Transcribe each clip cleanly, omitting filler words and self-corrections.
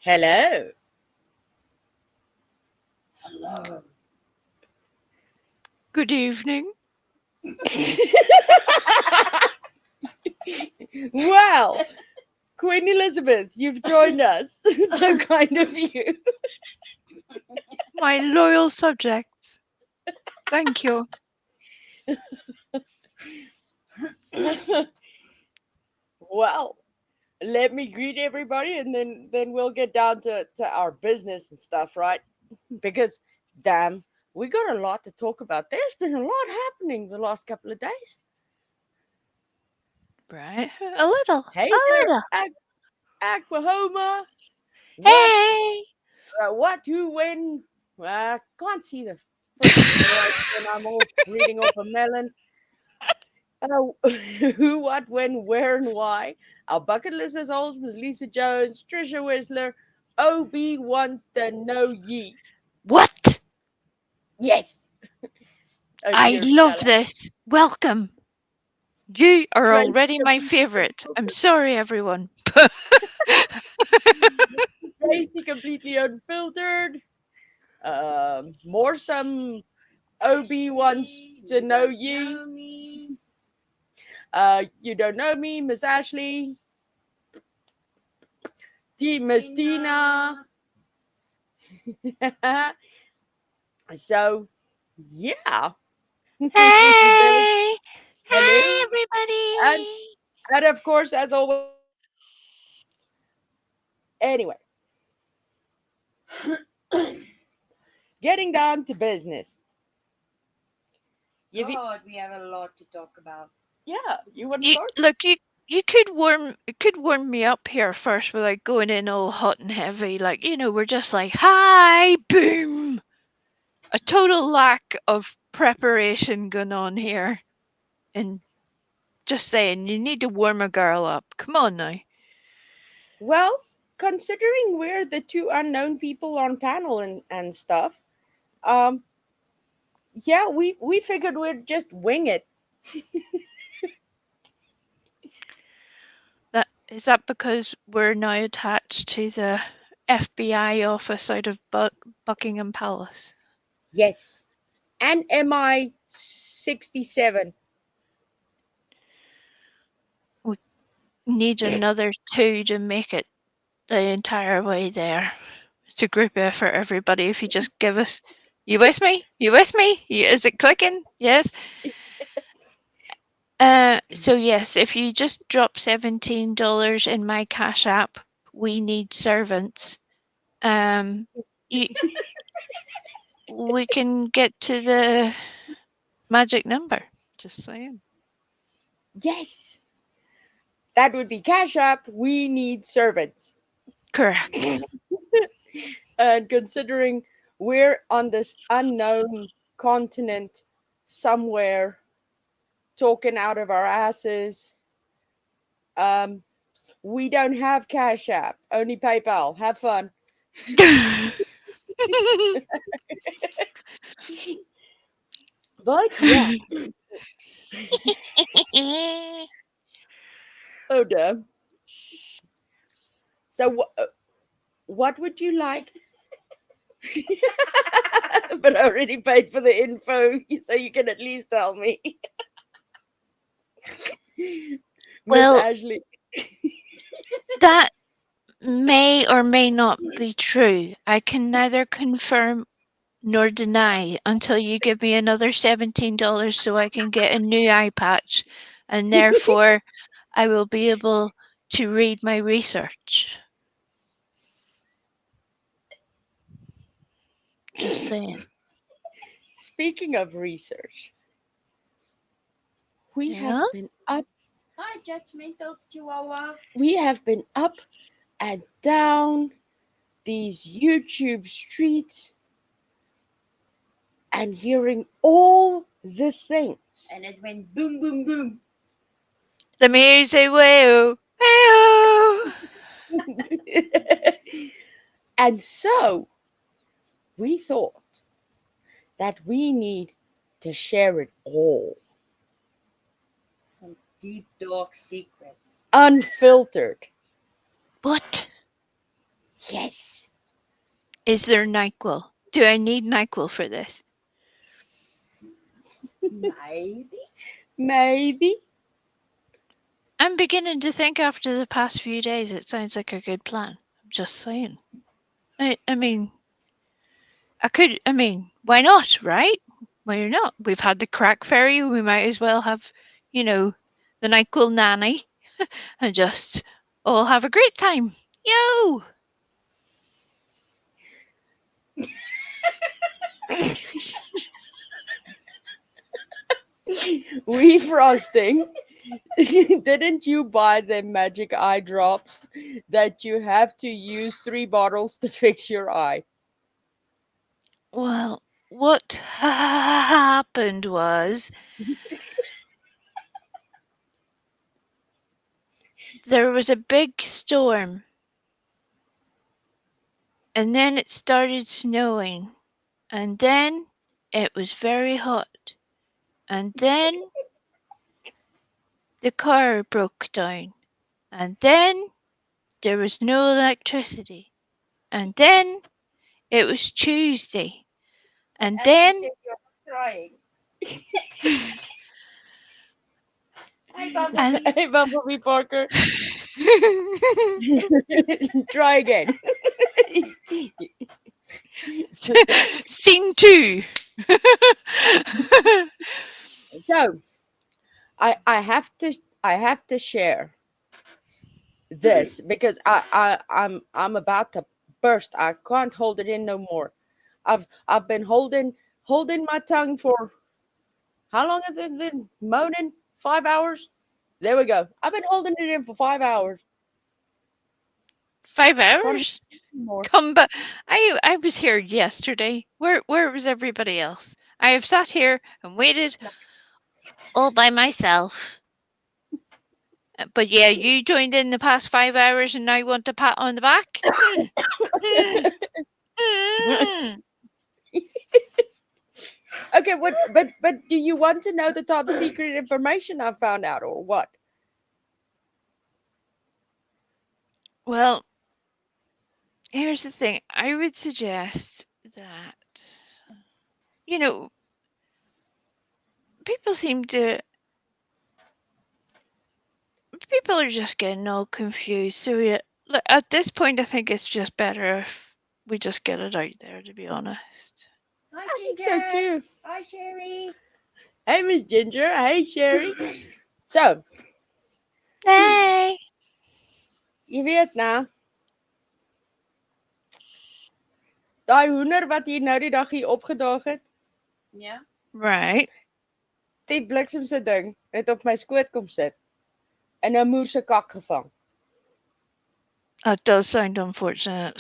Hello. Hello. Good evening. Well, Queen Elizabeth, you've joined us. So kind of you. My loyal subjects. Thank you. Well, let me greet everybody and then we'll get down to our business and stuff, right? Because damn, we got a lot to talk about. There's been a lot happening the last couple of days. Right? A little. Hey A there, little. Aquahoma. What Hey! what who when I can't see the freaking words when I'm all reading off a melon. Who, what, when, where, and why. Our bucket list as always was Lisa Jones, Trisha Whistler, OB wants to know ye. What? Yes. Oh I dear love Stella. this. Welcome. You are Tracy already my completely favorite. I'm unfiltered. sorry, everyone. Tracy completely unfiltered. More some OB wants to know ye. You don't know me, Miss Ashley. Miss Tina. So yeah. Hey! Hi, Hello. And everybody! and of course, as always, anyway, getting down to business. You, God, we have a lot to talk about. yeah, you want to You start? look, you could warm me up here first without going in all hot and heavy. Like, we're just like, hi, boom. A total lack of preparation going on here. And just saying, you need to warm a girl up. Come on now. Well, considering we're the two unknown people on panel and stuff, um, yeah, we figured we'd just wing it. Is that because we're now attached to the FBI office out of Buckingham Palace? Yes, and MI 67. We need another two to make it the entire way there. It's a group effort, everybody. If you just give us. You with me? You with me? Is it clicking? Yes. So yes, if you just drop $17 in my Cash App, we need servants. You, we can get to the magic number. Just saying. Yes, that would be Cash App. We need servants. Correct. And considering we're on this unknown continent somewhere talking out of our asses, um, we don't have Cash App, only PayPal. Have fun. But yeah, oh damn. So, what would you like? But I already paid for the info, so you can at least tell me, Miss Well, Ashley. that may or may not be true. I can neither confirm nor deny until you give me another $17 so I can get a new eye patch, and therefore I will be able to read my research. Just saying. Speaking of research, we Yeah? have been up. Hi, judgmental Chihuahua. We have been up and down these YouTube streets and hearing all the things. And it went boom, boom, boom. Let me hear you say, "Whoa, hey And so we thought that we need to share it all, Some deep, dark secrets. unfiltered. What? Yes. Is there NyQuil? Do I need NyQuil for this? Maybe. Maybe. I'm beginning to think after the past few days it sounds like a good plan. I'm just saying. I mean, why not, right? Why not? We've had the crack ferry, we might as well have, the NyQuil nanny and just all have a great time. Yo! We frosting. Didn't you buy the magic eye drops that you have to use 3 bottles to fix your eye? Well, what happened was there was a big storm and then it started snowing and then it was very hot and then the car broke down and then there was no electricity and then it was Tuesday and And then she said you're crying. Hi, Bumblebee. and Hey, Bumblebee Parker. Try again. scene 2. So, I have to share this because I'm about to burst. I can't hold it in no more. I've been holding my tongue for how long has it been moaning? 5 hours? There we go. I've been holding it in for 5 hours. 5 Can't hours? more. Come back. I was here yesterday. Where was everybody else? I have sat here and waited all by myself. But yeah, you joined in the past 5 hours and now you want a pat on the back? Mm. Okay, but do you want to know the top secret information I found out or what? Well, here's the thing. I would suggest that, you know, people seem to, people are just getting all confused. So yeah, look, at this point, I think it's just better if we just get it out there, to be honest. Hi, I think Ginger. so too. Hi, Sherry. Hey, Miss Ginger. Hey, Sherry. So, Hey! jy weet nou, daai hoender wat hier nou die dag hier opgedaag het, Yeah. Right. die bliksemse ding het op my skoot kom sit en 'n moer se kak gevang. That does sound unfortunate.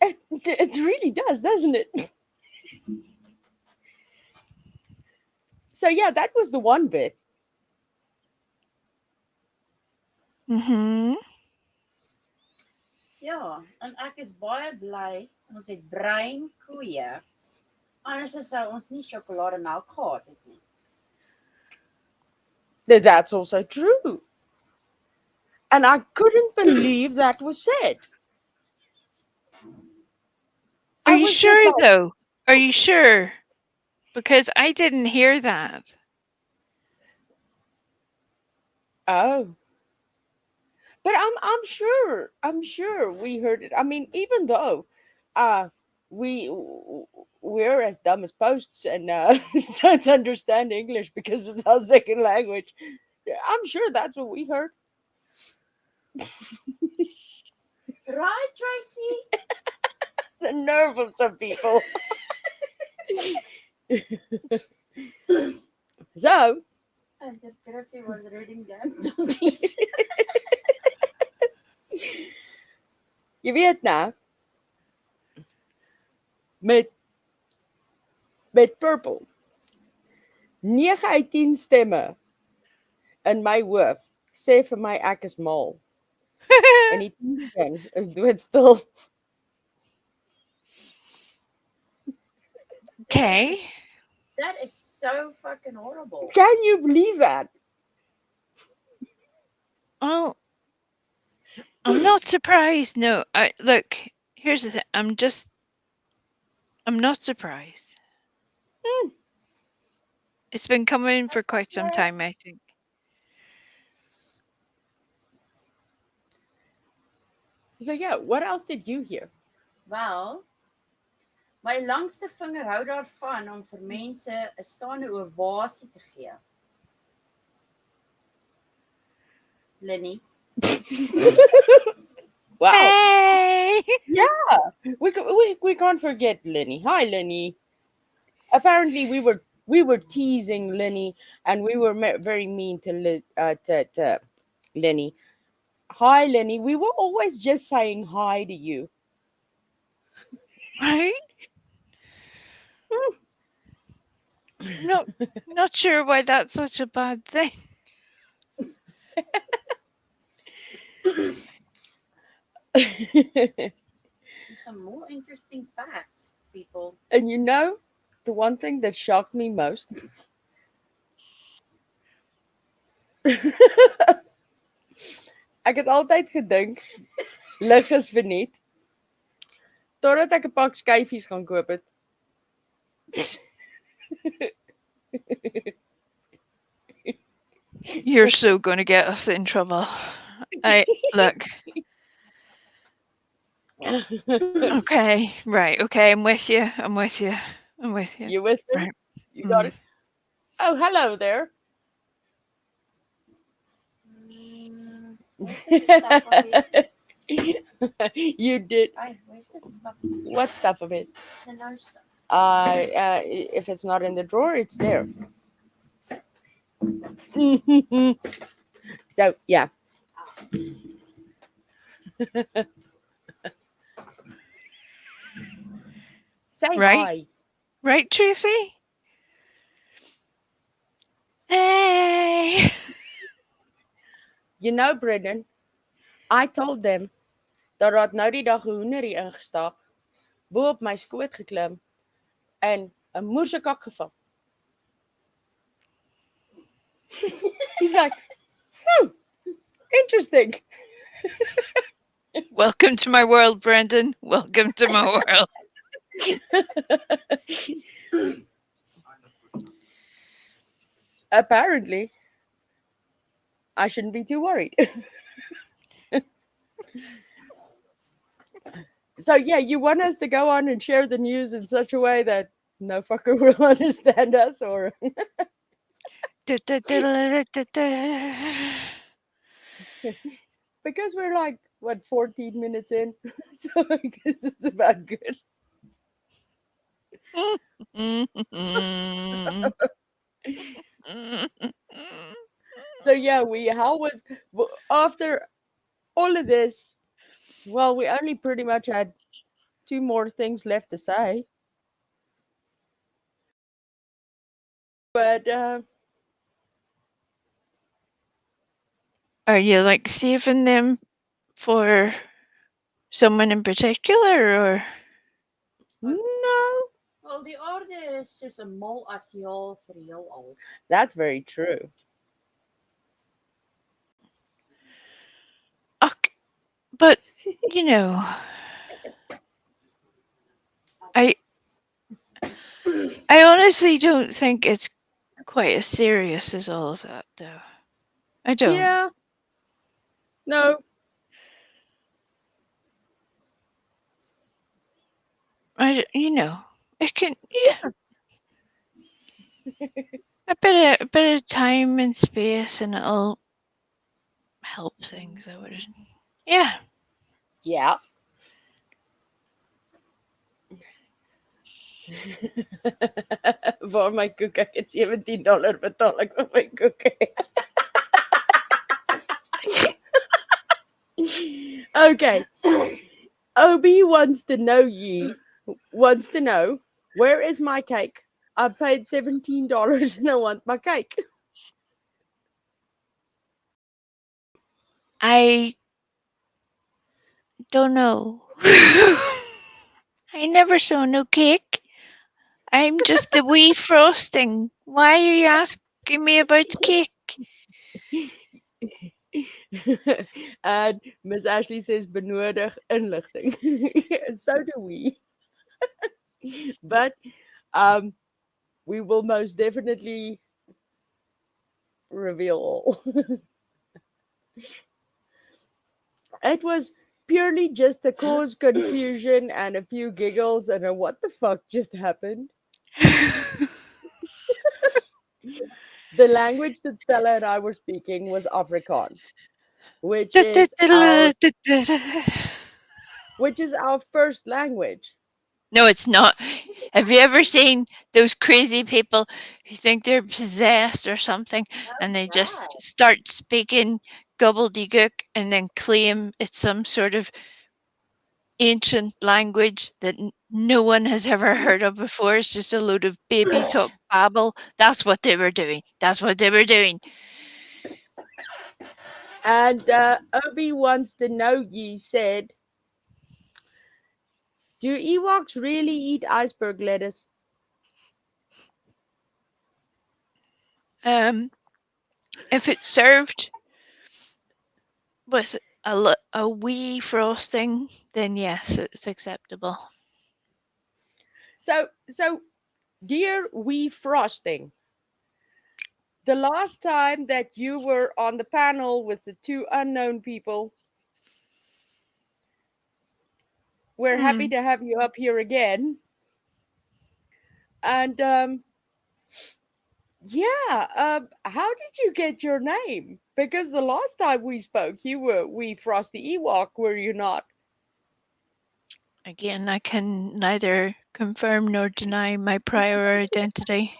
It really does, doesn't it? So yeah, that was the one bit. Mm-hmm. Ja, en ek is baie bly ons het bruin koeie. Anders sou ons nie sjokolademelk gehad het nie. That's also true. And I couldn't believe that was said. Are I you was just sure like, though? Are you sure? Because I didn't hear that. oh. But I'm sure. I'm sure we heard it. I mean, even though uh we're as dumb as posts and don't understand English because it's our second language. I'm sure that's what we heard. Right, Tracy? The nerve of some people. So, And the Griffy was reading them donkeys. jy weet nou, met Purple 9 uit 10 stemme in my hoof sê vir my ek is mal. En die 10de ding is doodstil. Okay. That is so fucking horrible. Can you believe that? Well, I'm not surprised. No, look. Here's the thing. I'm not surprised. Hmm. It's been coming for quite some time, I think. So yeah, what else did you hear? Wel, my langste vinger hou daarvan om vir mense 'n staande ovasie te gee. Lenny. Wow. Hey! We can't forget Lenny. Hi, Lenny. Apparently, we were teasing Lenny, and we were very mean to Lenny. Hi, Lenny. We were always just saying hi to you. Right? Not sure why that's such a bad thing. Some more interesting facts, people. And you know, the one thing that shocked me most. Ek het altyd gedink lig is verniet totdat ek 'n pak skyfies gaan koop het. You're so going to get us in trouble. Look. Okay, right. Okay, I'm with you. You with me? Right. You got it? Oh, hello there. Where's the stuff of it? You did. Ay, where's the stuff? What stuff of it? The no stuff. If it's not in the drawer, it's there. So, yeah. Say Right. hi. Right, Tracy? Hey! You know, Brendan, I told them dat daar nou die dag 'n hoenderie ingestap, bo op my skoot geklim en 'n moersekak gevang. He's like, interesting. Welcome to my world, Brendan. Welcome to my world. Apparently, I shouldn't be too worried. So yeah, you want us to go on and share the news in such a way that no fucker will understand us, or because we're like what 14 minutes in, so I guess it's about good. So yeah, how was after all of this? Well, we only pretty much had 2 more things left to say. But Are you like saving them for someone in particular, or? No, Wel, die aarde is soos 'n mol as heel vir heelal. that's very true. But you know, I honestly don't think it's quite as serious as all of that, though. I don't. Yeah. No. It can, yeah. a bit of time and space, and it'll help things. I would, yeah. Yeah. Vir my koek, ek het $17 betaal ek vir my koek. Okay. Obi wants to know where is my cake? I paid $17 and I want my cake. I don't know. I never saw no cake. I'm just a wee frosting. Why are you asking me about cake? And Miss Ashley says benodig inligting. So do we. But um, we will most definitely reveal all. It was purely just to cause confusion and a few giggles and a what the fuck just happened. The language that Stella and I were speaking was Afrikaans, which is our first language. No, it's not. Have you ever seen those crazy people who think they're possessed or something and they just Right. start speaking gobbledygook and then claim it's some sort of ancient language that no one has ever heard of before? It's just a load of baby talk babble. That's what they were doing. That's what they were doing. And Obi wants to know ye said, do Ewoks really eat iceberg lettuce? If it's served with a wee frosting, then yes, it's acceptable. So dear wee frosting, the last time that you were on the panel with the two unknown people, we're happy to have you up here again. And how did you get your name? Because the last time we spoke, you were wee frosty Ewok, were you not? Again, I can neither confirm nor deny my prior identity.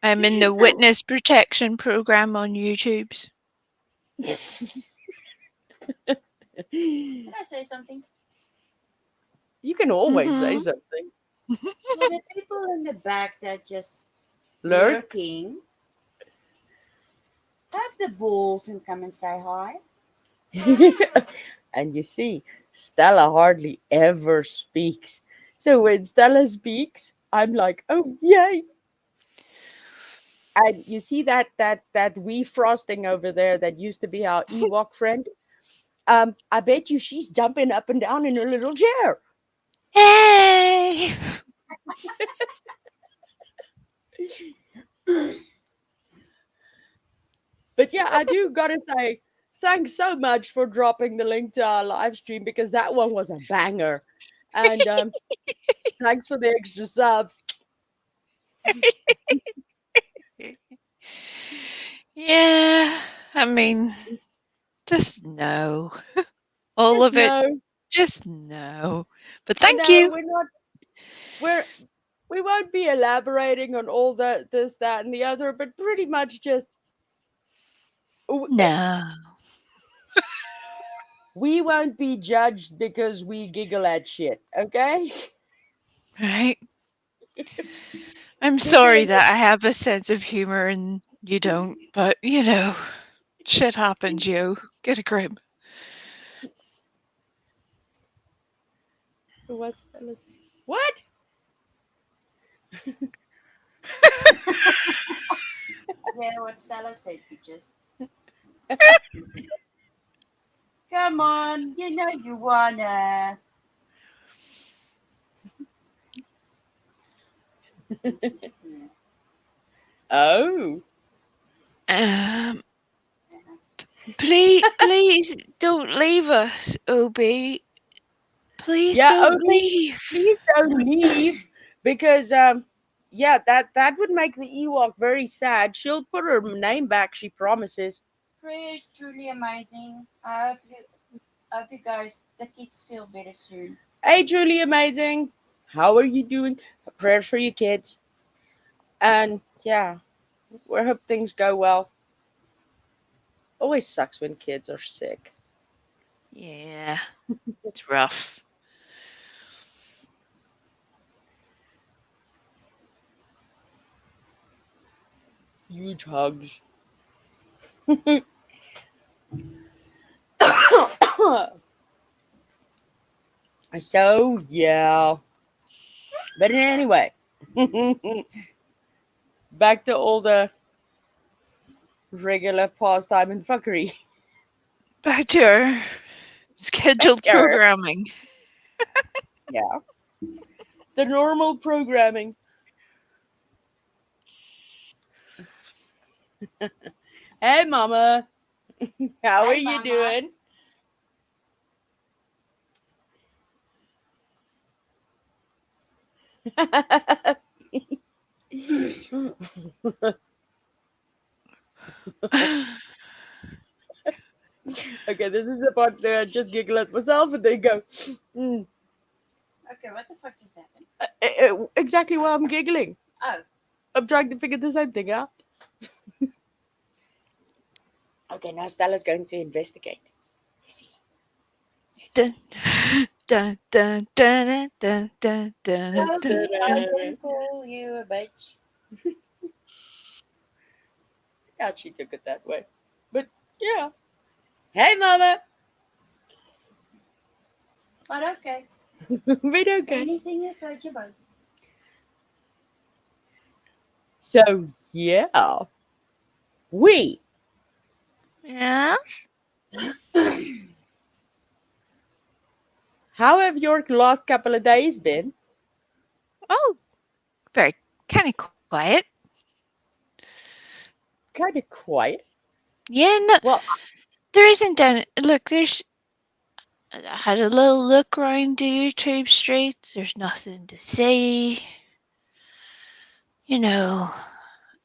I'm in the witness protection program on YouTube's. Can I say something? You can always say Mhm. something. For the people in the back that just Lurk. lurking, have the balls and come and say hi. And you see, Stella hardly ever speaks. So when Stella speaks, I'm like, oh yay. And you see that wee frosting over there that used to be our Ewok friend. I bet you she's jumping up and down in her little chair. Hey! But yeah, I do gotta say, thanks so much for dropping the link to our live stream because that one was a banger. And thanks for the extra subs. Yeah, I mean, just no. All Just of it, no, just no. But I thank know you. we're not. We won't be elaborating on all this, that, and the other, but pretty much just No. we won't be judged because we giggle at shit. Okay. Right? I'm sorry Giggling that I have a sense of humor and you don't, but shit happens, yo. Get a grip. What's the list? What? Yeah, what Stella said, bitches. Come on, you know you wanna. Oh. Um, please don't leave us, Obi. Please Yeah, don't Obi, leave. please don't leave because yeah, that would make the Ewok very sad. She'll put her name back, she promises. Prayer is truly amazing. I hope you guys, the kids, feel better soon. Hey, truly amazing. How are you doing? Prayers for your kids. And yeah, we hope things go well. Always sucks when kids are sick. Yeah, it's rough. Huge hugs. So yeah. But anyway, back to all the regular pastime and fuckery. Back to our scheduled Back to our- programming. Yeah. The normal programming. Hey, Mama. How are Hey, you Mama. doing? Okay, this is the part where I just giggle at myself and then go, mm, Okay, what the fuck just happened? exactly why I'm giggling. Oh, I'm trying to figure the same thing out. Okay, now Stella's going to investigate. You see. Dun, dun, dun, dun, dun, dun, dun, dun, okay, dun. I can call you a bitch. Yeah, she took it that way. But yeah. Hey, Mama. But okay, But okay. anything that floats your boat. So yeah, we. Yes. How have your last couple of days been? Oh, very kind of quiet. Kind of quiet. Yeah, no, Well, there isn't any. Look, there's. I had a little look around the YouTube streets. There's nothing to see. You know,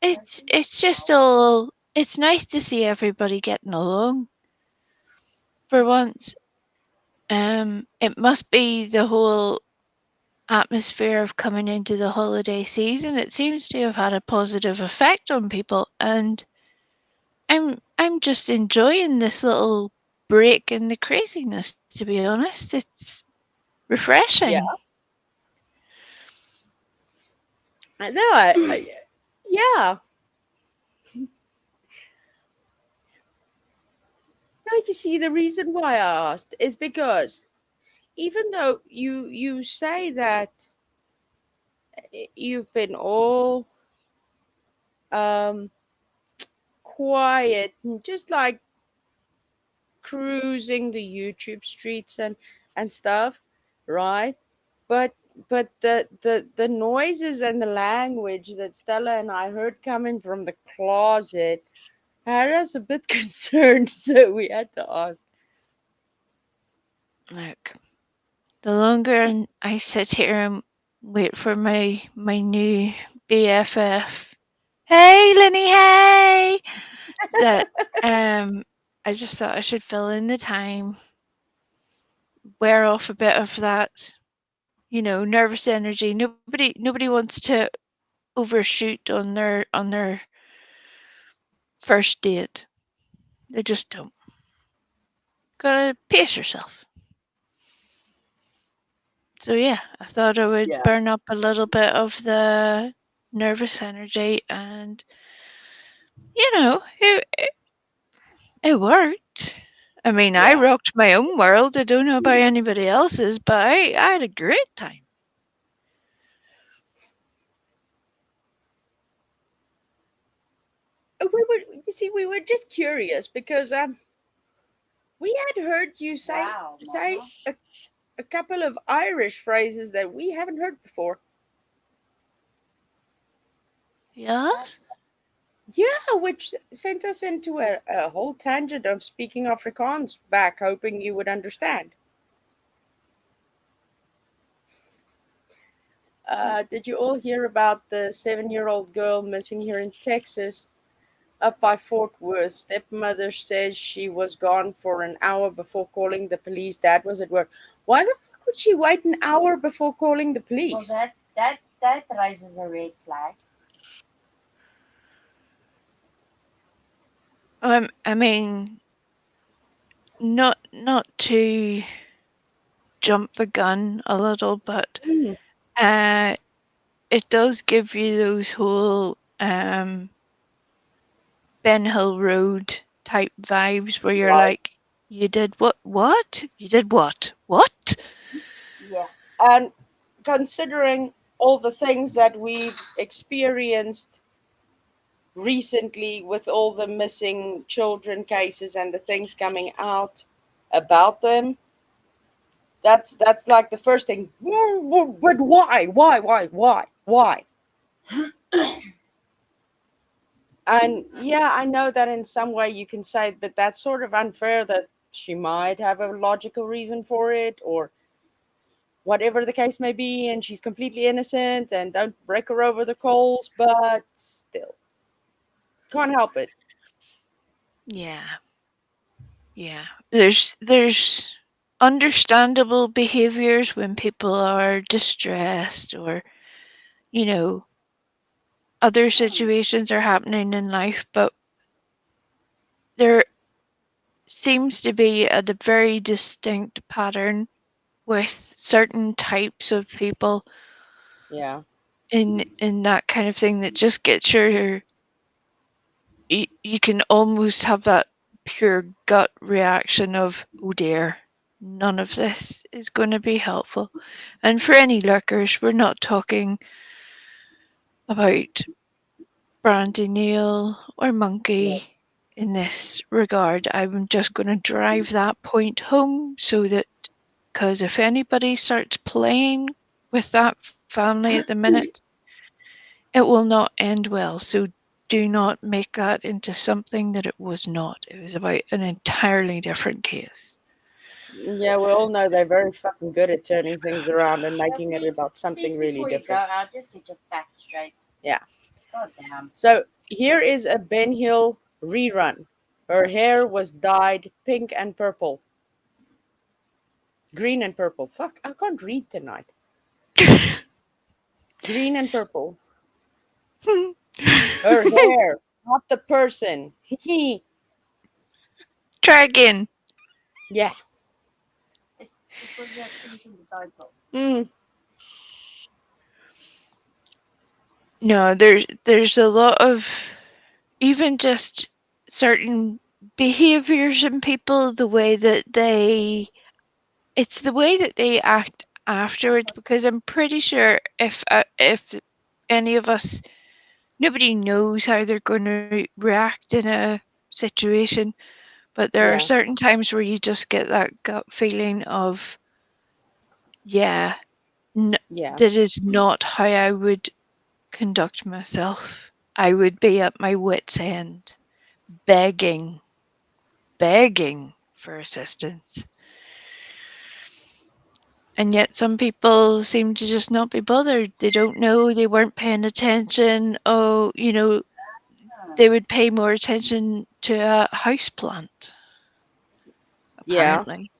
it's just all. It's nice to see everybody getting along. For once, it must be the whole atmosphere of coming into the holiday season. It seems to have had a positive effect on people, and I'm just enjoying this little break in the craziness. To be honest, it's refreshing. Yeah. I know. Yeah. Now you see the reason why I asked is because even though you say that you've been all um quiet and just like cruising the YouTube streets and stuff, right? But the noises and the language that Stella and I heard coming from the closet had us a bit concerned, so we had to ask. Look, the longer I sit here and wait for my new BFF, hey Lenny, hey, that I just thought I should fill in the time, wear off a bit of that, nervous energy. Nobody wants to overshoot on their first date. They just don't. Gotta pace yourself. So yeah, I thought I would Yeah. burn up a little bit of the nervous energy, and it worked. I mean, I Yeah. rocked my own world. I don't know about anybody else's, but I had a great time. We were just curious because we had heard you say Wow, say Mama. a couple of Irish phrases that we haven't heard before. Yeah. That's Yeah, which sent us into a whole tangent of speaking Afrikaans back, hoping you would understand. Did you all hear about the 7-year-old girl missing here in Texas, up by Fort Worth? Stepmother says she was gone for an hour before calling the police. Dad was at work. Why the fuck would she wait an hour before calling the well, police? that raises a red flag. I mean, not to jump the gun a little, but Mm, it does give you those whole Ben Hill Road type vibes where you're right. like, you did what? What? You did what? What? Yeah. And considering all the things that we've experienced recently with all the missing children cases and the things coming out about them. That's like the first thing. But why? And yeah, I know that in some way you can say, but that's sort of unfair that she might have a logical reason for it, or whatever the case may be, and she's completely innocent and don't break her over the coals, but still, can't help it. Yeah. Yeah. There's understandable behaviors when people are distressed or, you know, other situations are happening in life, but there seems to be a very distinct pattern with certain types of people Yeah. in that kind of thing that just gets your you can almost have that pure gut reaction of, oh dear, none of this is going to be helpful. And for any lurkers, we're not talking about Brandy Neil or Monkey in this regard. I'm just going to drive that point home so that, because if anybody starts playing with that family at the minute, it will not end well. So do not make that into something that it was not. It was about an entirely different case. Yeah, we all know they're very fucking good at turning things around and making it about Please, something really before you different. go out, just get your facts straight. Yeah. God damn. So here is a Ben Hill rerun. Her hair was dyed pink and purple. Green and purple. Fuck, I can't read tonight. Green and purple. Her hair, not the person. Try again. Yeah. It's because you're thinking the title. Mm. No, there's a lot of even just certain behaviors in people, the way that it's the way that they act afterwards, because I'm pretty sure if any of us, nobody knows how they're going to react in a situation, but there are Yeah. certain times where you just get that gut feeling of, yeah, Yeah. that is not how I would conduct myself. I would be at my wit's end, begging for assistance. And yet some people seem to just not be bothered. They don't know, they weren't paying attention. Oh, they would pay more attention to a house plant, Yeah. apparently.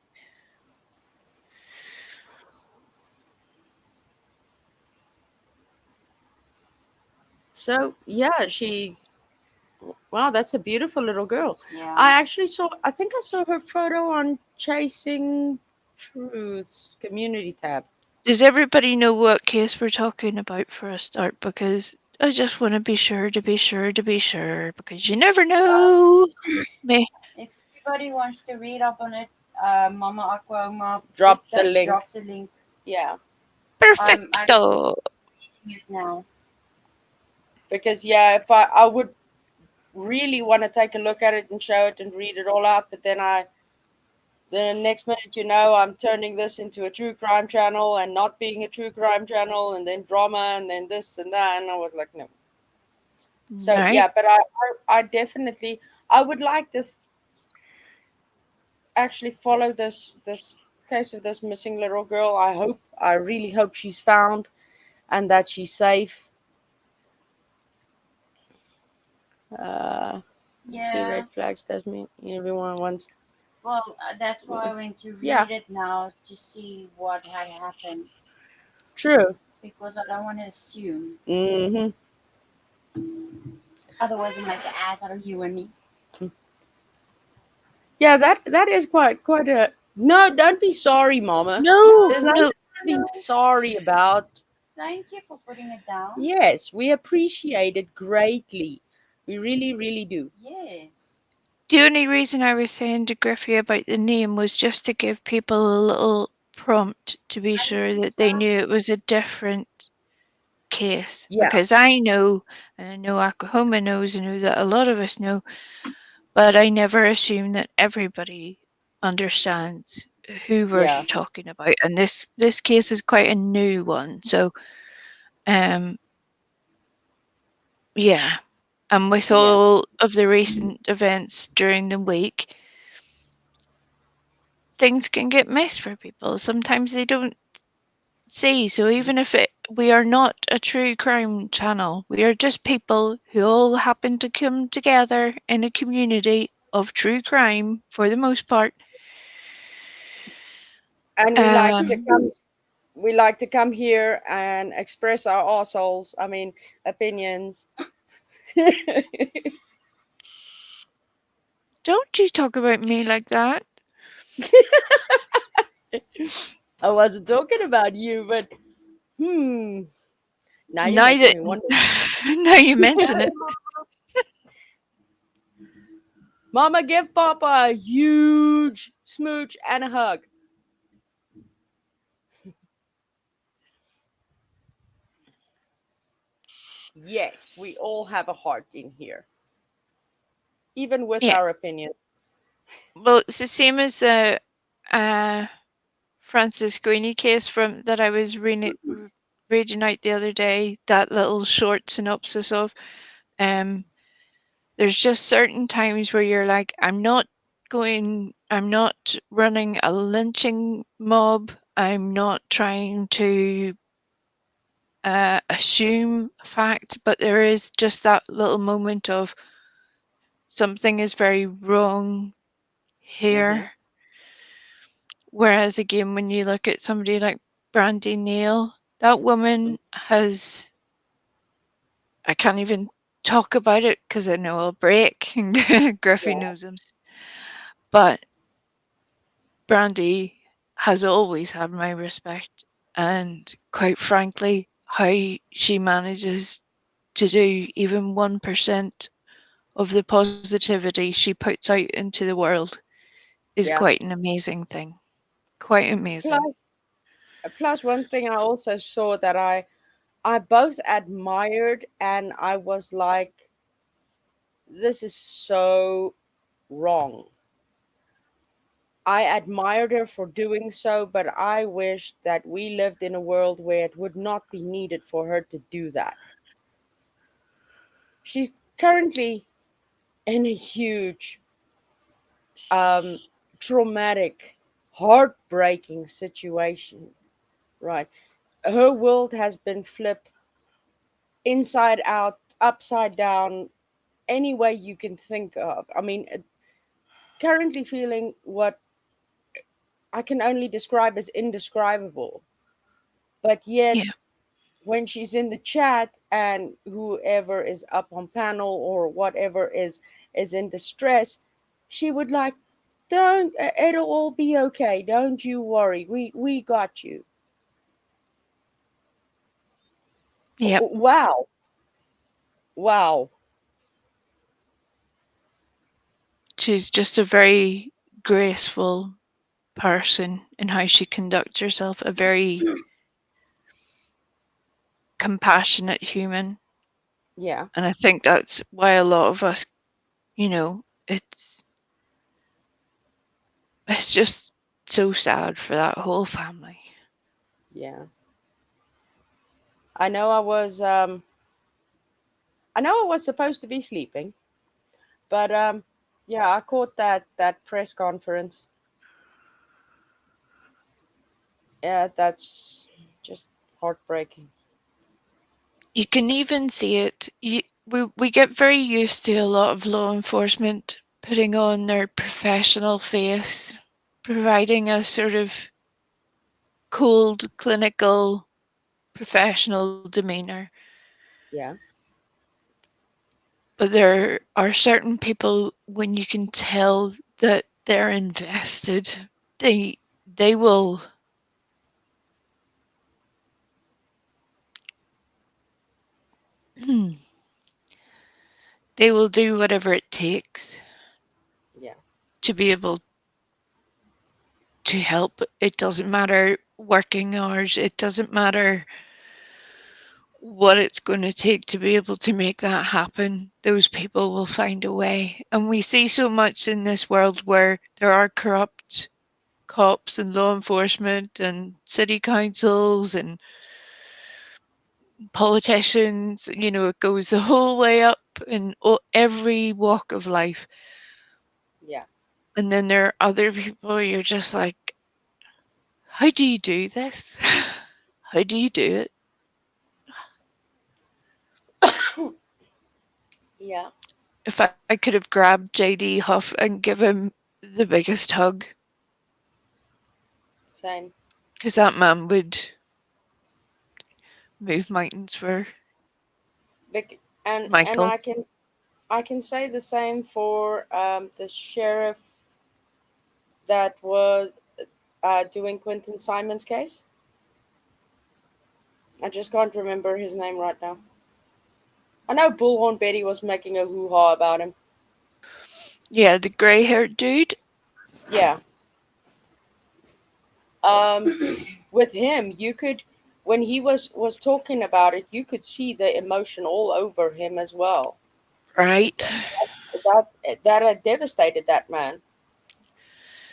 So yeah, wow, that's a beautiful little girl. Yeah. I think I saw her photo on Chasing Truth's community tab. Does everybody know what case we're talking about for a start? Because I just want to be sure, because you never know. If anybody wants to read up on it, Mama Aquoma Drop the link. Drop the link. Yeah. I'm actually Perfecto. reading it now. Because yeah, if I would really want to take a look at it and show it and read it all out, but then the next minute, I'm turning this into a true crime channel and not being a true crime channel, and then drama, and then this and that, and I was like, no. So Right. yeah, but I definitely, I would like this, actually follow this case of this missing little girl. I really hope she's found and that she's safe. See, Yeah. red flags does mean everyone wants. Well, that's why I went to read Yeah. it now to see what had happened True. because I don't want to assume. Mm-hmm. Otherwise, I'll make an ass out of you and me. Yeah, that is quite a. No, don't be sorry, Mama. No, There's nothing to be sorry about. Thank you for putting it down. Yes, we appreciate it greatly. We really, really do. Yes. The only reason I was saying to Griffey about the name was just to give people a little prompt to be sure that they knew it was a different case, Yeah. because I know, and I know Oklahoma knows, I know that a lot of us know, but I never assume that everybody understands who we're Yeah. talking about. And this case is quite a new one, so um, yeah. And with Yeah. all of the recent events during the week, things can get missed for people. Sometimes they don't see. So even if we are not a true crime channel, we are just people who all happen to come together in a community of true crime for the most part. And Um, we like to come here and express our assholes, I mean, opinions. don't you talk about me like that. I wasn't talking about you, but hmm. Now you're Now making that me wonder. now you mention it, Mama, give Papa a huge smooch and a hug. Yes, we all have a heart in here, even with yeah. our opinion. Well, it's the same as the uh, Francis Greeny case from that I was reading out the other day. That little short synopsis of. Um, there's just certain times where you're like, I'm not running a lynching mob. I'm not trying to assume facts, but there is just that little moment of something is very wrong here. Hmm. Whereas again, when you look at somebody like Brandy Neal, that woman has, I can't even talk about it because I know I'll break. Griffey Yeah, knows him. But Brandy has always had my respect, and quite frankly, how she manages to do even 1% of the positivity she puts out into the world is yeah. quite an amazing thing. Quite amazing. Plus, plus one thing I also saw that I both admired and I was like, this is so wrong. I admired her for doing so, but I wish that we lived in a world where it would not be needed for her to do that. She's currently in a huge, um, traumatic, heartbreaking situation, right? Her world has been flipped inside out, upside down, any way you can think of. I mean, currently feeling what I can only describe as indescribable. But Yeah. yet, when she's in the chat and whoever is up on panel or whatever is in distress, she would like, don't, it'll all be okay. Don't you worry. We got you. Yep. Wow. Wow. She's just a very graceful person in how she conducts herself, a very compassionate human. Yeah. And I think that's why a lot of us, you know, it's just so sad for that whole family. Yeah. I know I was I know I was supposed to be sleeping, but yeah, I caught that press conference. Yeah, that's just heartbreaking. You can even see it. We get very used to a lot of law enforcement putting on their professional face, providing a sort of cold, clinical, professional demeanor. Yeah. But there are certain people when you can tell that they're invested, they will they will do whatever it takes Yeah. to be able to help. It doesn't matter working hours, it doesn't matter what it's going to take to be able to make that happen. Those people will find a way. And we see so much in this world where there are corrupt cops and law enforcement and city councils and politicians. You know, it goes the whole way up in every walk of life. Yeah. And then there are other people you're just like, how do you do this? How do you do it? Yeah. If I could have grabbed JD Huff and give him the biggest hug, Same. because that man would move mountains for And Michael. I can say the same for the sheriff that was doing Quentin Simon's case. I just can't remember his name right now. I know Bullhorn Betty was making a hoo ha about him. Yeah, the grey haired dude. Yeah. With him, you could, when he was talking about it, you could see the emotion all over him as well. Right. That had devastated that man.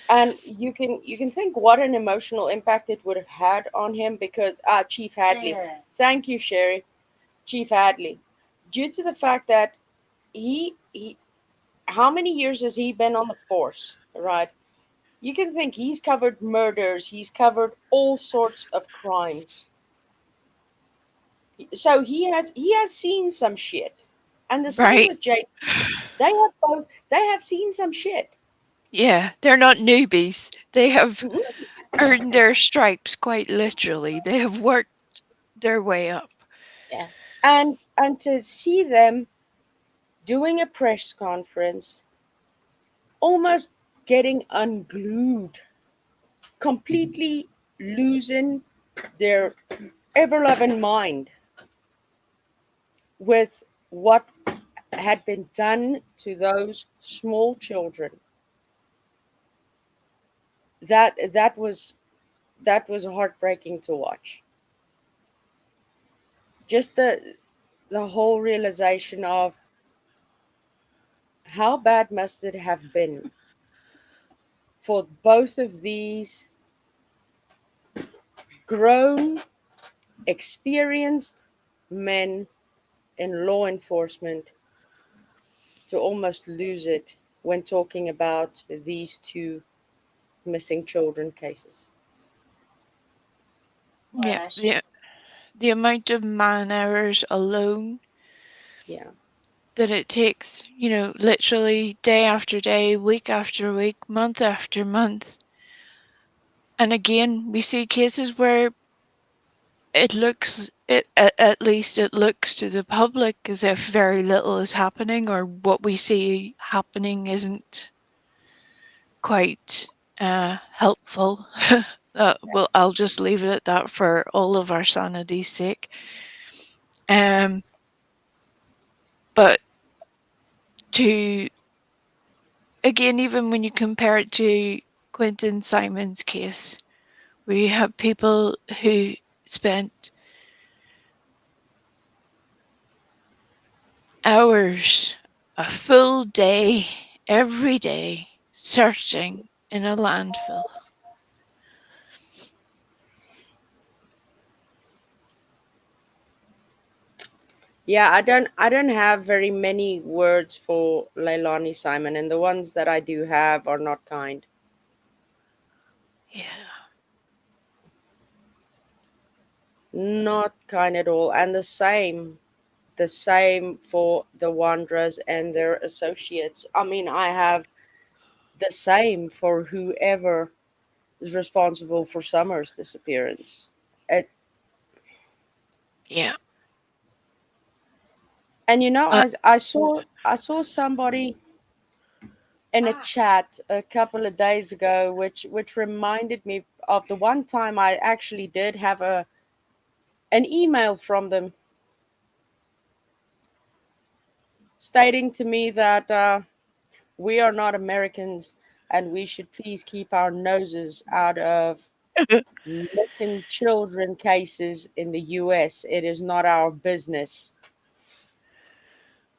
And you can think what an emotional impact it would have had on him because Chief Hadley. Share. Thank you, Sherry. Chief Hadley. Due to the fact that he how many years has he been on the force, right? You can think he's covered murders, he's covered all sorts of crimes. So he has seen some shit. And the same Right. with Jake. They have seen some shit. Yeah, they're not newbies. They have Mhm. earned their stripes quite literally. They have worked their way up. Yeah. And to see them doing a press conference, almost getting unglued, completely losing their ever loving mind with what had been done to those small children. That that was heartbreaking to watch. Just the whole realization of how bad must it have been for both of these grown, experienced men in law enforcement to almost lose it when talking about these two missing children cases. Yeah, Gosh. the amount of man hours alone Yeah. that it takes, you know, literally day after day, week after week, month after month. And again, we see cases where at least it looks to the public as if very little is happening, or what we see happening isn't quite helpful. Well, I'll just leave it at that for all of our sanity's sake. But to again, even when you compare it to Quentin Simon's case, we have people who spent hours, a full day, every day, searching in a landfill. Yeah, I don't have very many words for Leilani Simon, and the ones that I do have are not kind. Yeah. Not kind at all. And the same for the Wanderers and their associates. I mean, I have the same for whoever is responsible for Summer's disappearance. It, Yeah. and you know, Uh, I saw somebody in a Ah, chat a couple of days ago, which reminded me of the one time I actually did have a an email from them stating to me that we are not Americans and we should please keep our noses out of missing children cases in the US. It is not our business.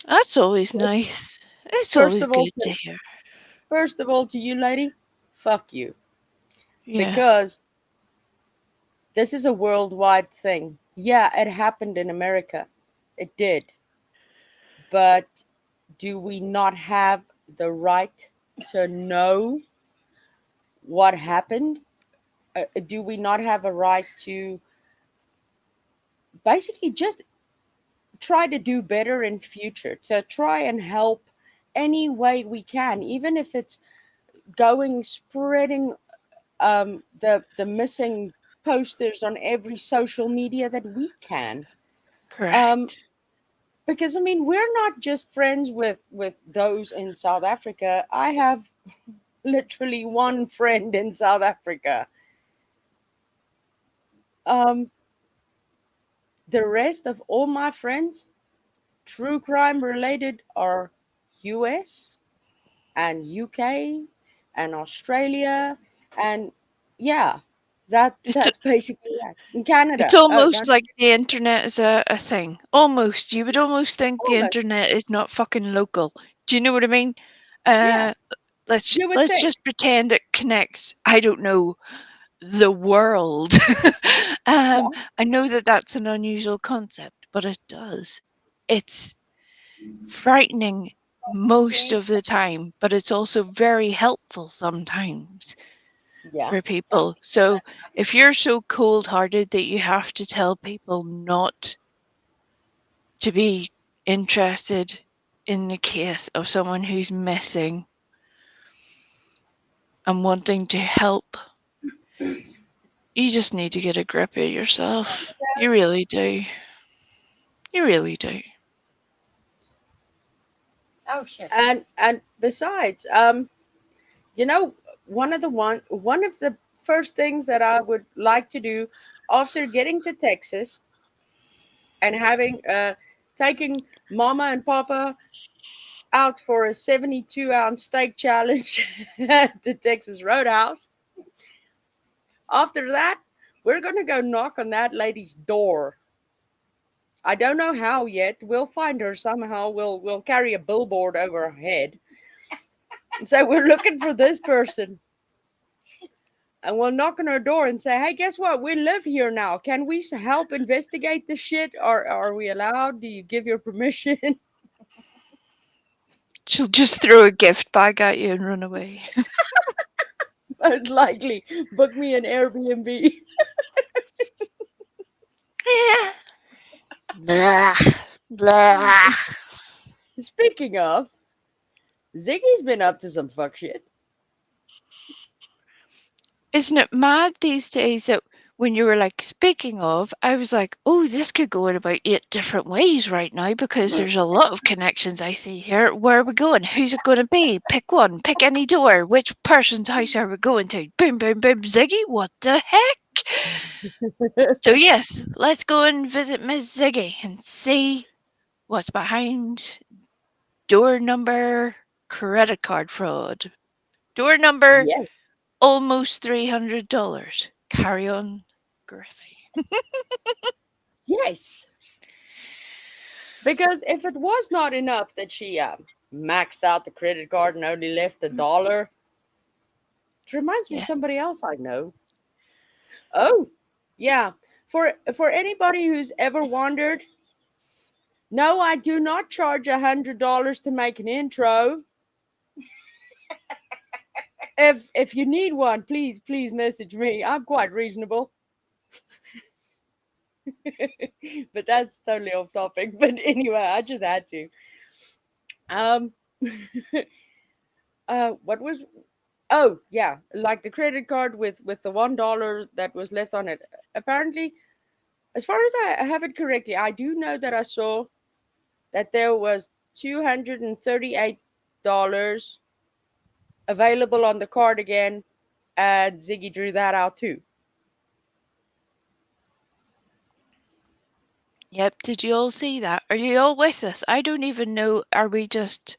That's always nice. It's First always of all, good to hear. first of all, to you, lady, fuck you, Yeah. because this is a worldwide thing. Yeah, it happened in America. It did. But do we not have the right to know what happened? Do we not have a right to basically just try to do better in future, to try and help any way we can, even if it's going spreading the missing posters on every social media that we can. Um, Correct. because I mean, we're not just friends with those in South Africa. I have literally one friend in South Africa. Um, the rest of all my friends, true crime related, are US and UK and Australia, and yeah, It's that's basically that. In it's Canada. Oh, almost that's like the internet is a thing. Almost. You would almost think the almost, internet is not fucking local. Do you know what I mean? yeah. Uh let's You would let's think, just pretend it connects, I don't know, the world. yeah, I know that that's an unusual concept, but it does. It's frightening most Sê of the time, but it's also very helpful sometimes yeah. for people. So if you're so cold hearted that you have to tell people not to be interested in the case of someone who's missing and wanting to help, you just need to get a grip of yourself. You really do. You really do. oh shit. And besides, you know, one of the first things that I would like to do after getting to Texas and having taking Mama and Papa out for a 72-ounce steak challenge at the Texas Roadhouse. After that, we're going to go knock on that lady's door. I don't know how yet. We'll find her somehow. We'll carry a billboard over her head and say we're looking for this person. And we'll knock on her door and say, "Hey, guess what? We live here now. Can we help investigate this shit? Or are we allowed? Do you give your permission?" She'll just throw a gift bag at you and run away. Most likely, book me an Airbnb. Yeah. Blah, blah. Speaking of, Ziggy's been up to some fuck shit. Isn't it mad these days that when you were like, speaking of, I was like, oh, this could go in about 8 different ways right now because there's a lot of connections I see here. Where are we going? Who's it going to be? Pick one, pick any door. Which person's house are we going to? Boom, boom, boom, Ziggy, what the heck? So, yes, let's go and visit Miss Ziggy and see what's behind door number credit card fraud. Door number Yes, almost $300. Carry on, Griffey. yes. Because if it was not enough that she maxed out the credit card and only left $1, it reminds me of Yeah. somebody else I know. Oh, yeah. For anybody who's ever wondered, no, I do not charge $100 to make an intro. If you need one, please message me. I'm quite reasonable. But that's totally off topic. But anyway, I just had to. Um, what was? Oh yeah, like the credit card with the $1 that was left on it. Apparently, as far as I have it correctly, I do know that I saw that there was $238 available on the card again, and Ziggy drew that out too. Yep. Did you all see that? Are you all with us? I don't even know. Are we just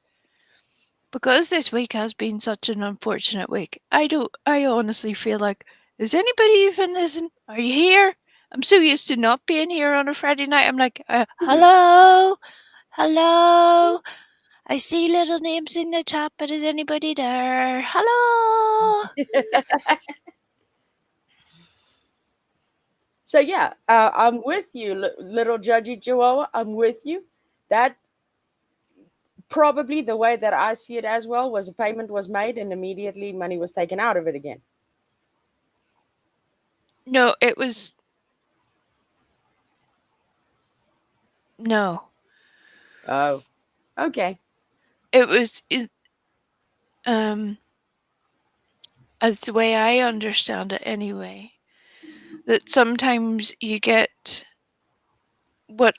because this week has been such an unfortunate week? I honestly feel like Is anybody even listening? Are you here? I'm so used to not being here on a Friday night. I'm like, hello, hello. I see little names in the chat, but is anybody there? Hello. So yeah, I'm with you, little judgy Chihuahua. I'm with you. That probably the way that I see it as well was a payment was made and immediately money was taken out of it again. No, it was. No, Oh, okay. it was. As the way I understand it, anyway, that sometimes you get what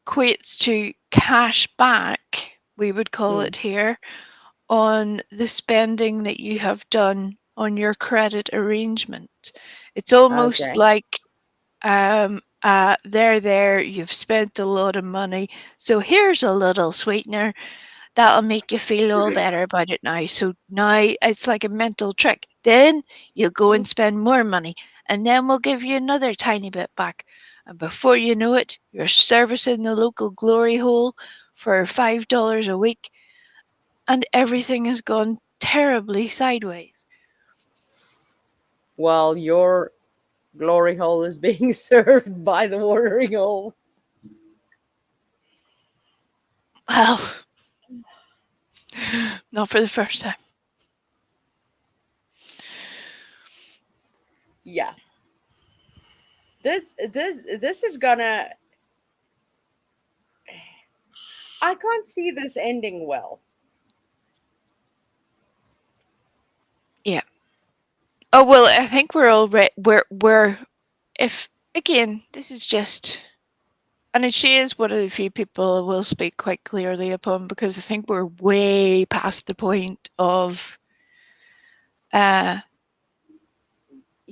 equates to cash back, we would call Mm. it here, on the spending that you have done on your credit arrangement. It's almost Okay. like there, you've spent a lot of money, so here's a little sweetener that'll make you feel all better about it now. So now it's like a mental trick. Then you'll go and spend more money, and then we'll give you another tiny bit back. And before you know it, you're servicing the local glory hole for $5 a week, and everything has gone terribly sideways. Well, your glory hole is being served by the watering hole. Well, not for the first time. Yeah. This is gonna. I can't see this ending well. Yeah. Oh well, I think we're already we're if again this is just, and she is one of the few people I will speak quite clearly upon, because I think we're way past the point of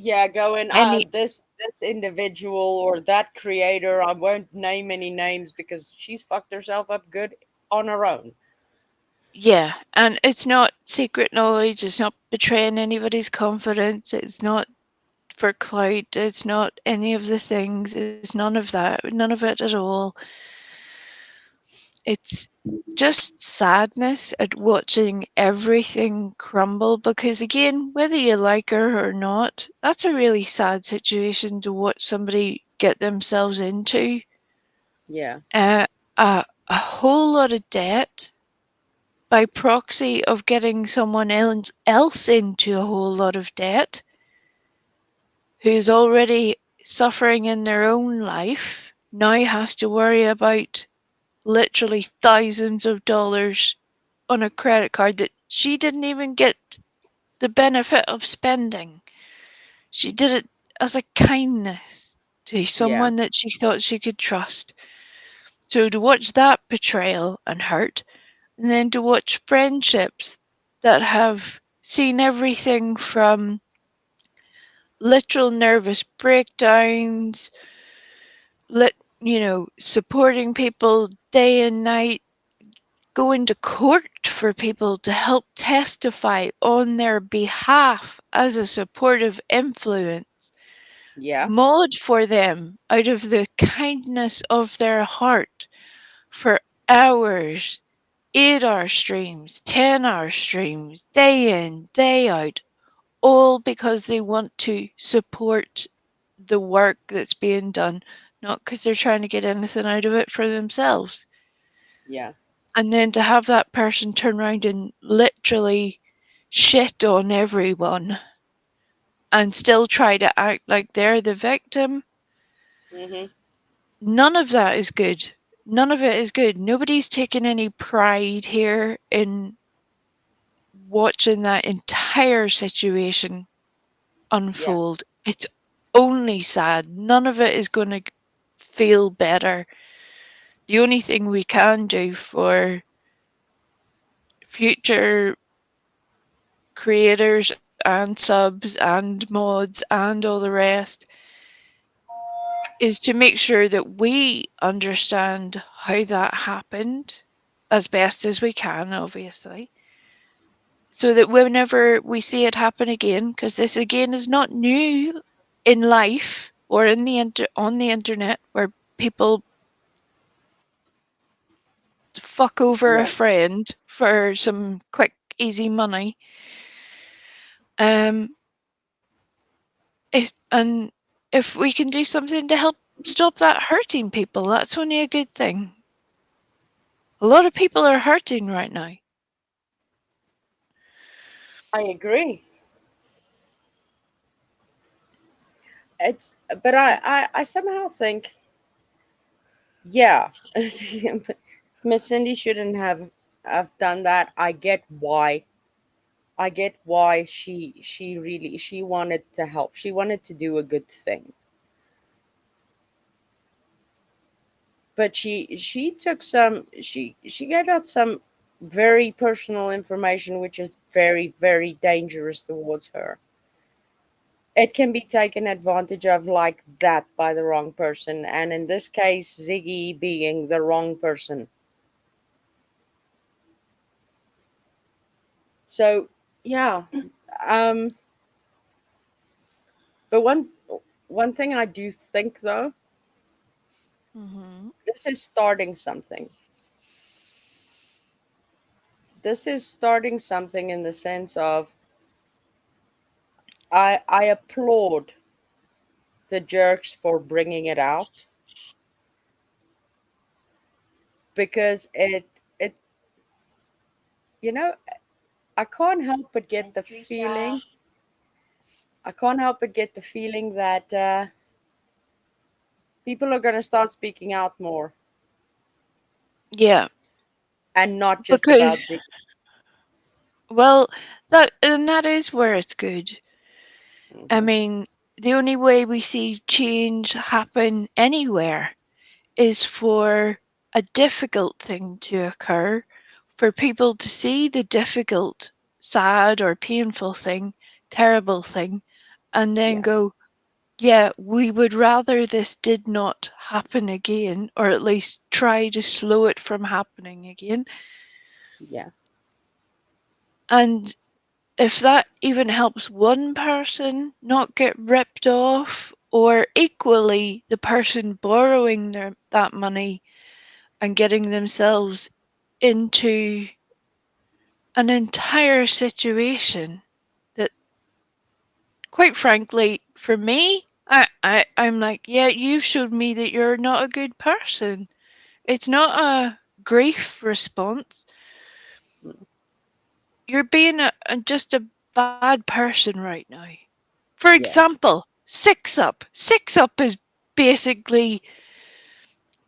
Yeah, going any. this individual or that creator. I won't name any names because she's fucked herself up good on her own. Yeah, and it's not secret knowledge, it's not betraying anybody's confidence, it's not for clout, it's not any of the things, it's none of that, none of it at all. It's just sadness at watching everything crumble, because again, whether you like her or not, that's a really sad situation to watch somebody get themselves into. Yeah. A whole lot of debt by proxy of getting someone else into a whole lot of debt, who's already suffering in their own life, now has to worry about literally thousands of dollars on a credit card that she didn't even get the benefit of spending. She did it as a kindness to Yeah. someone that she thought she could trust. So to watch that betrayal and hurt, and then to watch friendships that have seen everything from literal nervous breakdowns, supporting people day and night, going to court for people to help testify on their behalf as a supportive influence, Yeah. mauled for them out of the kindness of their heart for hours, 8-hour streams, 10-hour streams, day in, day out, all because they want to support the work that's being done, not because they're trying to get anything out of it for themselves. Yeah. And then to have that person turn around and literally shit on everyone and still try to act like they're the victim, Mm-hmm. none of that is good. None of it is good. Nobody's taking any pride here in watching that entire situation unfold. It's only sad. None of it is going to feel better. The only thing we can do for future creators and subs and mods and all the rest is to make sure that we understand how that happened as best as we can, obviously, so that whenever we see it happen again, because this again is not new in life or in the on the internet, where people fuck over a Yeah. friend for some quick, easy money. Um, and if we can do something to help stop that hurting people, that's only a good thing. A lot of people are hurting right now. I agree. It's but I somehow think, yeah, Miss Cindy shouldn't have done that. I get why she wanted to help. She wanted to do a good thing. But she took some she gave out some very personal information which is very, very dangerous towards her. It can be taken advantage of like that by the wrong person, and in this case Ziggy being the wrong person. So yeah. um but one thing I do think though, Mm-hmm. this is starting something. This is starting something in the sense of I applaud the jerks for bringing it out, because it you know I can't help but get the Nice Trisha. feeling I can't help but get the feeling that people are going to start speaking out more, Yeah, and not just because about Ziggy. well, that is where it's good. I Hmm. mean, the only way we see change happen anywhere is for a difficult thing to occur, for people to see the difficult, sad, or painful thing, terrible thing, and then Yeah, go, yeah, we would rather this did not happen again, or at least try to slow it from happening again. yeah, And if that even helps one person not get ripped off, or equally the person borrowing that money and getting themselves into an entire situation that, quite frankly, for me, I'm like, yeah, you've showed me that you're not a good person. It's not a grief response. mm, You're being just a bad person right now. For yeah. example, Six Up. Six Up is basically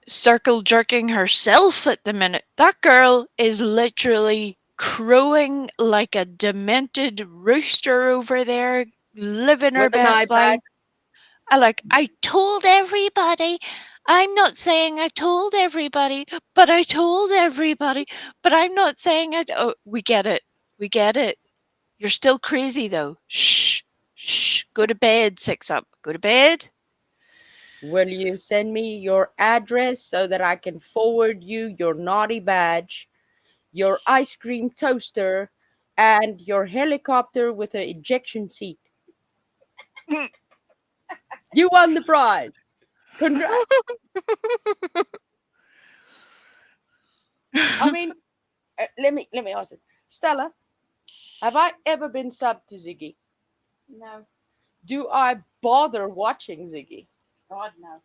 circle jerking herself at the minute. That girl is literally crowing like a demented rooster over there, living her With an eye best life. patch. I told everybody. I'm not saying I told everybody, but I told everybody. But I'm not saying I. Oh, we get it. We get it. You're still crazy though. Shh. Shh. Go to bed, Six Up. Go to bed. Will you send me your address so that I can forward you your naughty badge, your ice cream toaster, and your helicopter with an ejection seat? You won the prize. Congrats. I mean, let me ask it. Stella, have I ever been subbed to Ziggy? No, Do I bother watching Ziggy? God no.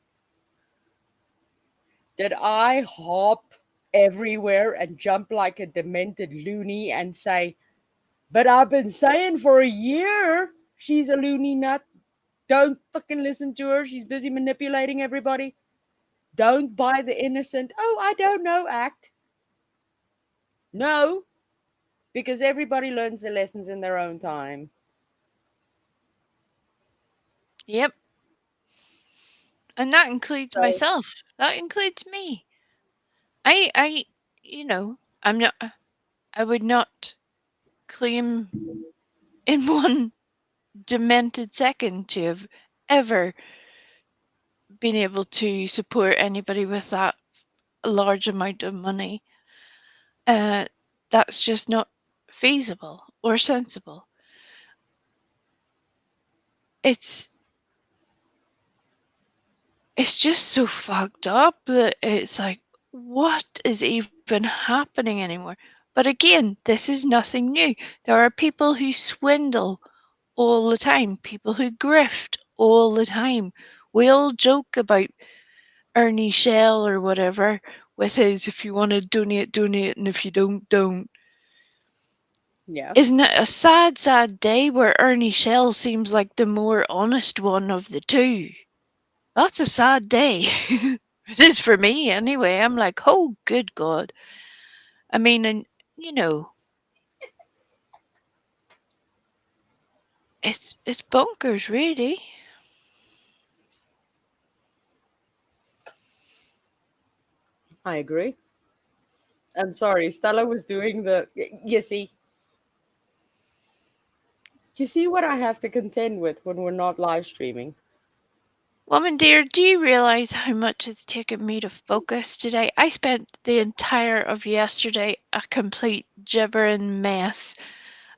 Did I hop everywhere and jump like a demented loony and say, but I've been saying for a year she's a loony nut. Don't fucking listen to her. She's busy manipulating everybody. Don't buy the innocent, oh, I don't know act. No, because everybody learns the lessons in their own time. Yep. And that includes So, myself. That includes me. I, you know, I'm not, I would not claim in one demented second to have ever been able to support anybody with that large amount of money. Uh, that's just not feasible. or sensible. It's just so fucked up that it's like, what is even happening anymore? But again, this is nothing new. There are people who swindle all the time, people who grift all the time. We all joke about Ernie Shell or whatever with his if you want to donate, donate, and if you don't, don't. Yeah. Isn't it a sad, sad day where Ernie Shell seems like the more honest one of the two? That's a sad day. It is for me anyway. I'm like, oh, good God. I mean, and you know, it's bonkers, really. I agree. I'm sorry, Stella was doing the. You see what I have to contend with when we're not live streaming. Woman dear, do you realize how much it's taken me to focus today? I spent the entire of yesterday a complete gibbering mess,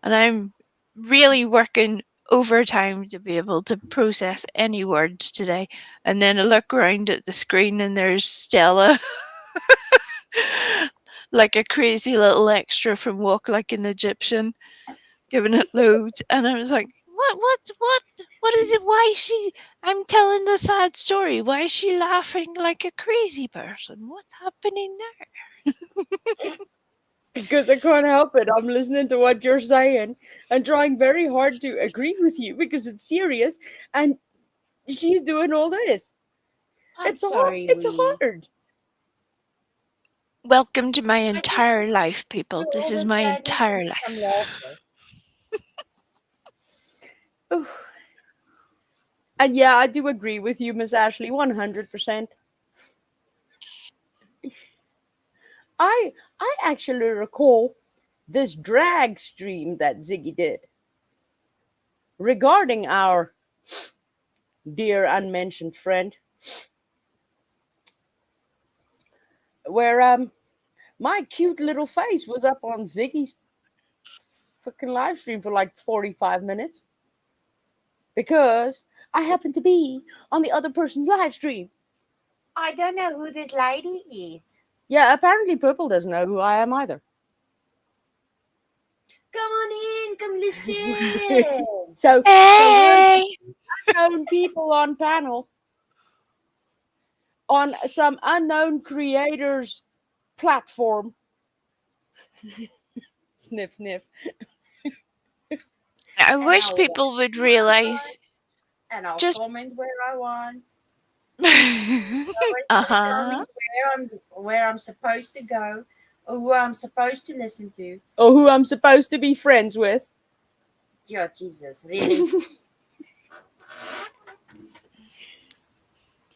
and I'm really working overtime to be able to process any words today. And then I look around at the screen and there's Stella, like a crazy little extra from Walk Like an Egyptian, giving it loads. And I was like, what is it? Why is she? I'm telling the sad story. Why is she laughing like a crazy person? What's happening there? Because I can't help it. I'm listening to what you're saying and trying very hard to agree with you because it's serious, and she's doing all this. I'm It's sorry, It's Wee. hard. Welcome to my I just entire life, people. feel This all is the my sadness entire and life. some laughter. Oof. And yeah, I do agree with you, Miss Ashley, 100%. I actually recall this drag stream that Ziggy did regarding our dear unmentioned friend, where my cute little face was up on Ziggy's fucking live stream for like 45 minutes because I happened to be on the other person's live stream. I don't know who this lady is. Yeah, apparently Purple doesn't know who I am either. Come on in, come listen. So we're Hey! unknown people on panel on some unknown creators platform. Sniff, sniff. I And wish I'll people would watch where I realize and I'll just. comment where I want. Nobody's gonna tell me where I'm supposed to go or who I'm supposed to listen to. Or who I'm supposed to be friends with. Yeah, Jesus, really?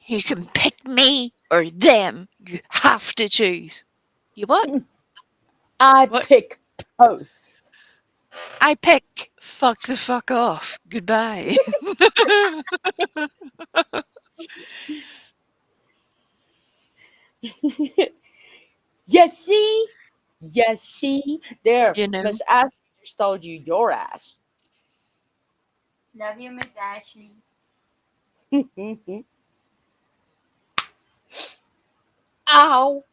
You can pick me or them. You have to choose. You what? I What? pick both. I pick fuck the fuck off. Goodbye. You see? You see? There, You know. Miss Ashley just told you your ass. Love you, Miss Ashley. Ow.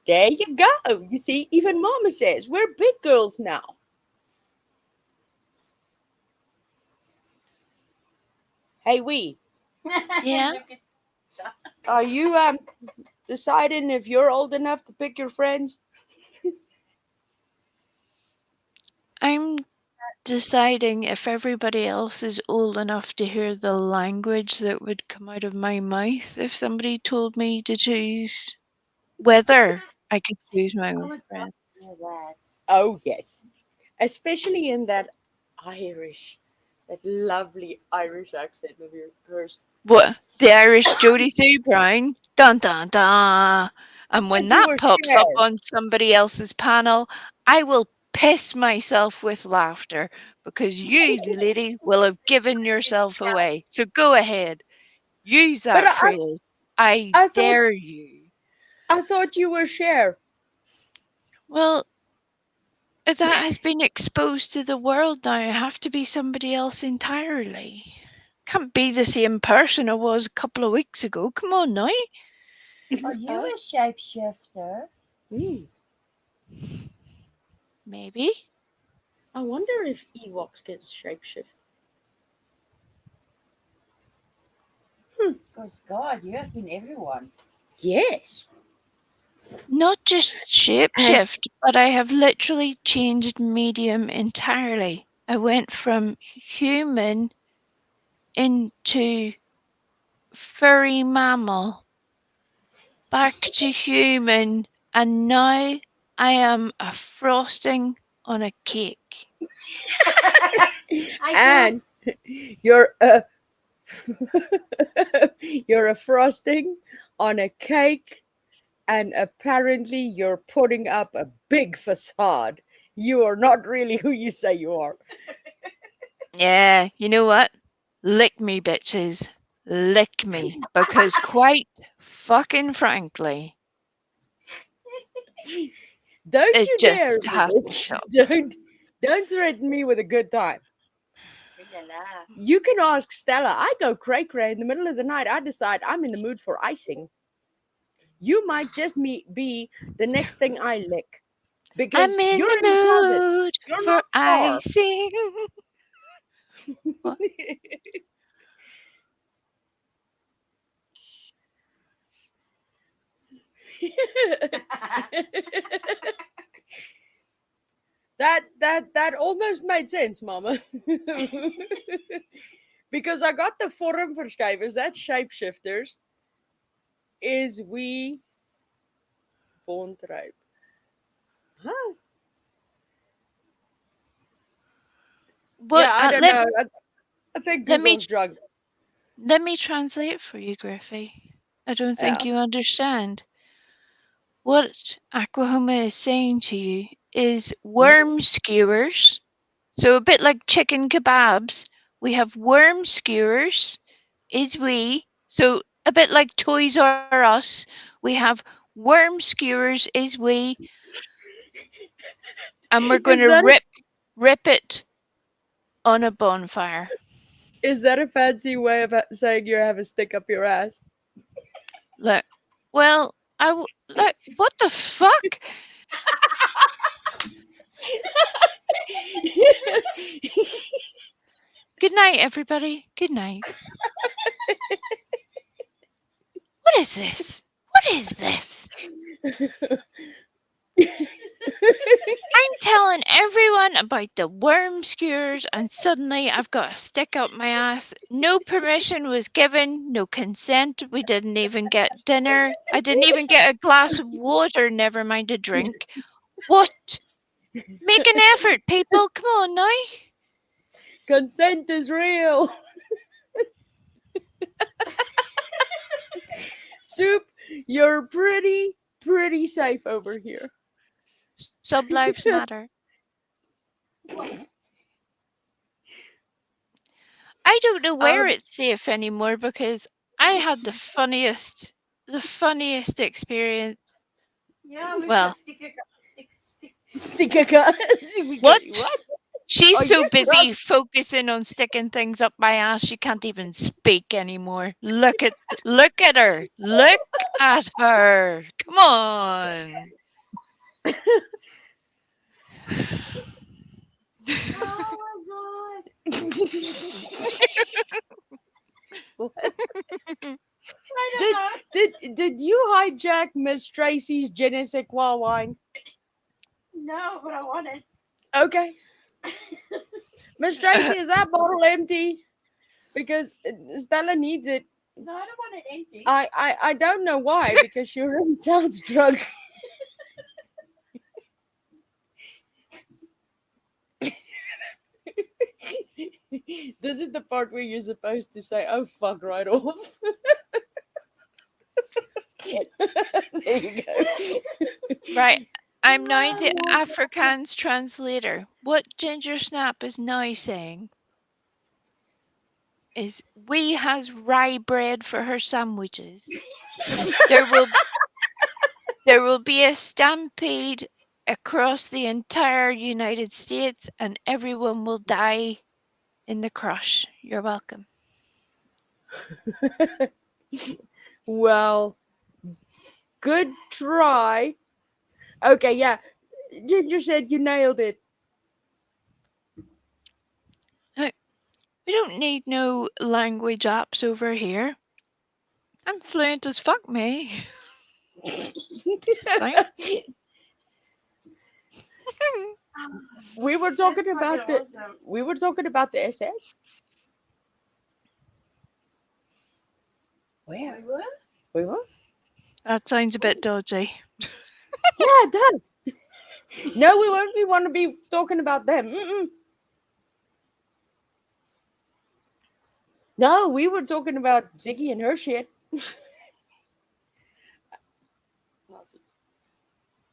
There you go. You see, even Mama says we're big girls now. Hey, Yeah. are you deciding if you're old enough to pick your friends? I'm deciding if everybody else is old enough to hear the language that would come out of my mouth if somebody told me to choose whether I could choose my I own would friend. love to hear that. Oh yes, especially in that that lovely Irish accent of hers. What? The Irish Jodie Sue Brown? Dun dun dun. And when But you that were pops up scared. on somebody else's panel, I will piss myself with laughter because you, lady, will have given yourself away. So go ahead. Use But that phrase. I I thought dare you. I thought you were Cher. Well, that has been exposed to the world now. I have to be somebody else entirely. Can't be the same person I was a couple of weeks ago. Come on now. Are you a shapeshifter? Mm. Maybe. I wonder if Ewoks get shapeshift. Because God, you have been everyone. Yes. Not just shapeshift, but I have literally changed medium entirely. I went from human into furry mammal, back to human, and now I am a frosting on a cake. And you're a you're a frosting on a cake, and apparently you're putting up a big facade. You are not really who you say you are. Yeah, you know what? Lick me, bitches. Lick me. Because quite fucking frankly, Don't it you dare, just has to bitch. stop. Don't threaten me with a good time. Vanilla. You can ask Stella. I go cray cray in the middle of the night. I decide I'm in the mood for icing. You might just be the next thing I lick because I'm in you're the in the closet. mood You're for not far. icing. What? that almost made sense, Mama. Because I got the vormverschywers, that's shapeshifters, is we bondryp. Huh? What? Yeah, I don't know. I think let me Google's drunk. let me translate for you, Griffey. I don't think Yeah. you understand. What Aquahoma is saying to you is worm skewers. So a bit like chicken kebabs, we have worm skewers, is we. So a bit like Toys R Us, we have worm skewers, is we, and we're going Is to that rip it on a bonfire. a fancy way of saying you have a stick up your ass? Look, well, look. What the fuck? Good night, everybody. Good night. What is this? What is this? I'm telling everyone about the worm skewers, and suddenly I've got a stick up my ass. No permission was given, no consent. We didn't even get dinner. I didn't even get a glass of water, never mind a drink. What? Make an effort, people. Come on now. Consent is real. Soup, you're pretty safe over here. Sub lives matter. I don't know where it's safe anymore because I had the funniest experience. Yeah, we've Well, got Sticker cut. what? What? She's Are so you busy drunk? focusing on sticking things up my ass she can't even speak anymore. Look at her. Look at her. Come on. Oh my God. What? I don't know. Did you hijack Miss Tracy's Genesis wine? No, but I want it. Okay. Miss Tracy, is that bottle empty? Because Stella needs it. No, I don't want it empty. I don't know why, because she really sounds drunk. This is the part where you're supposed to say, oh fuck, right off. There you go. Right. I'm now the Afrikaans translator. What Ginger Snap is now saying? is Wee has rye bread for her sandwiches. There will be a stampede across the entire United States, and everyone will die in the crush. You're welcome. Well, good try. Okay, yeah. Ginger said you nailed it. We don't need no language apps over here. I'm fluent as fuck, May. Saying. We were talking about the Awesome. we were talking about the SS. Where we were? We were. That sounds a bit dodgy. Yeah, it does. No, we won't. We want to be talking about them. Mm-mm. No, we were talking about Ziggy and her shit.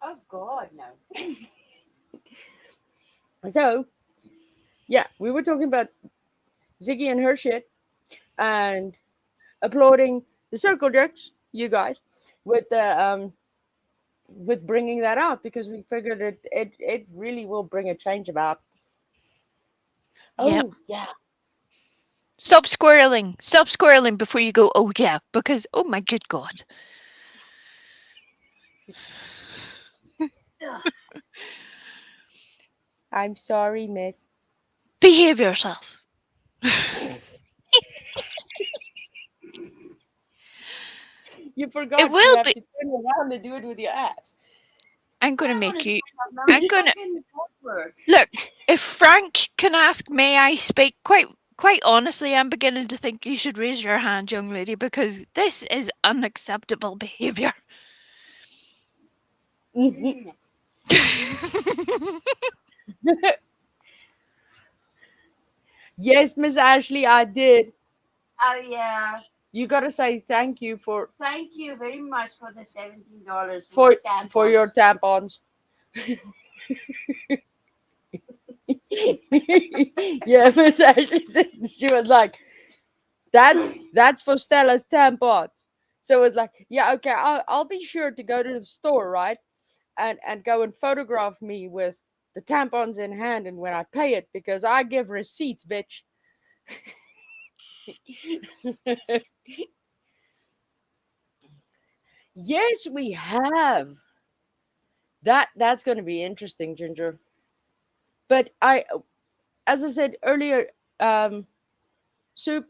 Oh God, no. So, yeah, we were talking about Ziggy and her shit, and applauding the circle jerks, you guys, with the with bringing that out, because we figured it really will bring a change about. Oh Yep. yeah. Stop squirreling before you go, oh yeah, because, oh my good God. I'm sorry, miss. Behave yourself. You forgot It will you have be. to turn around and do it with your ass. I'm going to I make wanna you. find out I'm now. gonna- Fucking awkward. Look, if Frank can ask, may I speak? Quite honestly, I'm beginning to think you should raise your hand, young lady, because this is unacceptable behavior. Mhm. Yes, Miss Ashley, I did. Oh yeah. You gotta say thank you for Thank you very much for the $17 for tampons. for your tampons. Yeah, Miss Ashley said, she was like, that's for Stella's tampons. So it was like, yeah, okay, I'll be sure to go to the store, right? And go and photograph me with the tampons in hand, and when I pay it, because I give receipts, bitch. Yes, we have. That's going to be interesting, Ginger. But as I said earlier, Soup,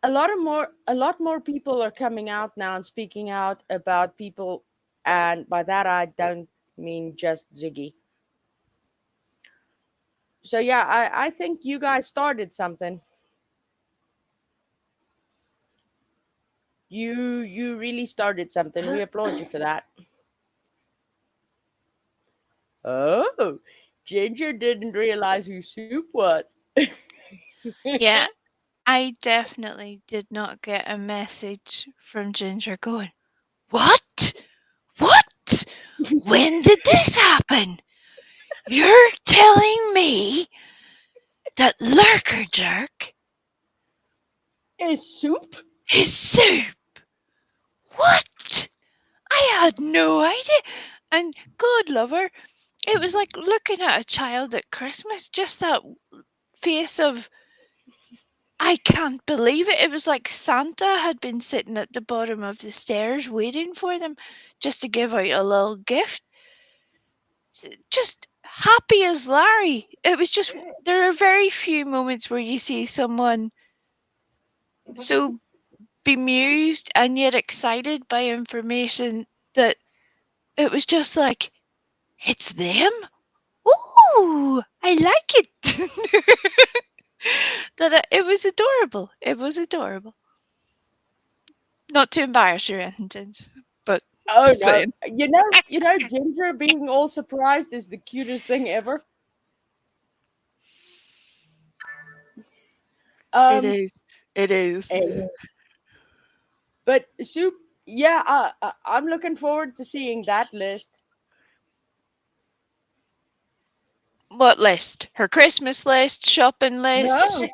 a lot more people are coming out now and speaking out about people, and by that I don't mean just Ziggy. So yeah, I think you guys started something. You really started something. We applaud you for that. Oh, Ginger didn't realize who Soup was. Yeah, I definitely did not get a message from Ginger going, what? What? When did this happen? You're telling me that Lurker Jerk Is Soup? is Soup? What? I had no idea. And God love her, it was like looking at a child at Christmas, just that face of, I can't believe it. It was like Santa had been sitting at the bottom of the stairs waiting for them just to give out a little gift. Just happy as Larry. It was just, there are very few moments where you see someone so bemused and yet excited by information that it was just like, it's them? Ooh, I like it. It was adorable. It was adorable. Not to embarrass you or anything, but Oh just no! saying. You know, Ginger being all surprised is the cutest thing ever. It is. It is. But Soup, yeah, I'm looking forward to seeing that list. What list? Her Christmas list, shopping list, No,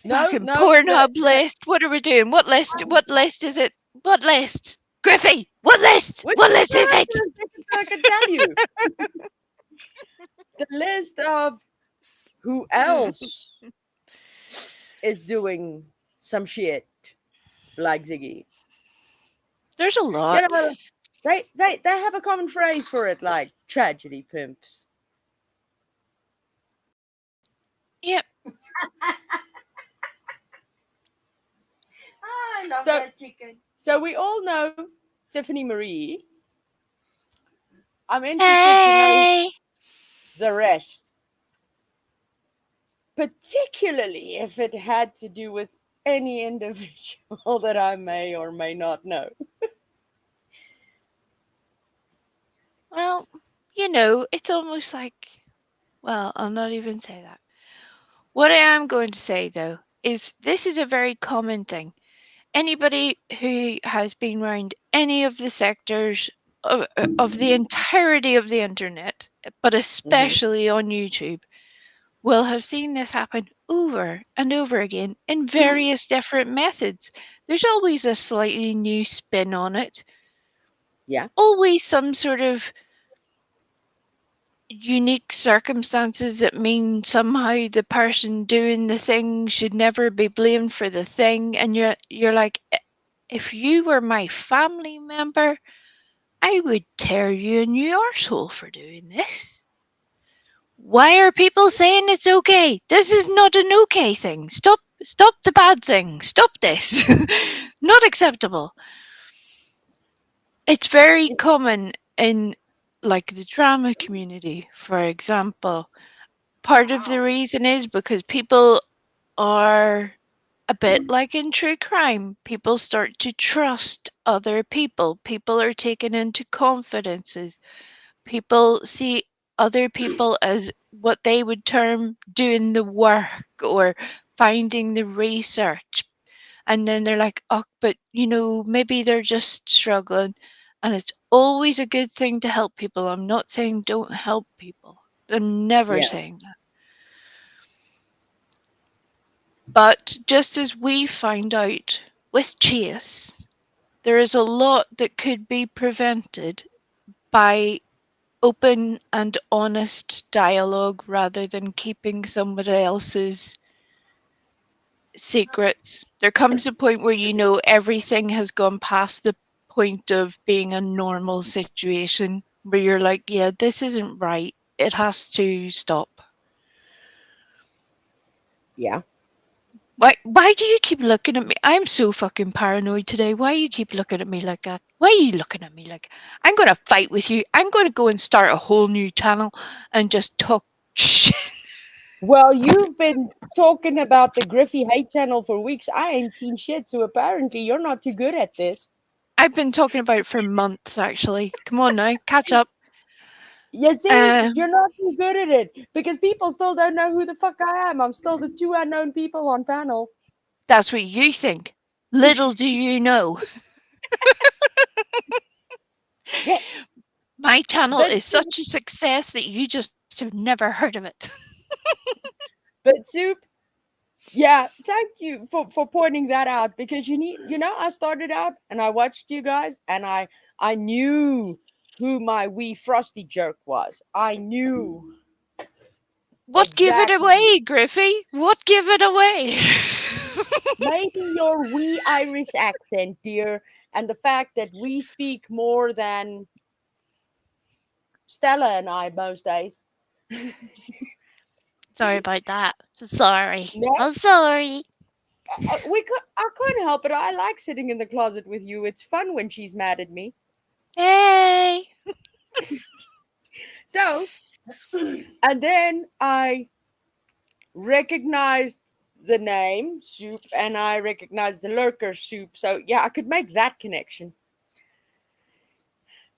No, Fucking no. Pornhub list. What are we doing? What list? What list is it? What list? Griffey, what list? Which What list is one it? for a second so I can tell you. The list of who else is doing some shit like Ziggy. There's a You lot. know, they have a common phrase for it, like tragedy pimps. Yep. I love So- that chicken. So we all know Tiffany Marie. I'm interested to know Hey. the rest, particularly if it had to do with any individual that I may or may not know. Well, it's almost like, well, I'll not even say that. What I am going to say, though, is this is a very common thing. Anybody who has been around any of the sectors of the entirety of the internet, but especially on YouTube, will have seen this happen over and over again in various different methods. There's always a slightly new spin on it. Yeah. Always some sort of unique circumstances that mean somehow the person doing the thing should never be blamed for the thing, and you're like, if you were my family member, I would tear you a new arsehole for doing this. Why are people saying it's okay? This is not an okay thing. Stop the bad thing. Stop this. Not acceptable. It's very common in like the drama community, for example. Part of the reason is because people are a bit like in true crime. People start to trust other people. People are taken into confidences. People see other people as what they would term doing the work or finding the research. And then they're like, oh, but maybe they're just struggling. And it's always a good thing to help people. I'm not saying don't help people. I'm never Yeah. saying that. But just as we find out with Chase, there is a lot that could be prevented by open and honest dialogue rather than keeping somebody else's secrets. There comes a point where everything has gone past the point of being a normal situation where you're like, yeah, this isn't right. It has to stop. Yeah. Why do you keep looking at me? I'm so fucking paranoid today. Why you keep looking at me like that? Why are you looking at me like I'm gonna fight with you? I'm gonna go and start a whole new channel and just talk shit. Well, you've been talking about the Griffey hate channel for weeks. I ain't seen shit, so apparently you're not too good at this. I've been talking about it for months actually. Come on now, catch up. You see, Um, you're not too good at it because people still don't know who the fuck I am. I'm still the two unknown people on panel. That's what you think. Little do you know. Yes. My channel But is such a success that you just have never heard of it. but Soup, yeah, thank you for pointing that out because I started out and I watched you guys and I knew who my wee frosty jerk was. I knew. What give it Exactly. away, Griffey? What give it away? Maybe your wee Irish accent, dear, and the fact that we speak more than Stella and I most days. Sorry about that. Sorry. No, I'm sorry. I couldn't help it. I like sitting in the closet with you. It's fun when she's mad at me. Hey. So, and then I recognized the name Soup and I recognized the lurker Soup. So, yeah, I could make that connection.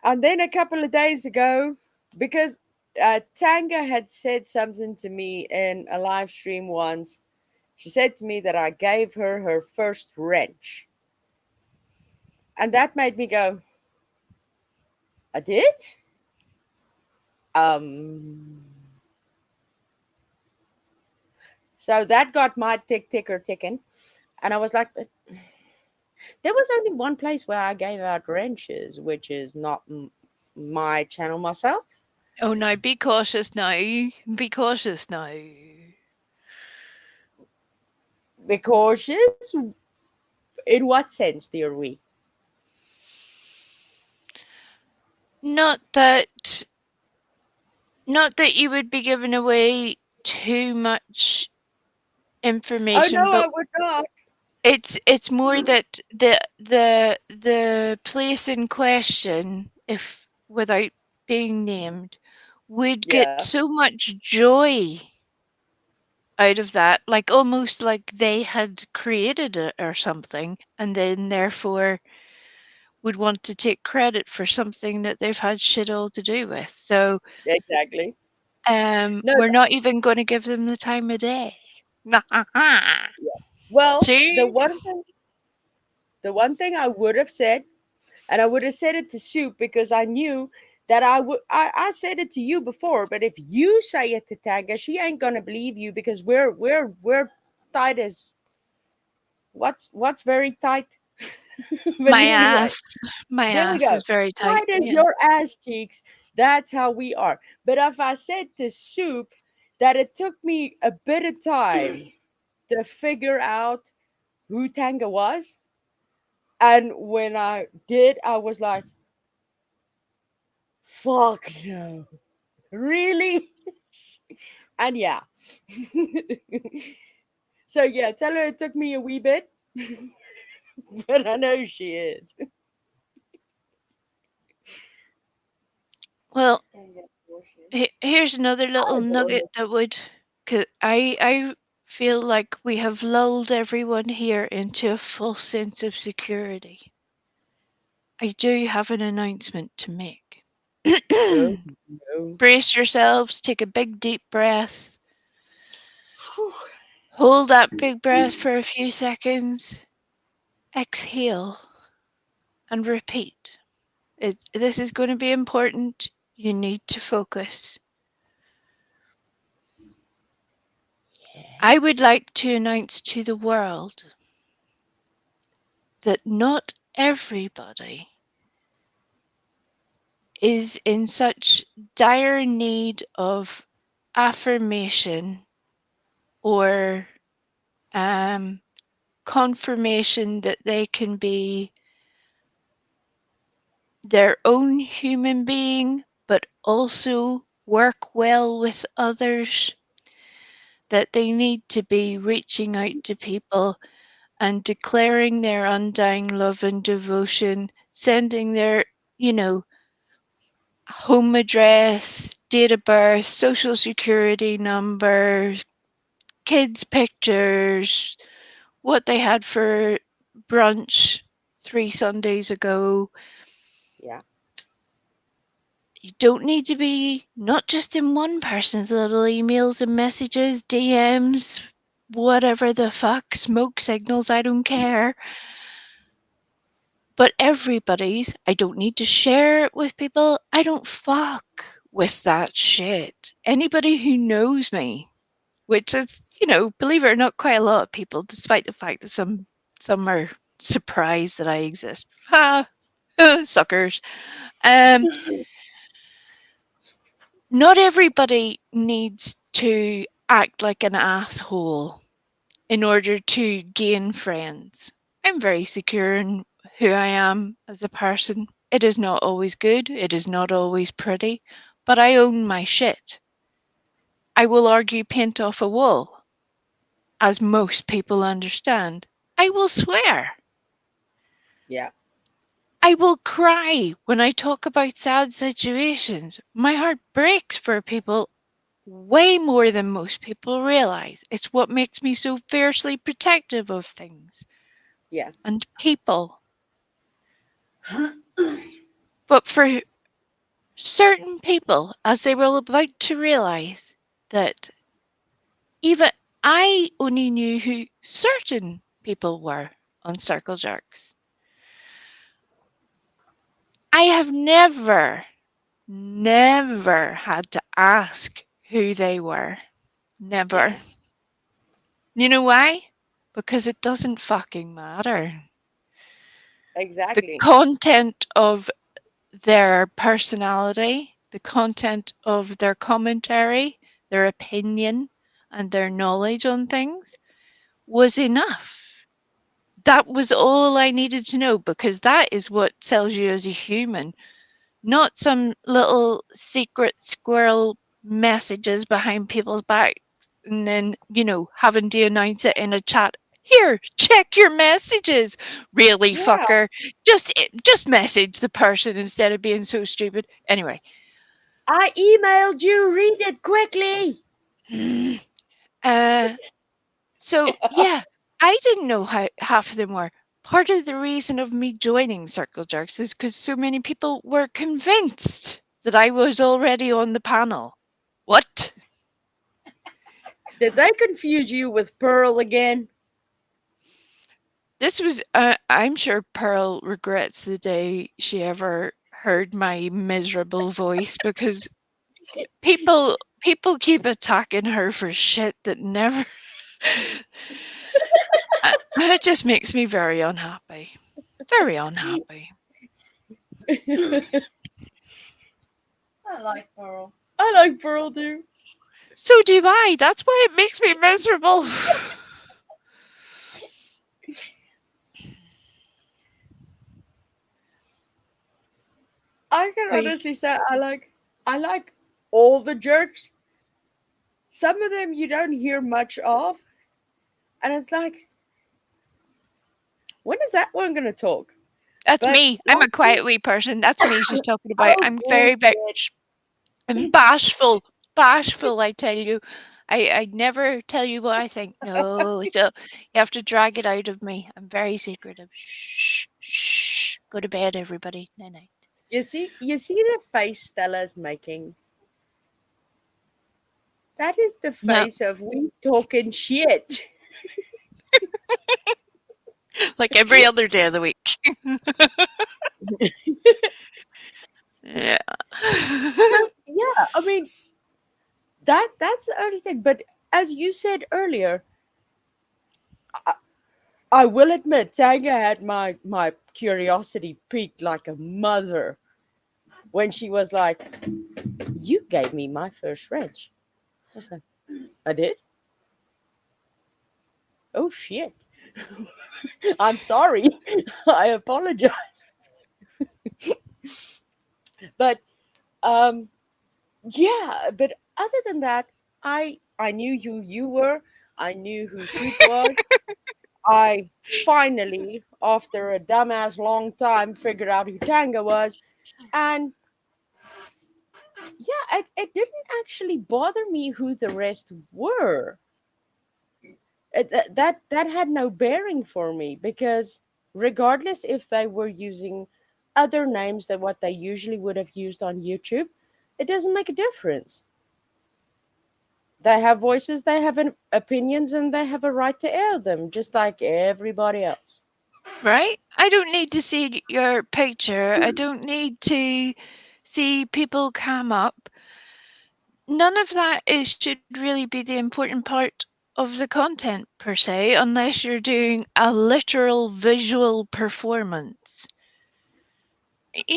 And then a couple of days ago, because Tanga had said something to me in a live stream once, she said to me that I gave her her first wrench. And that made me go, I did? Um. So that got my ticker ticking. And I was like, "But there was only one place where I gave out wrenches, which is not my channel myself. Oh, now be cautious now. Be cautious now. Be cautious? In what sense, dear we? Not that you would be giving away too much Oh information, no, I but would not. it's more that the place in question, if without being named, would get Yeah, so much joy out of that, like almost like they had created it or something, and then therefore would want to take credit for something that they've had shit all to do with. So exactly. No, we're not even going to give them the time of day. well, See? the one thing I would have said, and I would have said it to Soup because I knew that I would. I said it to you before, but if you say it to Tanga, she ain't gonna believe you because we're tight as what's very tight. But My anyway, ass. My there we ass go. is very tight. Tight as Yeah. your ass cheeks. That's how we are. But if I said to Soup that it took me a bit of time to figure out who Tanga was, and when I did, I was like, fuck no. Really? And yeah. So yeah, tell her it took me a wee bit, but I know she is. Well, Tanga portion. here's another I little adore nugget her. that would. Cause I feel like we have lulled everyone here into a false sense of security. I do have an announcement to make. Oh no. Brace yourselves, take a big deep breath, Whew. hold that big breath for a few seconds, exhale, and repeat. This is going to be important. You need to focus. I would like to announce to the world that not everybody is in such dire need of affirmation or confirmation that they can be their own human being, but also work well with others, that they need to be reaching out to people and declaring their undying love and devotion, sending their, you know, home address, date of birth, social security number, kids' pictures, what they had for brunch 3 Sundays ago. Yeah. You don't need to be not just in one person's little emails and messages, DMs, whatever the fuck, smoke signals, I don't care. But everybody's, I don't need to share it with people. I don't fuck with that shit. Anybody who knows me, which is, believe it or not, quite a lot of people, despite the fact that some are surprised that I exist. Ha! Suckers. Um, Not everybody needs to act like an asshole in order to gain friends. I'm very secure in who I am as a person. It is not always good, it is not always pretty, but I own my shit. I will argue paint off a wall, as most people understand. I will swear. Yeah. I will cry when I talk about sad situations. My heart breaks for people way more than most people realize. It's what makes me so fiercely protective of things Yeah. and people. But for certain people, as they were about to realize that even I only knew who certain people were on Circle Jerks, I have never had to ask who they were. Never. Yeah. You know why? Because it doesn't fucking matter. The Exactly. content of their personality, the content of their commentary, their opinion, and their knowledge on things was enough. That was all I needed to know because that is what sells you as a human, not some little secret squirrel messages behind people's backs and then, having to announce it in a chat. Here, check your messages. Really, Yeah. fucker. Just message the person instead of being so stupid. Anyway. I emailed you. Read it quickly. So yeah, I didn't know how half of them were. Part of the reason of me joining Circle Jerks is because so many people were convinced that I was already on the panel. What? Did they confuse you with Pearl again? This was, I'm sure Pearl regrets the day she ever heard my miserable voice because people keep attacking her for shit that never. It just makes me very unhappy. Very unhappy. I like Pearl. I like Pearl too. So do I. That's why it makes me miserable. I can Are you- honestly say I like all the jerks. Some of them you don't hear much of, and it's like, when is that one gonna talk? That's But me. I'm a quiet wee person. That's me she's talking about. oh I'm very, very bullshit. I'm bashful. Bashful, I tell you. I never tell you what I think. No, so you have to drag it out of me. I'm very secretive. Shh, shh. Go to bed, everybody. Night night. You see the face Stella's making. That is the No, face of we talking shit. like every other day of the week. Yeah. Yeah, I mean that's the only thing. But as you said earlier, I will admit Tanga had my curiosity peaked like a mother when she was like, "You gave me my first wrench." I was like, "I did? Oh shit! I'm sorry. I apologize." But um, yeah. But other than that, I knew who you were. I knew who Sweet was. I finally, after a dumbass long time, figured out who Tanga was, and yeah, it didn't actually bother me who the rest were. That had no bearing for me because regardless if they were using other names than what they usually would have used on YouTube, it doesn't make a difference. They have voices, they have opinions, and they have a right to air them, just like everybody else. Right? I don't need to see your picture. I don't need to see people come up. None of that should really be the important part of the content per se, unless you're doing a literal visual performance.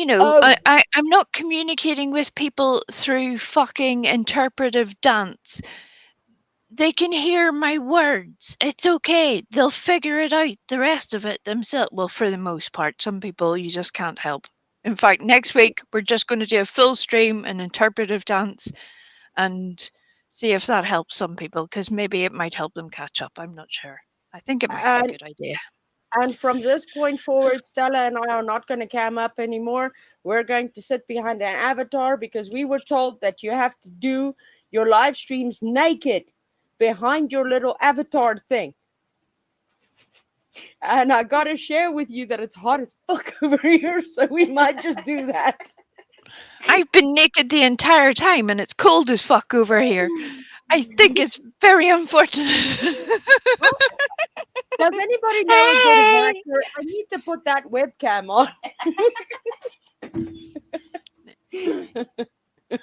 Oh, I'm not communicating with people through fucking interpretive dance. They can hear my words. It's okay. They'll figure it out. The rest of it themselves. Well, for the most part, some people you just can't help. In fact, next week we're just going to do a full stream and interpretive dance and see if that helps some people because maybe it might help them catch up. I'm not sure. I think it might be a and good idea. and from this point forward, Stella and I are not going to cam up anymore. We're going to sit behind an avatar because we were told that you have to do your live streams naked behind your little avatar thing. And I gotta share with you that it's hot as fuck over here, so we might just do that. I've been naked the entire time and it's cold as fuck over here. I think it's very unfortunate. Does anybody know a good Hey! hacker? I need to put that webcam on.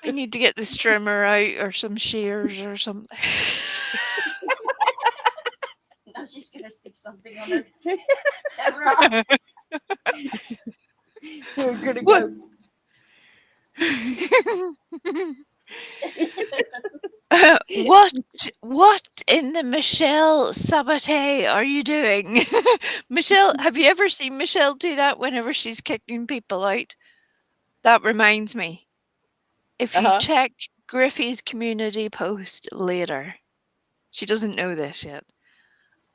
I need to get the strimmer out or some shears or something. something on the camera. So we're gonna What? go. What in the Michelle Sabaté are you doing? Michelle, have you ever seen Michelle do that whenever she's kicking people out? That reminds me. If you Uh-huh. check Griffey's community post later, she doesn't know this yet.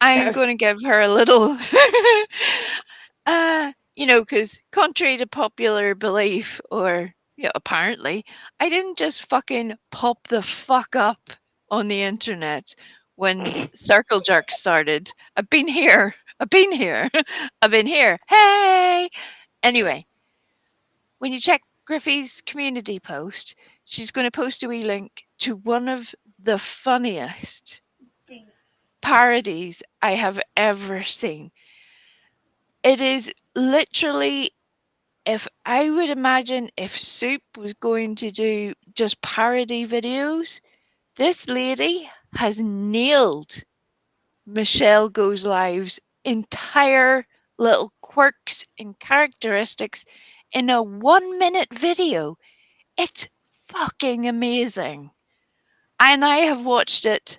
I'm going to give her a little, because contrary to popular belief, or apparently, I didn't just fucking pop the fuck up on the internet when Circle Jerk started. I've been here. I've been here. I've been here. Hey! Anyway, when you check Griffey's community post, she's going to post a wee link to one of the funniest parodies I have ever seen. It is literally, if I would imagine if Soup was going to do just parody videos, this lady has nailed Michelle Goes Live's entire little quirks and characteristics in a 1-minute video. It's fucking amazing. And I have watched it.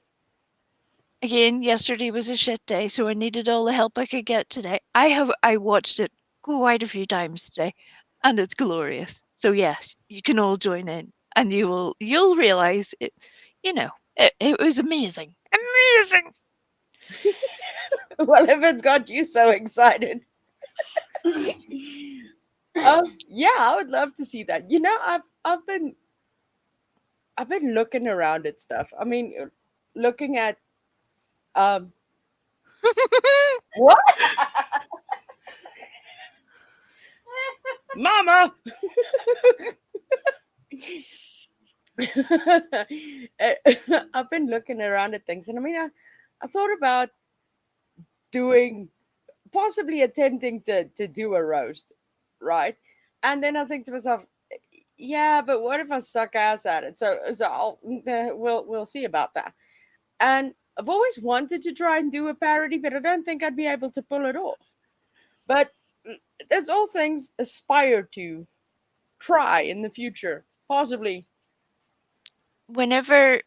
Again, yesterday was a shit day, so I needed all the help I could get today. I watched it quite a few times today, and it's glorious. So yes, you can all join in, and you'll realize it. It was amazing, amazing. Well, if it's got you so excited. Yeah, I would love to see that. I've been looking around at stuff. I mean, looking at what? Mama. I've been looking around at things, and I mean, I thought about possibly attempting to do a roast, right? And then I think to myself, yeah, but what if I suck ass at it? So we'll see about that. And I've always wanted to try and do a parody, but I don't think I'd be able to pull it off. But that's all things aspire to try in the future, possibly. Whenever,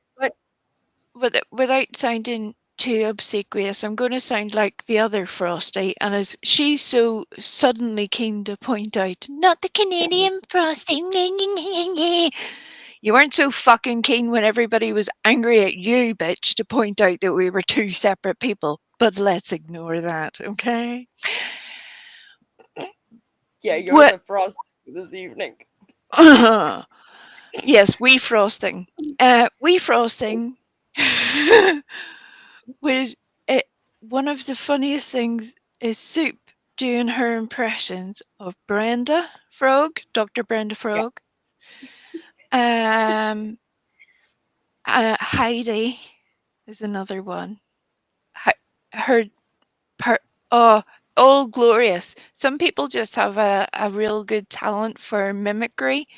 But without sounding too obsequious, I'm going to sound like the other Frosty, and as she's so suddenly keen to point out, not the Canadian Frosty. You weren't so fucking keen when everybody was angry at you, bitch, to point out that we were two separate people. But let's ignore that, okay? yeah, you're What? the frost this evening. Yes, wee frosting. Wee frosting was one of the funniest things is Soup doing her impressions of Brenda Frog, Dr. Brenda Frog. Heidi is another one. All glorious. Some people just have a real good talent for mimicry.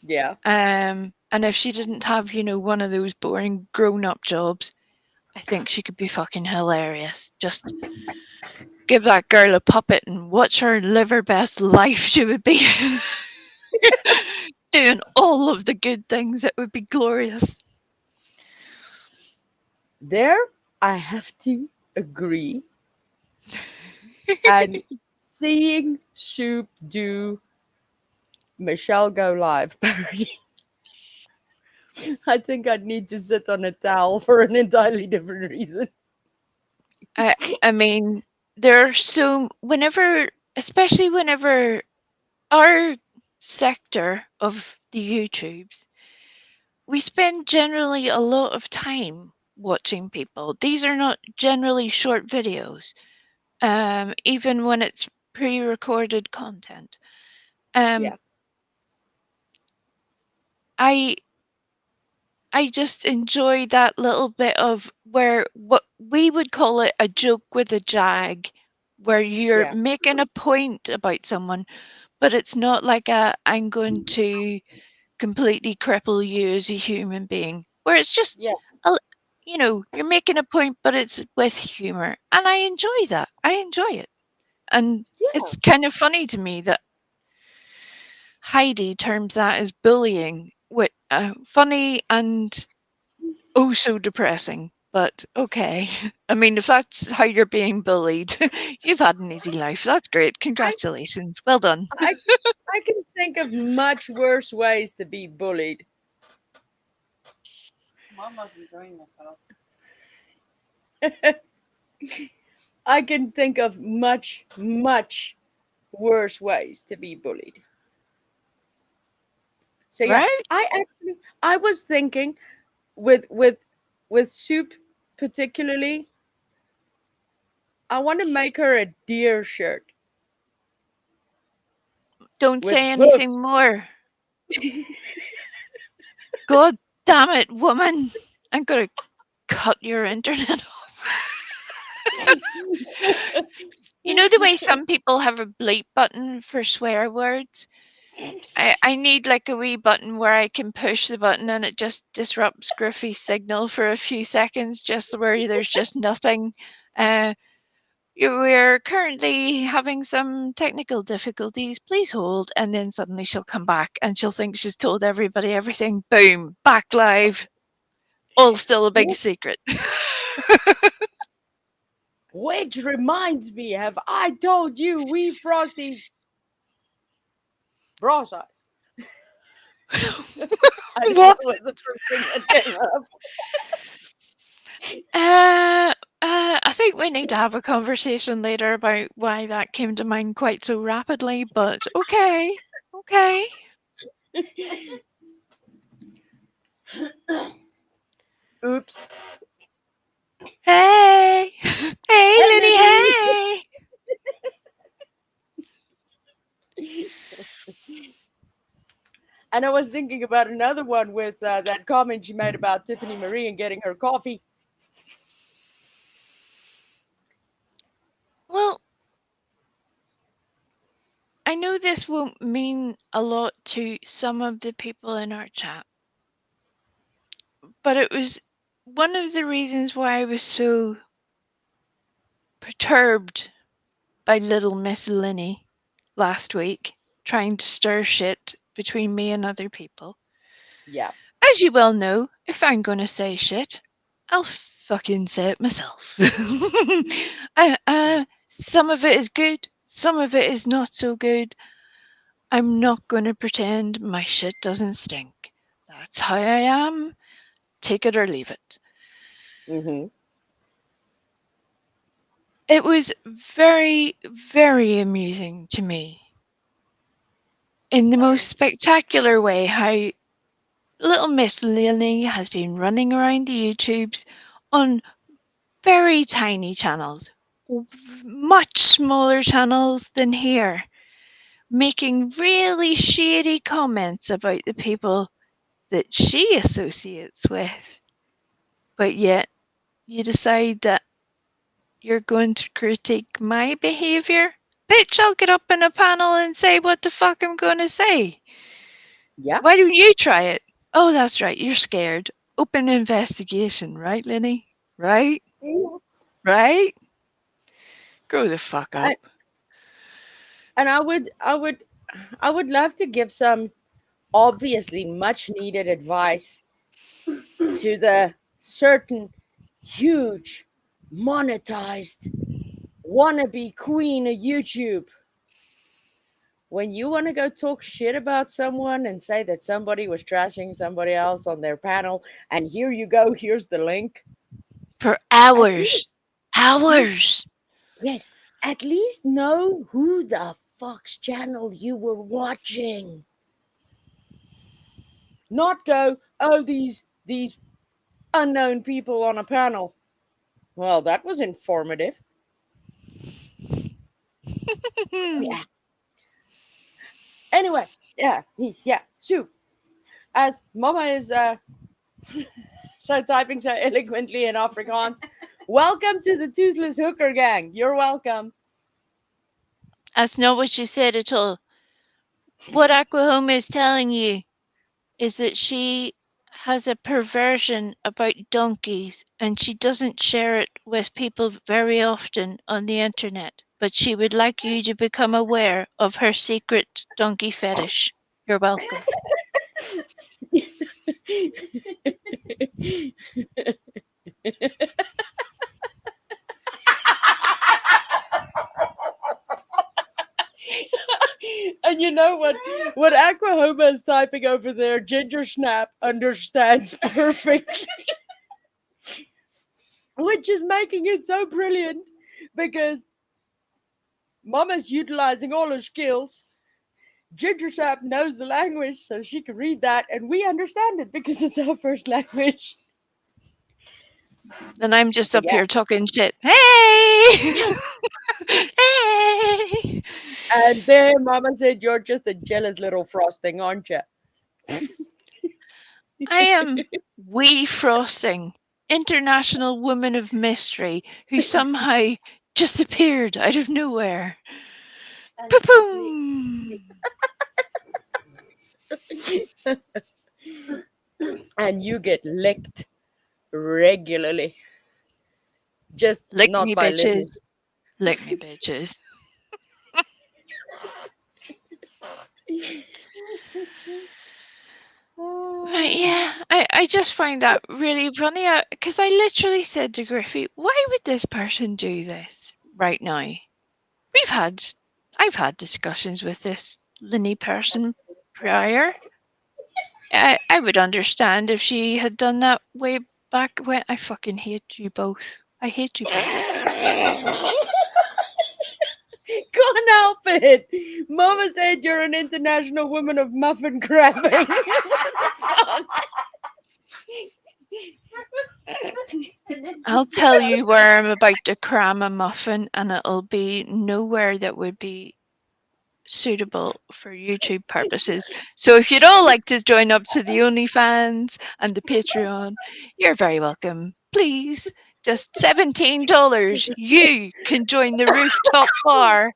Yeah. And if she didn't have, one of those boring grown-up jobs, I think she could be fucking hilarious. Just give that girl a puppet and watch her live her best life. She would be doing all of the good things. It would be glorious. There, I have to agree. And seeing Soup do Michelle Go Live parody, I think I'd need to sit on a towel for an entirely different reason. I mean, there are especially whenever our sector of the YouTubes, we spend generally a lot of time watching people. These are not generally short videos, even when it's pre-recorded content. Yeah. I just enjoy that little bit of where what we would call it a joke with a jag, where you're Yeah. making a point about someone, but it's not like I'm going to completely cripple you as a human being, where it's just Yeah. you're making a point, but it's with humor. And I enjoy that. I enjoy it. And Yeah. it's kind of funny to me that Heidi termed that as bullying, funny and oh so depressing. But okay. I mean, if that's how you're being bullied, you've had an easy life. That's great. Congratulations. Well done. I can think of much worse ways to be bullied. Mom was enjoying herself. I can think of much, much worse ways to be bullied. So yeah, Right? I was thinking with Soup particularly, I want to make her a deer shirt. Don't With say hooves. anything more. God damn it, woman. I'm going to cut your internet off. You know the way some people have a bleep button for swear words? I need like a wee button where I can push the button and it just disrupts Griffey's signal for a few seconds, just where there's just nothing. We're currently having some technical difficulties. Please hold. And then suddenly she'll come back and she'll think she's told everybody everything. Boom, back live. All still a big secret. Which reminds me, have I told you we Frosties bra size? What? Was the first thing that came up. I think we need to have a conversation later about why that came to mind quite so rapidly, but okay. Oops. Hey! Hey, Lenny, hey! And I was thinking about another one with that comment she made about Tiffany Marie and getting her coffee. Well, I know this won't mean a lot to some of the people in our chat, but it was one of the reasons why I was so perturbed by little Miss Linny last week, trying to stir shit between me and other people. Yeah. As you well know, if I'm gonna say shit, I'll fucking say it myself. Some of it is good, some of it is not so good. I'm not gonna pretend my shit doesn't stink. That's how I am. Take it or leave it. Mm-hmm. It was very, very amusing to me, in the most spectacular way, how little Miss Lily has been running around the YouTubes on very tiny channels, much smaller channels than here, making really shady comments about the people that she associates with. But yet, you decide that you're going to critique my behaviour? Bitch, I'll get up in a panel and say what the fuck I'm going to say. Yeah. Why don't you try it? Oh, that's right, you're scared. Open investigation, right, Lenny? Right? Right? Grow the fuck up. And I would love to give some obviously much needed advice to the certain huge monetized wannabe queen of YouTube. When you want to go talk shit about someone and say that somebody was trashing somebody else on their panel, and here you go, here's the link. For hours. Hours. Yes, at least know who the fuck's channel you were watching. Not go, oh, these unknown people on a panel. Well, that was informative. So, yeah. Anyway, yeah. So, as Mama is so typing so eloquently in Afrikaans, welcome to the Toothless Hooker Gang. You're welcome. That's not what she said at all. What Aquahoma is telling you is that she has a perversion about donkeys, and she doesn't share it with people very often on the internet, but she would like you to become aware of her secret donkey fetish. You're welcome. And you know what Aquahoma is typing over there, Ginger Snap understands perfectly. Which is making it so brilliant because Mama's utilizing all her skills. Ginger Snap knows the language, so she can read that, and we understand it because it's our first language. And I'm just up Yeah. here talking shit. Hey! Hey! And then Mama said, "You're just a jealous little frosting, aren't you?" I am Wee Frosting, international woman of mystery who somehow just appeared out of nowhere. And Boom! And you get licked regularly. Just Lick not me, by Lily. bitches. Lick me, bitches. But yeah, I just find that really funny because I literally said to Griffey, why would this person do this right now? I've had discussions with this Linny person prior. I would understand if she had done that way back when. I fucking hate you both. I hate you both. Can't help it. Mama said you're an international woman of muffin grabbing. What the fuck? I'll tell you where I'm about to cram a muffin, and it'll be nowhere that would be suitable for YouTube purposes. So if you'd all like to join up to the OnlyFans and the Patreon, you're very welcome. Please, just $17. You can join the rooftop bar.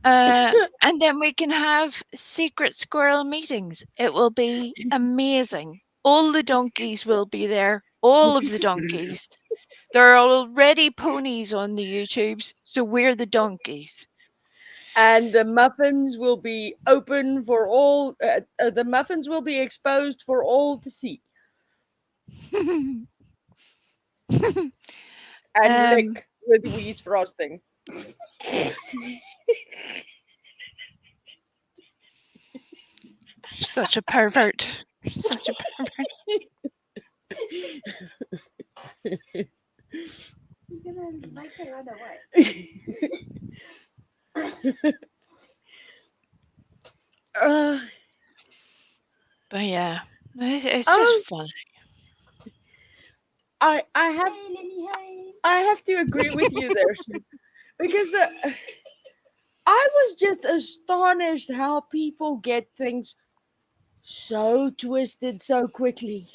And then we can have secret squirrel meetings. It will be amazing. All the donkeys will be there. All of the donkeys. There are already ponies on the YouTubes, so we're the donkeys. And the muffins will be open for all. The muffins will be exposed for all to see and lick with Wee's frosting. Such a pervert. Such a pervert. You're gonna make her run away. But yeah, it's just fun. I Hey, Lenny, hey. have to agree with you there, Sue, because I was just astonished how people get things so twisted so quickly.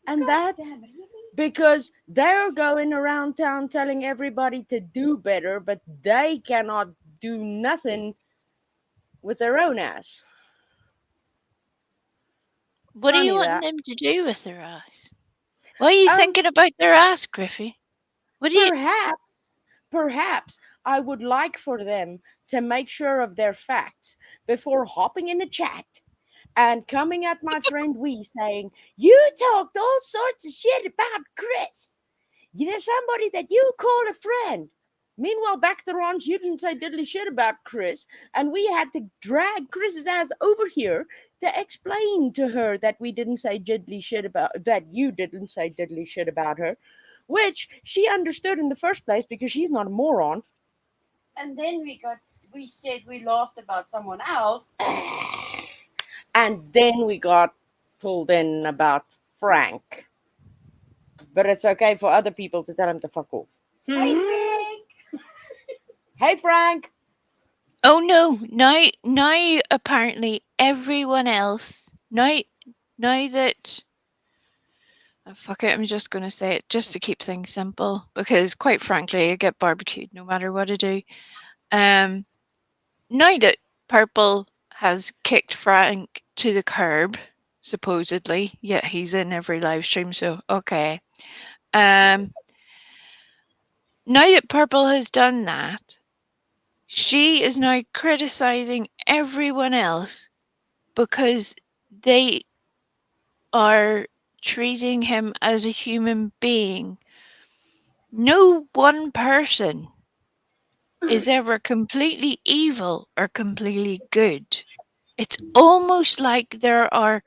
And that Damn, really? because they're going around town telling everybody to do better, but they cannot do nothing with their own ass. What are you Funny wanting that. them to do with their ass? What are you thinking about their ass, Griffey? What do you? Perhaps I would like for them to make sure of their facts before hopping in the chat and coming at my friend Wee saying, "You talked all sorts of shit about Chris. There's somebody that you call a friend." Meanwhile, back there on, you didn't say diddly shit about Chris, and we had to drag Chris's ass over here to explain to her that we didn't say diddly shit about that. You didn't say diddly shit about her, which she understood in the first place because she's not a moron. And then we said we laughed about someone else. And then we got pulled in about Frank. But it's okay for other people to tell him to fuck off. Hey, Frank. Hey, Frank. Oh no! Now apparently everyone else now that fuck it, I'm just gonna say it just to keep things simple because quite frankly I get barbecued no matter what I do. Now that Purple has kicked Frank to the curb, supposedly. Yet he's in every live stream, so okay. Now that Purple has done that, she is now criticizing everyone else because they are treating him as a human being. No one person is ever completely evil or completely good. It's almost like there are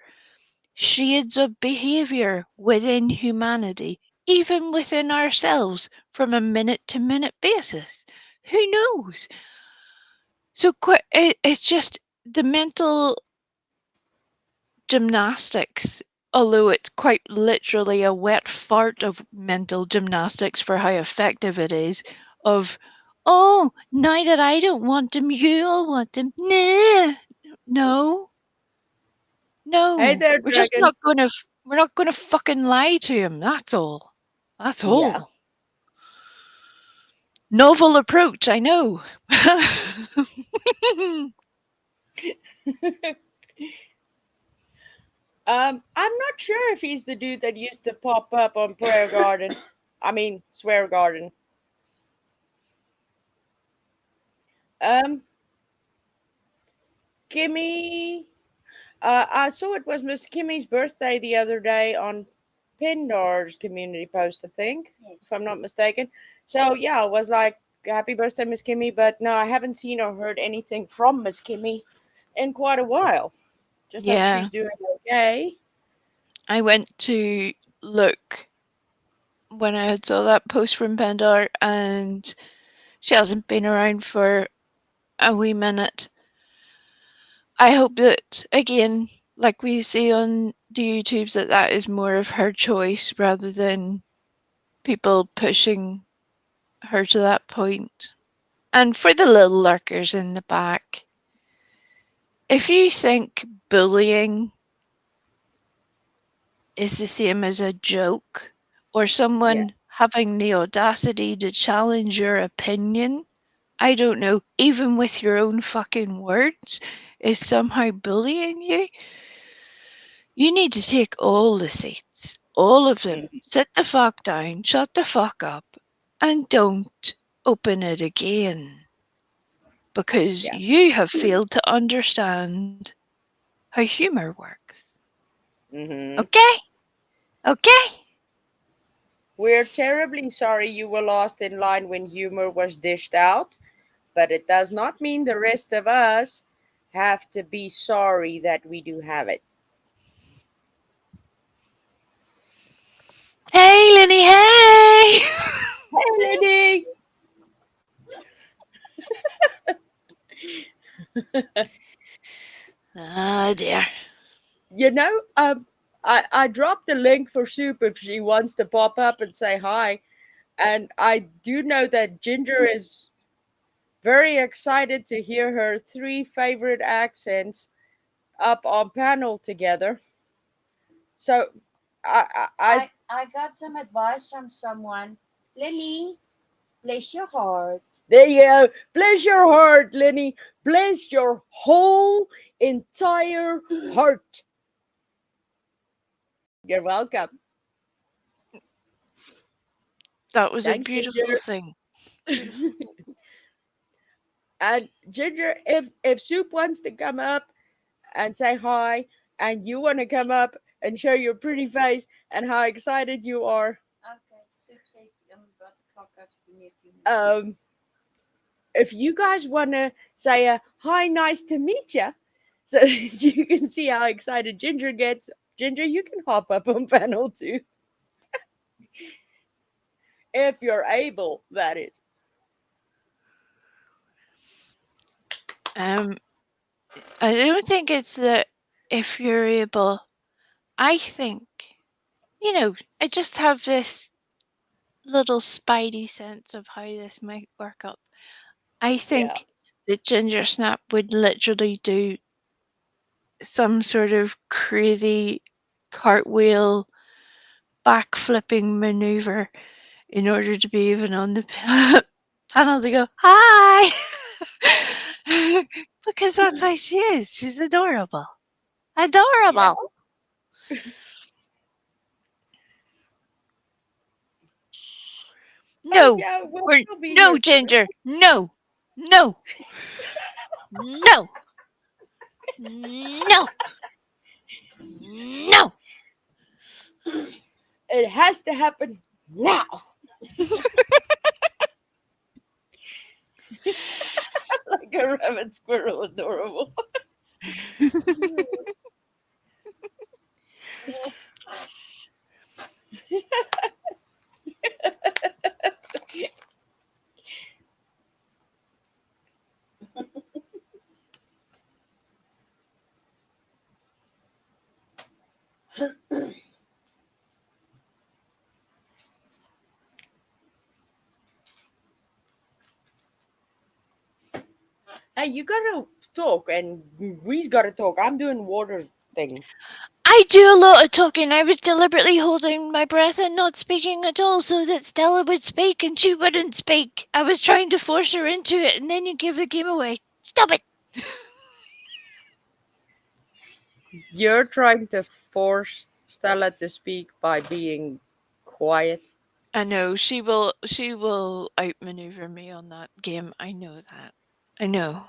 shades of behavior within humanity, even within ourselves, from a minute to minute basis. Who knows? So it's just the mental gymnastics, although it's quite literally a wet fart of mental gymnastics for how effective it is, of, oh, now that I don't want him, you'll want him. Nah, no, Hey no, there, we're just Dragon. not gonna, we're not gonna fucking lie to him, that's all. That's Yeah. all. Novel approach, I know. I'm not sure if he's the dude that used to pop up on Prayer Garden. I mean, Swear Garden. Kimmy. I saw it was Miss Kimmy's birthday the other day on Pindar's community post, I think, if I'm not mistaken. So yeah, I was like, "Happy birthday, Miss Kimmy!" But no, I haven't seen or heard anything from Miss Kimmy in quite a while. Just hope Yeah, she's doing okay. I went to look when I had saw that post from Pendar, and she hasn't been around for a wee minute. I hope that, again, like we see on the YouTubes, that is more of her choice rather than people pushing her to that point. And for the little lurkers in the back, if you think bullying is the same as a joke or Yeah. someone having the audacity to challenge your opinion, I don't know, even with your own fucking words, is somehow bullying you, you need to take all the seats, all of them. Mhm. Sit the fuck down, shut the fuck up, and don't open it again. Because Yeah. you have failed to understand how humor works. Hmm. Okay? Okay? We're terribly sorry you were lost in line when humor was dished out, but it does not mean the rest of us have to be sorry that we do have it. Hey, Lenny, hey! Hey, Lenny! Oh dear. You know, I dropped the link for Soup if she wants to pop up and say hi. And I do know that Ginger is very excited to hear her three favorite accents up on panel together. So I got some advice from someone. Lily, bless your heart. there you go. Bless your heart, Lenny. Bless your whole entire heart. You're welcome. That was a Thanks, beautiful Ginger. thing. Beautiful thing. And Ginger, if Soup wants to come up and say hi, and you want to come up and show your pretty face and how excited you are, Okay, Soup said I'm about to clock out. So give me a few minutes. if you guys want to say a hi, nice to meet you, so that you can see how excited Ginger gets. Ginger, you can hop up on panel too, if you're able. That is. I don't think it's that if you're able. I think, I just have this little spidey sense of how this might work up. I Yeah. think that Ginger Snap would literally do some sort of crazy cartwheel backflipping maneuver in order to be even on the panel to go, hi! Because that's how she is. She's adorable. Yeah. Adorable. No, yeah, we'll we're still be no, here. Ginger. No, no, no, no, no. It has to happen now. Like a rabbit squirrel, adorable. Hey, you gotta talk, and we's gotta talk. I'm doing water thing. I do a lot of talking. I was deliberately holding my breath and not speaking at all so that Stella would speak and she wouldn't speak. I was trying to force her into it and then you give the game away. Stop it! You're trying to force Stella to speak by being quiet. I know she will outmaneuver me on that game. I know that. I know.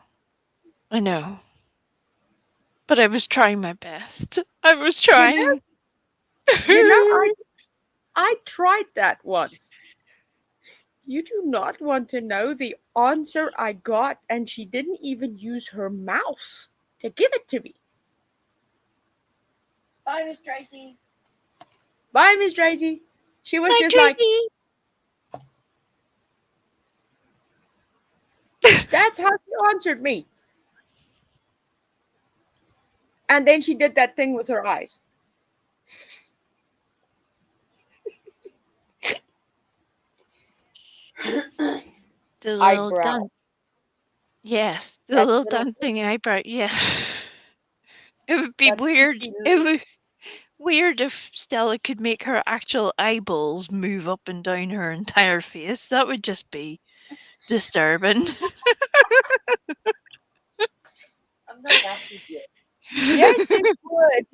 But I was trying my best. I was trying. I tried that once. You do not want to know the answer I got, and she didn't even use her mouth to give it to me. Bye, Miss Tracy. Bye, Miss Tracy. She was Hi, just Tracy. like, that's how she answered me. And then she did that thing with her eyes. The little Eyebrow. Yes, the That little little- dancing eyebrow. Yeah. It would be that weird. freaky It would weird if Stella could make her actual eyeballs move up and down her entire face. That would just be disturbing. I'm not that good yet. Yes, it would.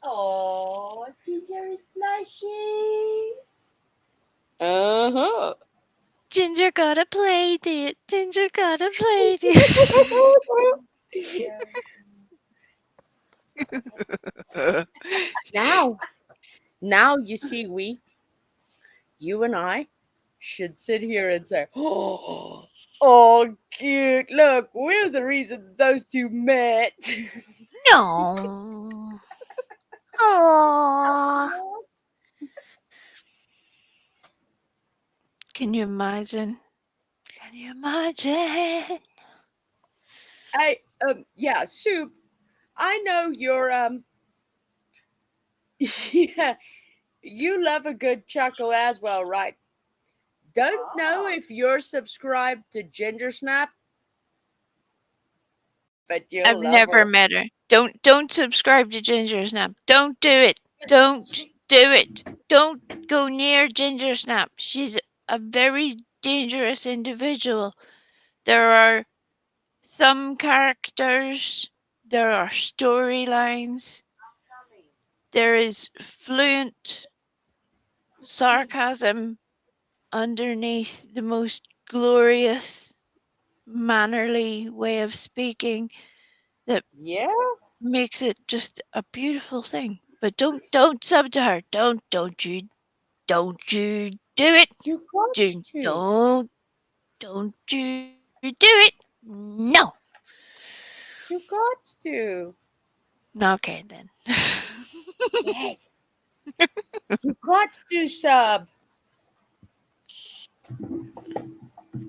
Oh, Ginger is blushing. Uh-huh. Ginger got a play date. Ginger got a play date. Now you see, you and I should sit here and say, oh, cute, look, we're the reason those two met. No. Aww. Can you imagine? Can you imagine? Yeah, Soup, I know you're, yeah, you love a good chuckle as well, right? Don't know if you're subscribed to Ginger Snap, but you'll I've love never her. met her. Don't subscribe to Ginger Snap. Don't do it. Don't do it. Don't go near Ginger Snap. She's a very dangerous individual. There are some characters, there are storylines, there is fluent sarcasm underneath the most glorious, mannerly way of speaking that Yeah, makes it just a beautiful thing. But don't sub to her. Don't you do it. you got to. Don't you do it. No. You got to. Okay then. Yes. You got to sub.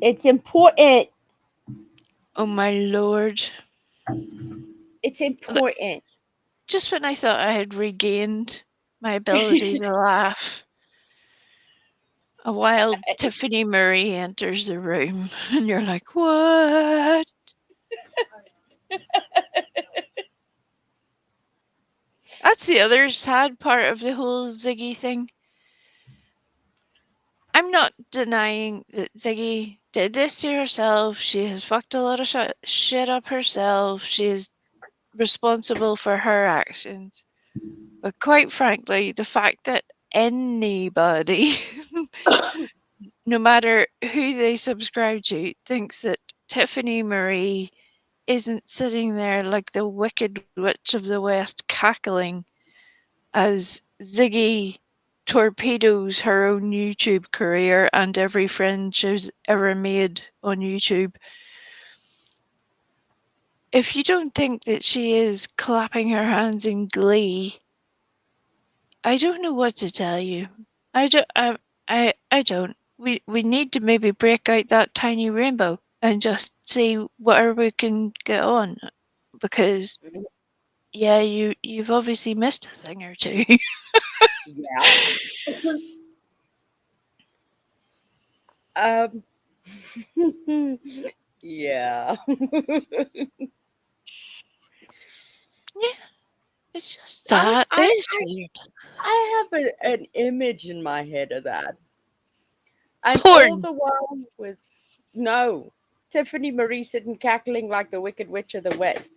It's important. Oh my lord. It's important. Just when I thought I had regained my ability to laugh, a wild Tiffany Murray enters the room, and you're like, what? That's the other sad part of the whole Ziggy thing. I'm not denying that Ziggy did this to herself. She has fucked a lot of shit up herself. She has responsible for her actions. But quite frankly, the fact that anybody, no matter who they subscribe to, thinks that Tiffany Marie isn't sitting there like the Wicked Witch of the West cackling as Ziggy torpedoes her own YouTube career and every friend she's ever made on YouTube. If you don't think that she is clapping her hands in glee, I don't know what to tell you. I don't. I don't. We need to maybe break out that tiny rainbow and just see where we can get on, because yeah, you've obviously missed a thing or two. Yeah. Yeah. Yeah, it's just I, that. I, It's I, weird. I have an image in my head of that. And all Porn. the while with, no, Tiffany Marie sitting cackling like the Wicked Witch of the West.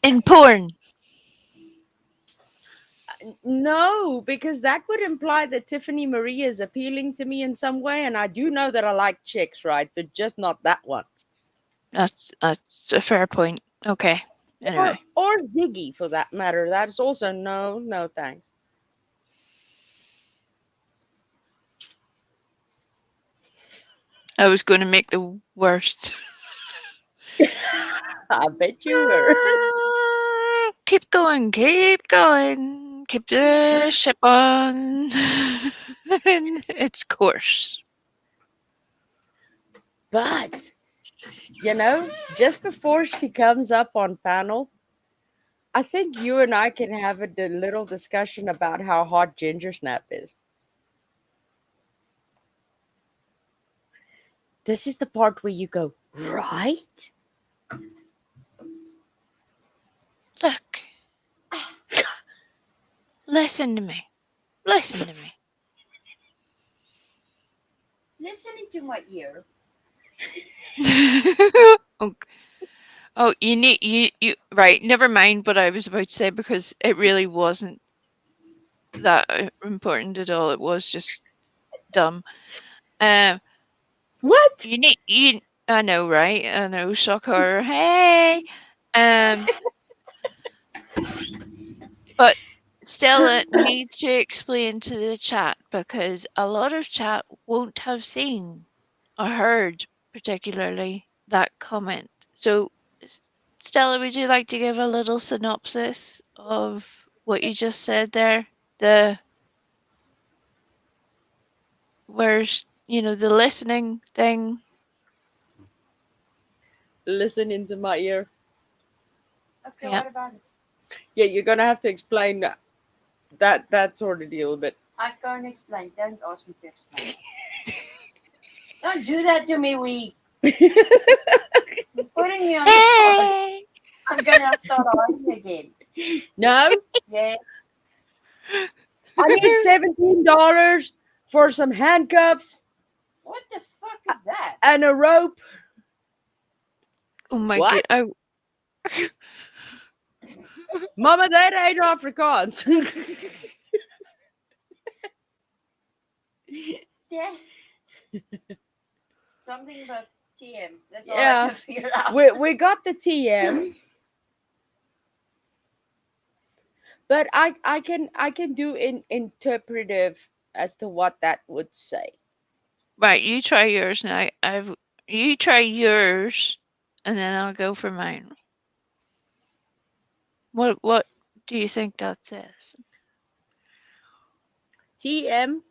In porn. No, because that would imply that Tiffany Marie is appealing to me in some way. And I do know that I like chicks, right? But just not that one. That's a fair point. Okay. Anyway. Or Ziggy for that matter. That's also no thanks. I was going to make the worst. I bet you were. Keep going, keep the ship on its course. But, just before she comes up on panel, I think you and I can have a little discussion about how hot Ginger Snap is. This is the part where you go, right? Look. Listen to me. Listen to me. Listening to my ear. Oh, you right, never mind what I was about to say, because it really wasn't that important at all. It was just dumb. What? I know, right? I know, shock horror. Hey. But Stella needs to explain to the chat, because a lot of chat won't have seen or heard particularly that comment. So Stella, would you like to give a little synopsis of what you just said there? Where's, the listening thing? Listen into my ear. Okay, Yeah. what about it? Yeah, you're gonna have to explain that sort of deal a bit. I can't explain. Don't ask me to explain. Don't do that to me, Wee. You're putting me on the spot. Hey! I'm gonna start arguing again. No, Yes. I need $17 for some handcuffs What the fuck is that? and a rope. Oh my What? god! Mama, that ain't Afrikaans. Yeah. Something about TM. That's all Yeah. I can figure out. we got the TM, but I can do interpretive as to what that would say. Right, you try yours now. You try yours, and then I'll go for mine. What do you think that says? TM.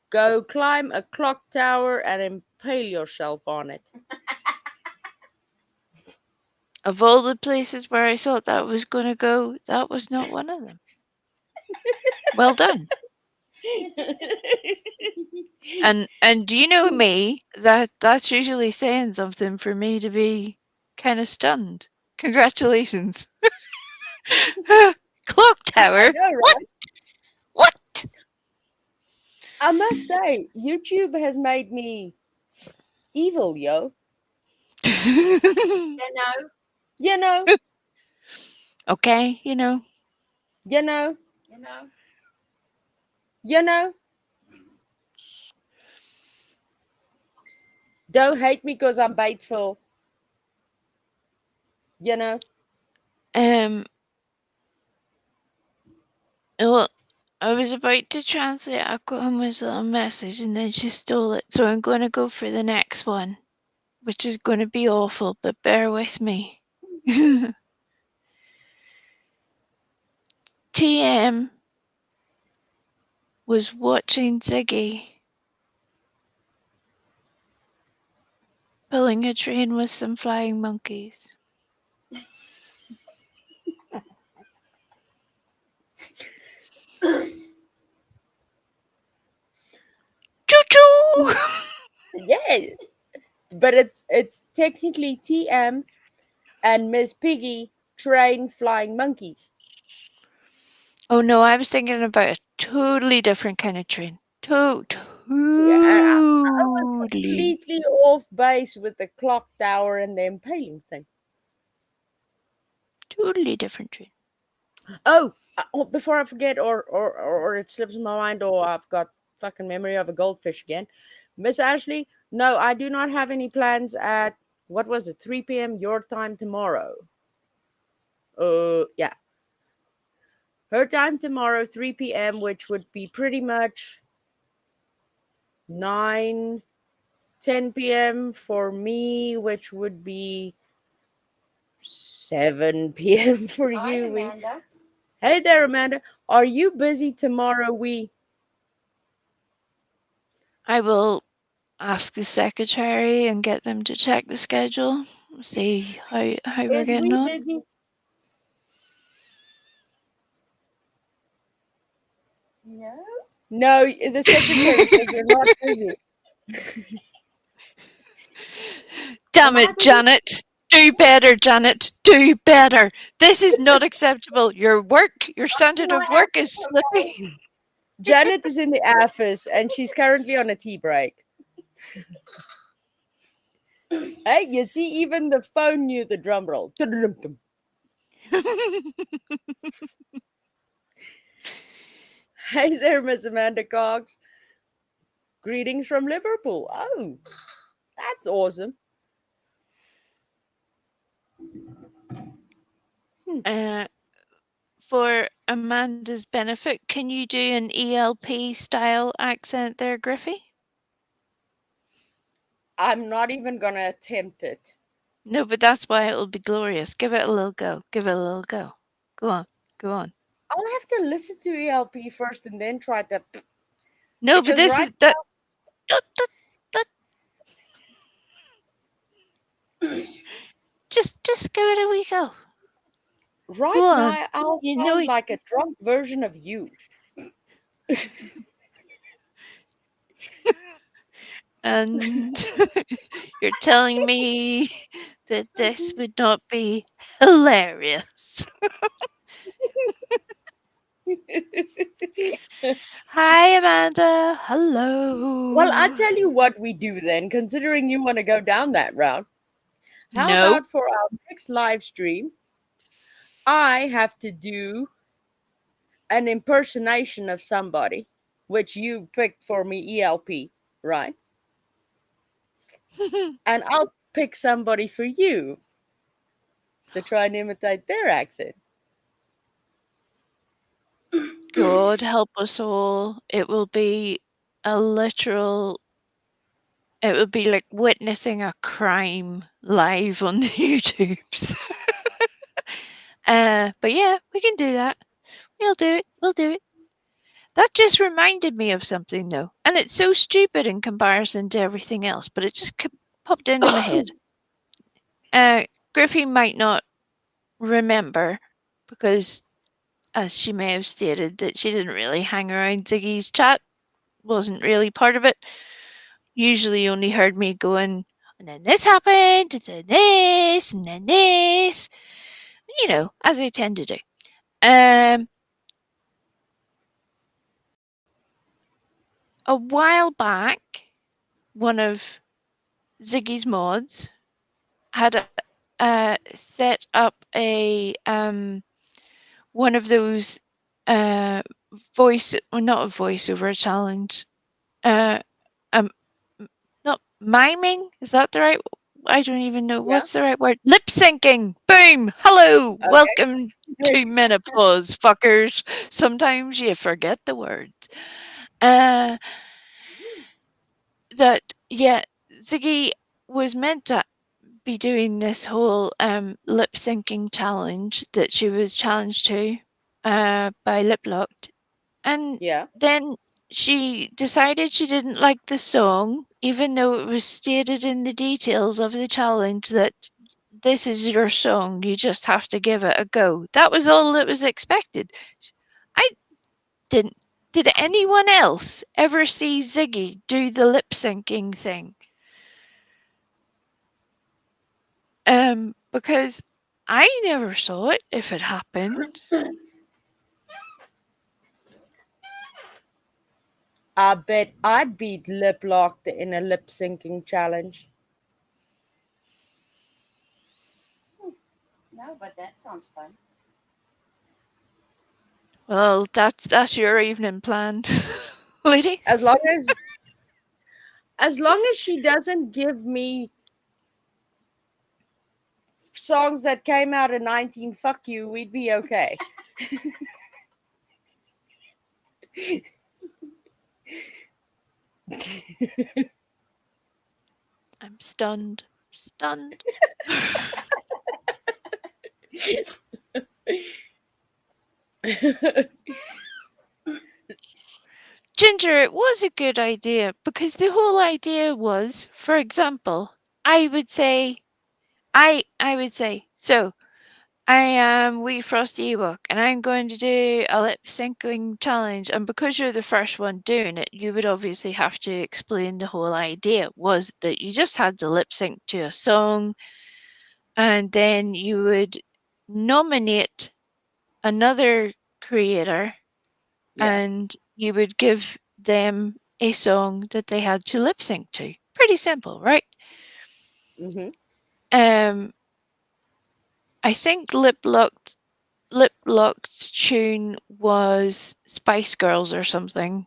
Go climb a clock tower and impale yourself on it. Of all the places where I thought that was going to go, that was not one of them. Well done. And do you know me? That's usually saying something for me to be kind of stunned. Congratulations. Clock tower. I know, right? What? I must say, YouTube has made me evil, yo. You know, You know, Okay, you know. you know, you know. you know. Don't hate me because I'm baitful. You know. Um, well, I was about to translate Aquahuma's little message and then she stole it. So I'm going to go for the next one, which is going to be awful, but bear with me. TM was watching Ziggy pulling a train with some flying monkeys. Choo-choo! Yes. But it's technically TM and Miss Piggy train flying monkeys. Oh no, I was thinking about a totally different kind of train. Yeah, I was Totally. completely off base with the clock tower and the impaling thing. Totally different train. Oh, before I forget, or it slips my mind, or I've got fucking memory of a goldfish again. Miss Ashley, no, I do not have any plans at what was it, 3 p.m. your time tomorrow. Yeah, her time tomorrow, 3 p.m., which would be pretty much 9, 10 p.m. for me, which would be 7 p.m. for Hi, you. Amanda. Hey there, Amanda. Are you busy tomorrow? I will ask the secretary and get them to check the schedule. See how we're Is getting we on. busy? No. No, the secretary says you're not busy. Damn Am I it, busy? Janet. Do better, Janet. Do better. This is not acceptable. Your standard of work is slipping. Janet is in the office and she's currently on a tea break. Hey, you see, even the phone knew the drum roll. Tudum-dum-dum. Hey there, Miss Amanda Cox. Greetings from Liverpool. Oh, that's awesome. uh, for Amanda's benefit, can you do an ELP style accent there, Griffey? I'm not even gonna attempt it. No, but that's why it'll be glorious. Give it a little go. Give it a little go. Go on. Go on. I'll have to listen to ELP first and then try to. No, but Because this right is that. Just give it a wee go. right Go on. now, I'll You know sound like a drunk version of you. and you're telling me that this would not be hilarious. Hi, Amanda. Hello. Well, I tell you what we do then, considering you want to go down that route. How No. about for our next live stream, I have to do an impersonation of somebody, which you picked for me, ELP, right? And I'll pick somebody for you to try and imitate their accent. God help us all. It will be a literal. It would be like witnessing a crime live on the YouTubes. But yeah, we can do that. We'll do it. We'll do it. That just reminded me of something though, and it's so stupid in comparison to everything else, but it just popped into my head. Griffey might not remember because, as she may have stated, that she didn't really hang around Ziggy's chat, wasn't really part of it. Usually only heard me going, and then this happened, and then this, and then this, you know, as I tend to do. A while back, one of Ziggy's mods had set up a one of those not a voiceover challenge, um, not miming. Is that the right? I don't even know Yeah. what's the right word. Lip syncing. Boom. Hello. Okay. Welcome to menopause, fuckers. Sometimes you forget the words. That yeah, Ziggy was meant to be doing this whole lip syncing challenge that she was challenged to by Liplocked, and Yeah. then she decided she didn't like the song, even though it was stated in the details of the challenge that this is your song, you just have to give it a go. That was all that was expected. I didn't. Did anyone else ever see Ziggy do the lip syncing thing? Because I never saw it if it happened. I bet I'd beat Lip Locked in a lip syncing challenge. No, but that sounds fun. Well, that's your evening planned, ladies. As long as she doesn't give me songs that came out in 19 fuck you, we'd be okay. I'm stunned. Stunned. Ginger, it was a good idea because the whole idea was, for example, I would say, so I am Wee Frosty Ewok and I'm going to do a lip syncing challenge. And because you're the first one doing it, you would obviously have to explain the whole idea was that you just had to lip sync to a song and then you would nominate another creator Yeah. and you would give them a song that they had to lip sync to. Pretty simple, right? Mm-hmm. Um, I think Lip Locked's tune was Spice Girls or something.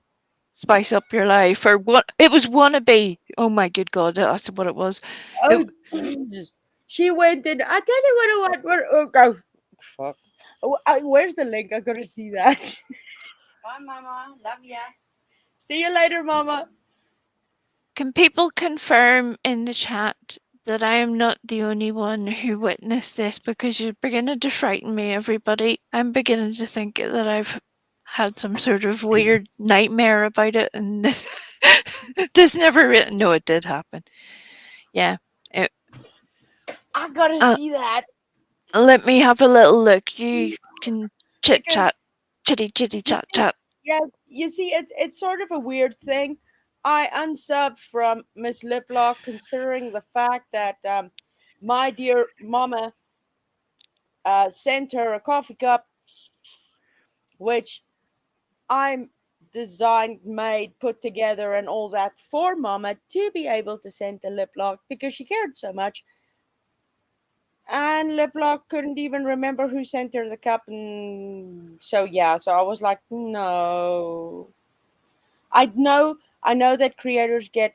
Spice Up Your Life or what? It was Wannabe. Oh my good god, that's what it was. Oh, It, Jesus. She went in. I tell you what, oh, fuck. Oh, where's the link? I gotta see that. Bye, Mama. Love ya. See you later, Mama. can people confirm in the chat that I am not the only one who witnessed this because you're beginning to frighten me, everybody. I'm beginning to think that I've had some sort of weird nightmare about it and this never really, no, it did happen. Yeah. It, I gotta uh, see that. let me have a little look. You can chit Because chat, chitty you chat see, chat. yeah, you see, it's sort of a weird thing. I unsubbed from Miss Liplock considering the fact that my dear mama sent her a coffee cup, which I'm designed, made, put together, and all that for mama to be able to send the Liplock because she cared so much. And Liplock couldn't even remember who sent her the cup, and so yeah, so I was like, no. I know that creators get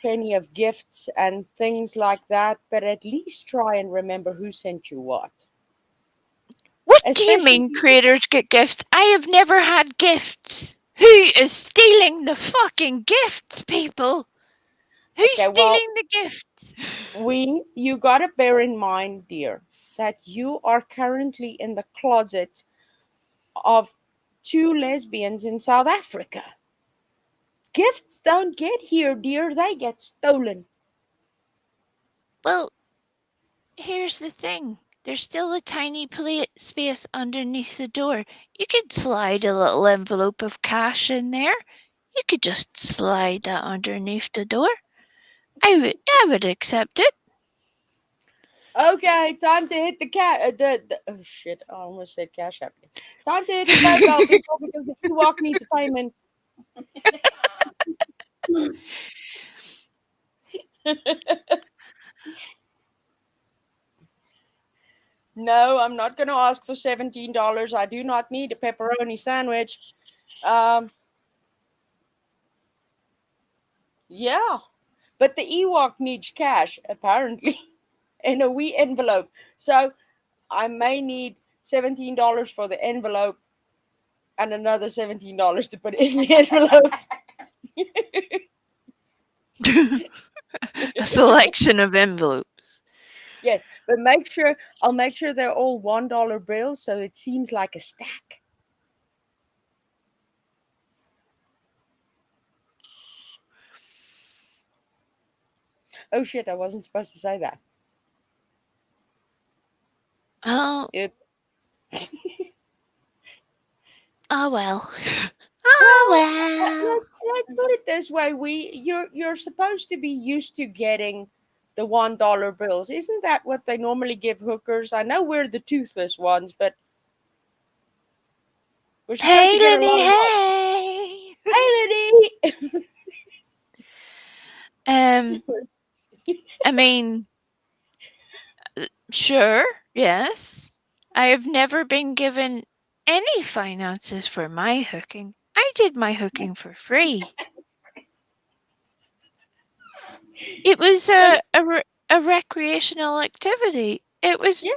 plenty of gifts and things like that, but at least try and remember who sent you what. What do you Especially mean creators get gifts? I have never had gifts. Who is stealing the fucking gifts, people? Who's okay, well, stealing the gifts? you gotta bear in mind, dear, that you are currently in the closet of two lesbians in South Africa. Gifts don't get here, dear, they get stolen. Well, here's the thing. There's still a tiny space underneath the door. You could slide a little envelope of cash in there. You could just slide that underneath the door. I would accept it. Okay, time to hit the the oh shit, I almost said cash app. Time to hit the PayPal people because the Ewok needs payment. No, I'm not going to ask for $17. I do not need a pepperoni sandwich. Yeah, but the Ewok needs cash, apparently, in a wee envelope. So I may need $17 for the envelope and another $17 to put in the envelope. A selection of envelopes. Yes, but I'll make sure they're all $1 bills so it seems like a stack. Oh shit, I wasn't supposed to say that. Oh, It oh well. Oh well. let's put it this way: you're supposed to be used to getting the $1 bills. Isn't that what they normally give hookers? I know we're the toothless ones, but we're supposed Hey, to get a Lenny, lot of ones. hey. Hey, Liddy! I mean, sure, yes. I have never been given any finances for my hooking. I did my hooking for free. It was a recreational activity. It was. Yeah.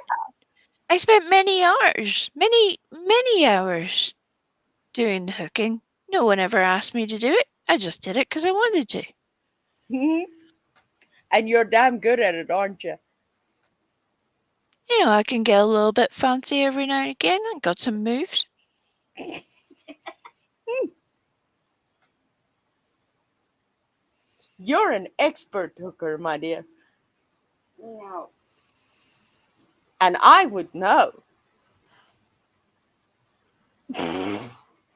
I spent many hours, many hours doing the hooking. No one ever asked me to do it. I just did it because I wanted to. And you're damn good at it, aren't you? You know, I can get a little bit fancy every now and again. I got some moves. You're an expert hooker, my dear. No. And I would know.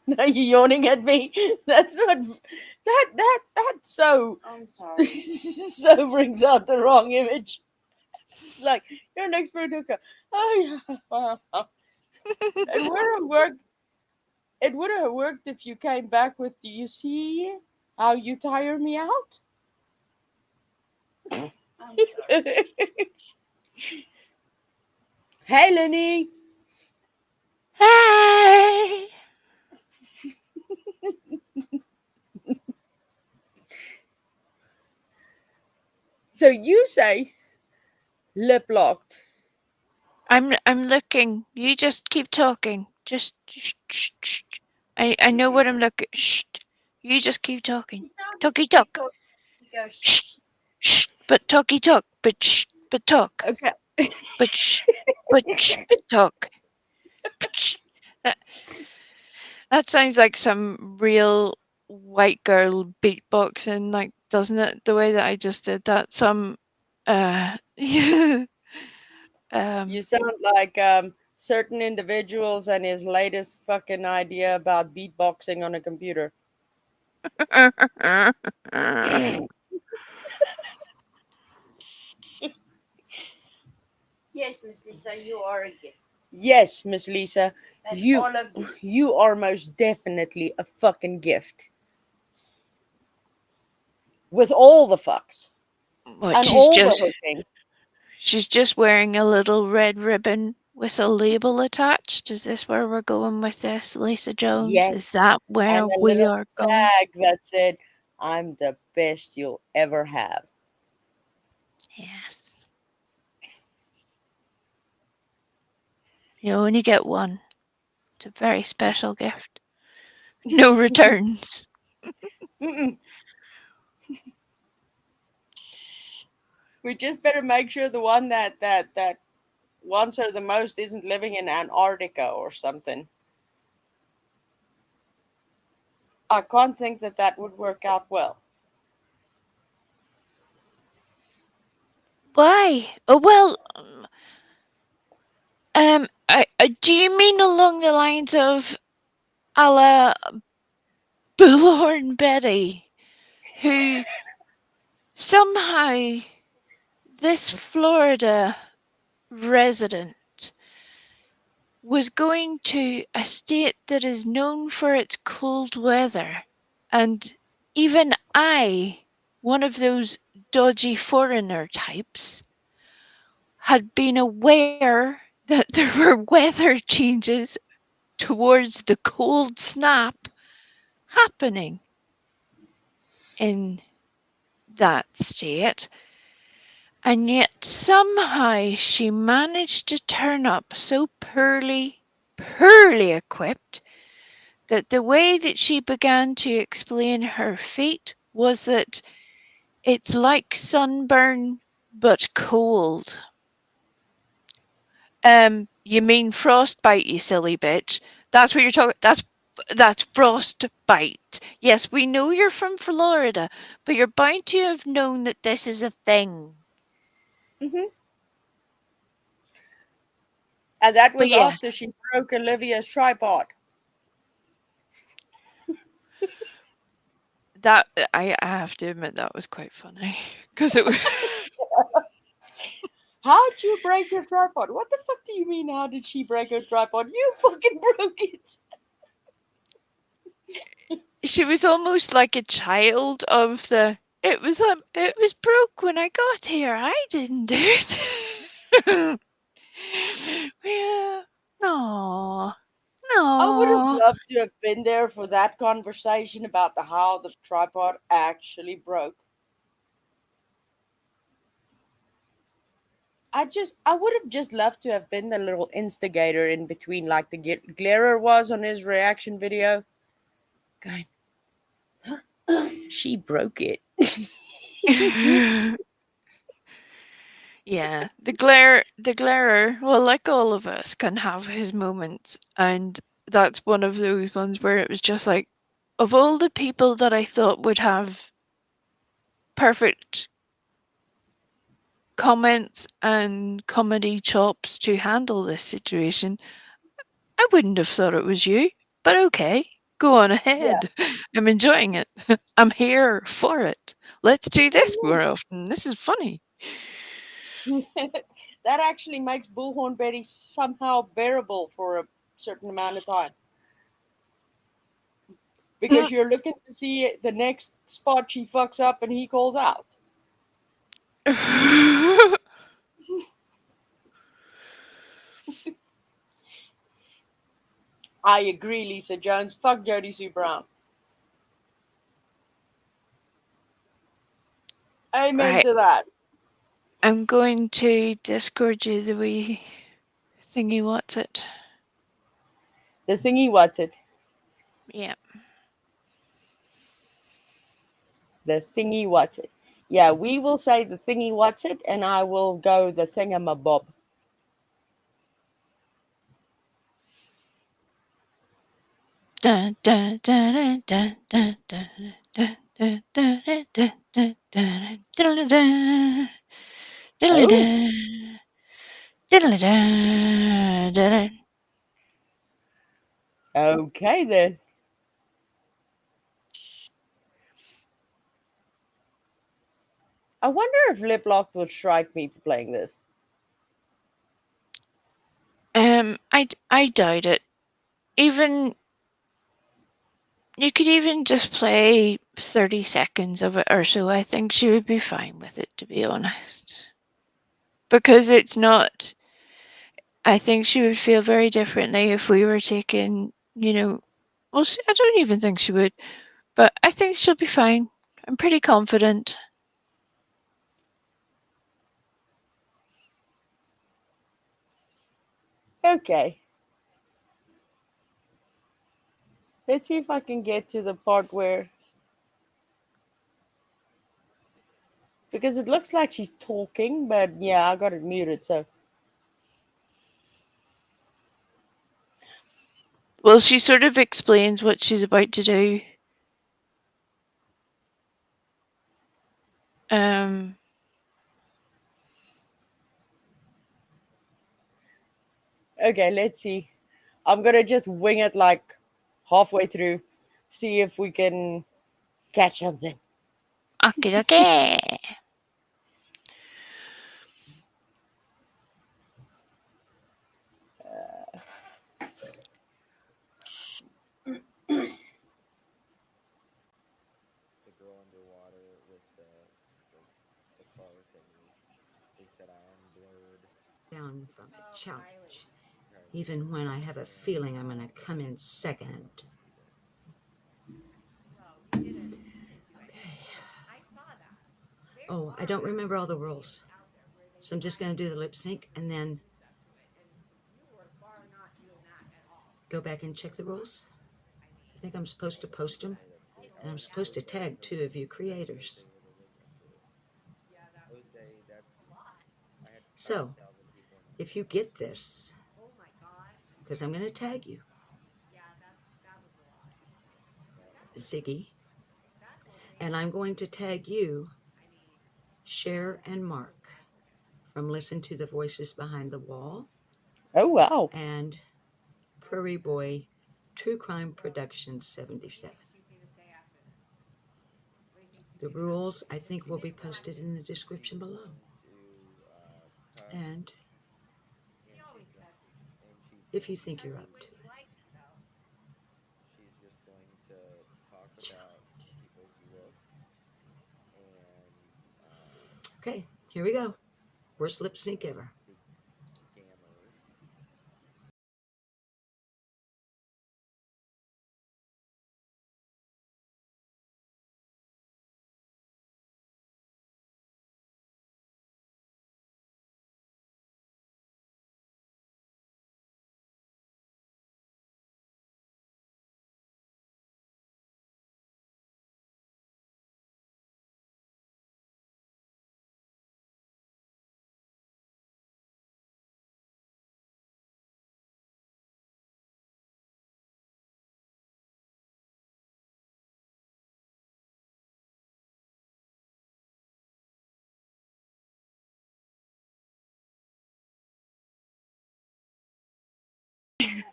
Now you're yawning at me. That's not that's so I'm sorry. so brings out the wrong image. Like you're an expert hooker. Oh yeah. It would have worked. It would have worked if you came back with, "Do you see how you tire me out?" I'm sorry. Hey, Lenny. Hey! So you say lip locked. I'm looking. You just keep talking. Just shh, shh, shh. I know what I'm looking. Shh. You just keep talking. Talky talk. He goes, Shh. Shh. But talky talk. But shh. But talk. Okay. But shh. But shh. But talk. But shh. That sounds like some real white girl beatboxing, like, doesn't it? The way that I just did that. Some You sound like certain individuals and his latest fucking idea about beatboxing on a computer. yes, Miss Lisa, you are a gift. Yes, Miss Lisa, And you all of you. you are most definitely a fucking gift. With all the fucks What, and she's all just the hooking. she's just wearing a little red ribbon with a label attached. Is this where we're going with this, Lisa Jones? Yes. Is that where And a we little are going? tag that said, "I'm the best you'll ever have." Yes. You only get one. It's a very special gift. No returns. Mm-mm. We just better make sure the one that wants her the most isn't living in Antarctica or something. I can't think that that would work out well. Why? Oh well. Do you mean along the lines of a la Bullhorn Betty, who somehow this Florida resident was going to a state that is known for its cold weather, and even I, one of those dodgy foreigner types, had been aware that there were weather changes towards the cold snap happening in that state. And yet somehow she managed to turn up so poorly equipped that the way that she began to explain her fate was that it's like sunburn but cold. You mean frostbite, you silly bitch. That's what you're talking. That's frostbite. Yes, we know you're from Florida, but you're bound to have known that this is a thing. Mm-hmm. And that But was yeah, after she broke Olivia's tripod. that I have to admit that was quite funny because it was. How'd you break your tripod? What the fuck do you mean? How did she break her tripod? You fucking broke it. She was almost like a child of the. It was broke when I got here. I didn't do it. Yeah. No. I would have No. loved to have been there for that conversation about how the tripod actually broke. I would have just loved to have been the little instigator in between, like the Glarer was on his reaction video. Going, she broke it. Yeah, the glarer, well, like all of us, can have his moments, and that's one of those ones where it was just like, of all the people that I thought would have perfect comments and comedy chops to handle this situation, I wouldn't have thought it was you. But okay, go on ahead. I'm enjoying it. I'm here for it. Let's do this more often. This is funny. That actually makes Bullhorn Betty somehow bearable for a certain amount of time. Because you're looking to see the next spot she fucks up and he calls out. I agree, Lisa Jones. Fuck Jodie Sue Brown. Amen Right. to that. I'm going to Discord you the wee thingy what's it. The thingy what's it? Yeah. The thingy what's it? Yeah, we will say the thingy what's it, and I will go the thingamabob. Dun, dun, dun, dun, dun, dun, dun, dun, dun, dun, dun, dun, dun, diddle-a-dun, diddle-a-dun, diddle-a-dun, diddle-a-dun. Okay then. I wonder if Liplock will strike me for playing this. I doubt it. Even you could even just play 30 seconds of it or so. I think she would be fine with it, to be honest. Because it's not. I think she would feel very differently if we were taking, well, I don't even think she would, but I think she'll be fine. I'm pretty confident. Okay. Let's see if I can get to the part where. Because it looks like she's talking, but yeah, I got it muted, so. Well, she sort of explains what she's about to do. Okay, let's see. I'm gonna just wing it like halfway through, see if we can catch something. Okay. The girl underwater with the car thingy. They said I am blurred. down from a challenge, even when I have a feeling I'm going to come in second. Okay. Oh, I don't remember all the rules. So I'm just going to do the lip sync and then go back and check the rules. I think I'm supposed to post them, and I'm supposed to tag 2 of you creators. So, if you get this, because I'm going to tag you, Ziggy, and I'm going to tag you, Cher and Mark, from Listen to the Voices Behind the Wall, Oh, wow. and Prairie Boy True Crime Productions 77. The rules, I think, will be posted in the description below. And if you think you're up to it. She's just going to talk about people's looks and Okay, here we go. Worst lip sync ever.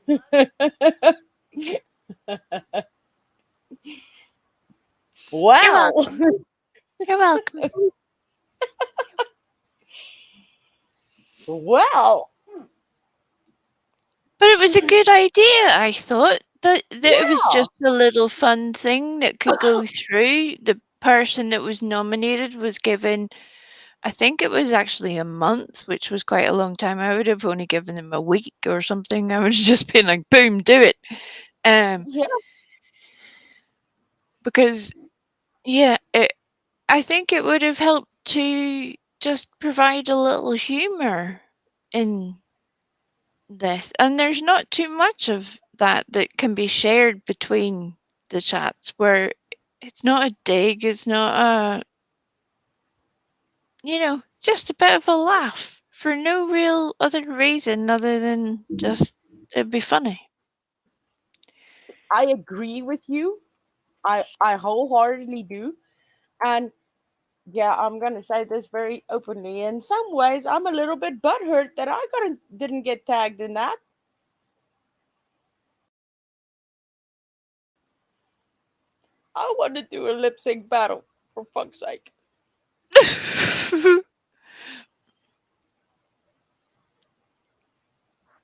scammers. Wow. You're welcome. Wow. But it was a good idea, I thought. That it was Yeah. just a little fun thing that could go through. The person that was nominated was given, I think it was actually a month, which was quite a long time. I would have only given them a week or something. I would have just been like, boom, do it. Yeah. Because, yeah, I think it would have helped to just provide a little humor in this. And there's not too much of that that can be shared between the chats where it's not a dig, it's not a, just a bit of a laugh for no real other reason other than just it'd be funny. I agree with you. I wholeheartedly do. And yeah, I'm gonna say this very openly. In some ways, I'm a little bit butthurt that I didn't get tagged in that. I want to do a lip sync battle, for fuck's sake.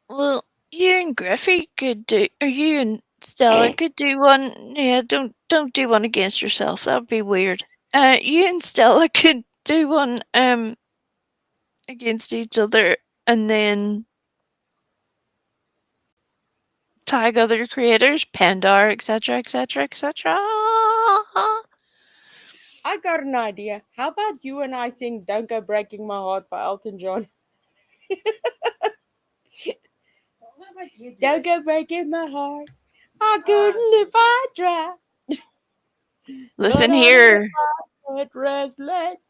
Well, you and Griffey could do, or you and Stella could do one. Yeah, don't do one against yourself. That would be weird. You and Stella could do one against each other, and then tag other creators, Pandar, etc., etc., etc. I got an idea. How about you and I sing Don't Go Breaking My Heart by Elton John? What would you do? Don't go breaking my heart. I couldn't if I tried. Listen But here, I'm not restless.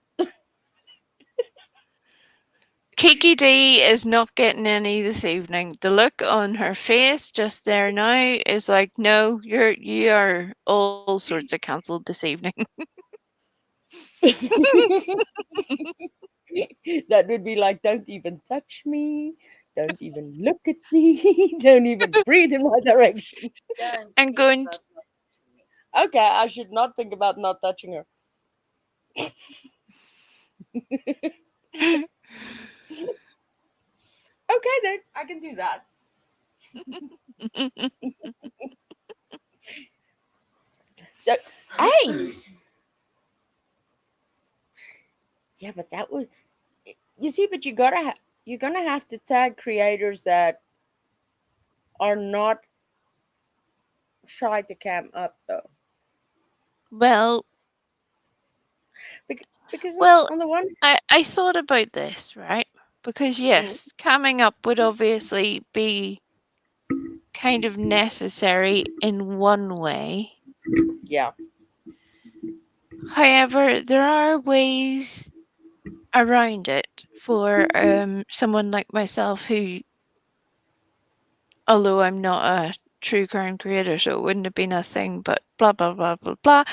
Kiki D is not getting any this evening. The look on her face just there now is like, no, you are all sorts of cancelled this evening. That would be like, don't even touch me. Don't even look at me. Don't even breathe in my direction. Don't I'm think going about to, what Okay, I should not think about not touching her. Okay, then I can do that. So, hey, yeah, but that would, you see, but you gotta you're gonna have to tag creators that are not shy to cam up though. Well, Because well, on the one I thought about this, right? Because yes, camming up would obviously be kind of necessary in one way. yeah. However, there are ways around it for someone like myself who, although I'm not a true crime creator, so it wouldn't have been a thing, but blah blah blah blah blah.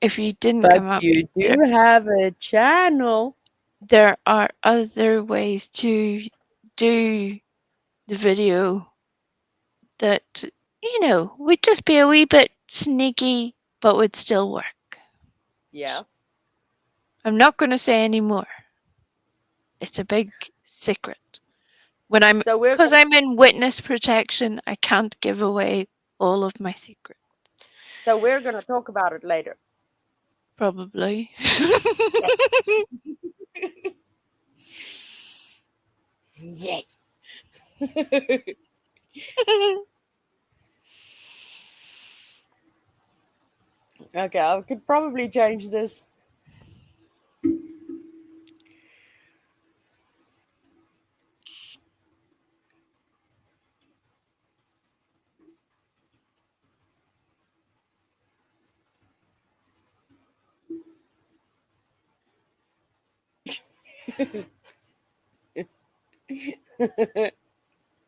If you didn't come But up, you do have a channel. there are other ways to do the video that, would just be a wee bit sneaky, but would still work. Yeah. I'm not going to say any more. It's a big secret. So we're Because I'm in witness protection, I can't give away all of my secrets. gonna talk about it later. Probably. Yes. Okay, I could probably change this.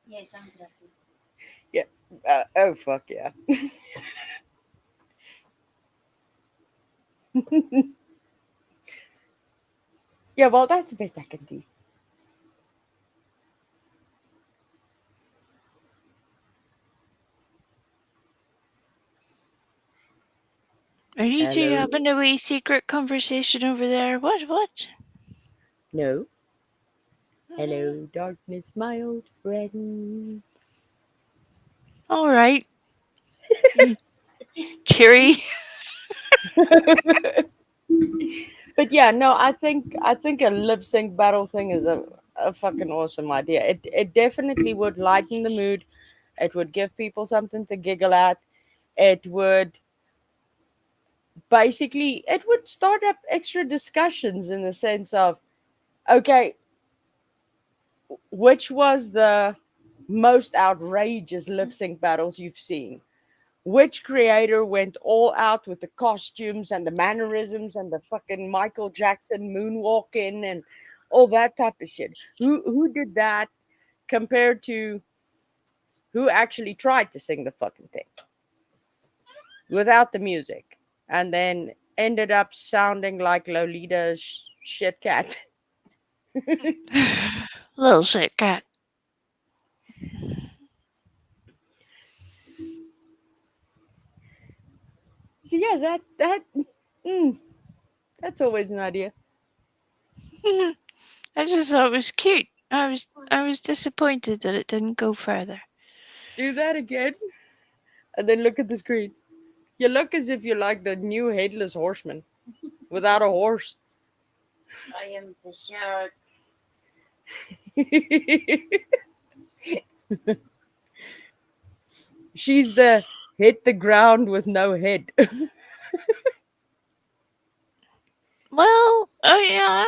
Yes, I'm Gruffy. Oh fuck yeah. Yeah, well that's the best I can do. Are you two Hello. having a wee secret conversation over there? What? No. Hello, darkness, my old friend. All right. Cheery. But yeah, no, I think a lip sync battle thing is a fucking awesome idea. It definitely would lighten the mood. It would give people something to giggle at. It would basically it would start up extra discussions in the sense of, okay, which was the most outrageous lip sync battles you've seen? Which creator went all out with the costumes and the mannerisms and the fucking Michael Jackson moonwalking and all that type of shit? Who did that compared to who actually tried to sing the fucking thing without the music and then ended up sounding like Lolita's shit cat? Little shit cat. So yeah, that's always an idea. I just thought it was cute. I was disappointed that it didn't go further. Do that again, and then look at the screen. You look as if you're like the new headless horseman without a horse. I am the shark. She's the hit the ground with no head. Well, oh yeah,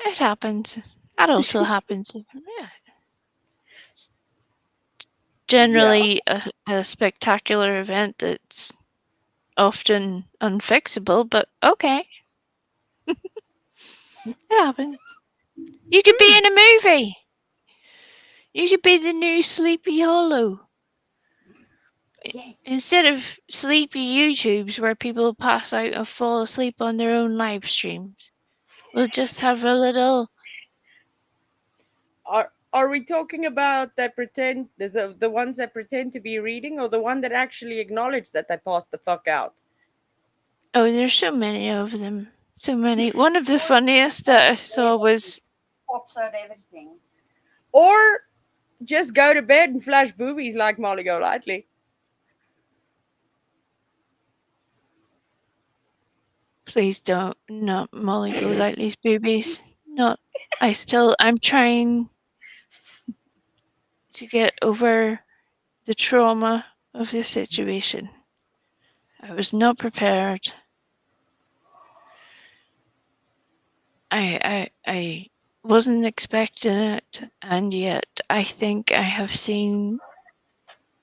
it happens. That also happens. Yeah. Generally, a spectacular event that's often unfixable, but okay. It happens. You could be in a movie. You could be the new Sleepy Hollow. Yes. Instead of sleepy YouTubes where people pass out or fall asleep on their own live streams, we'll just have a little. Are we talking about that pretend the ones that pretend to be reading, or the one that actually acknowledge that they passed the fuck out? Oh, there's so many of them. So many. One of the funniest that I saw was. Pops out everything. Or just go to bed and flash boobies like Molly Golightly. Please don't. Not Molly Golightly's boobies. Not I'm trying to get over the trauma of the situation. I was not prepared. I wasn't expecting it, and yet I think I have seen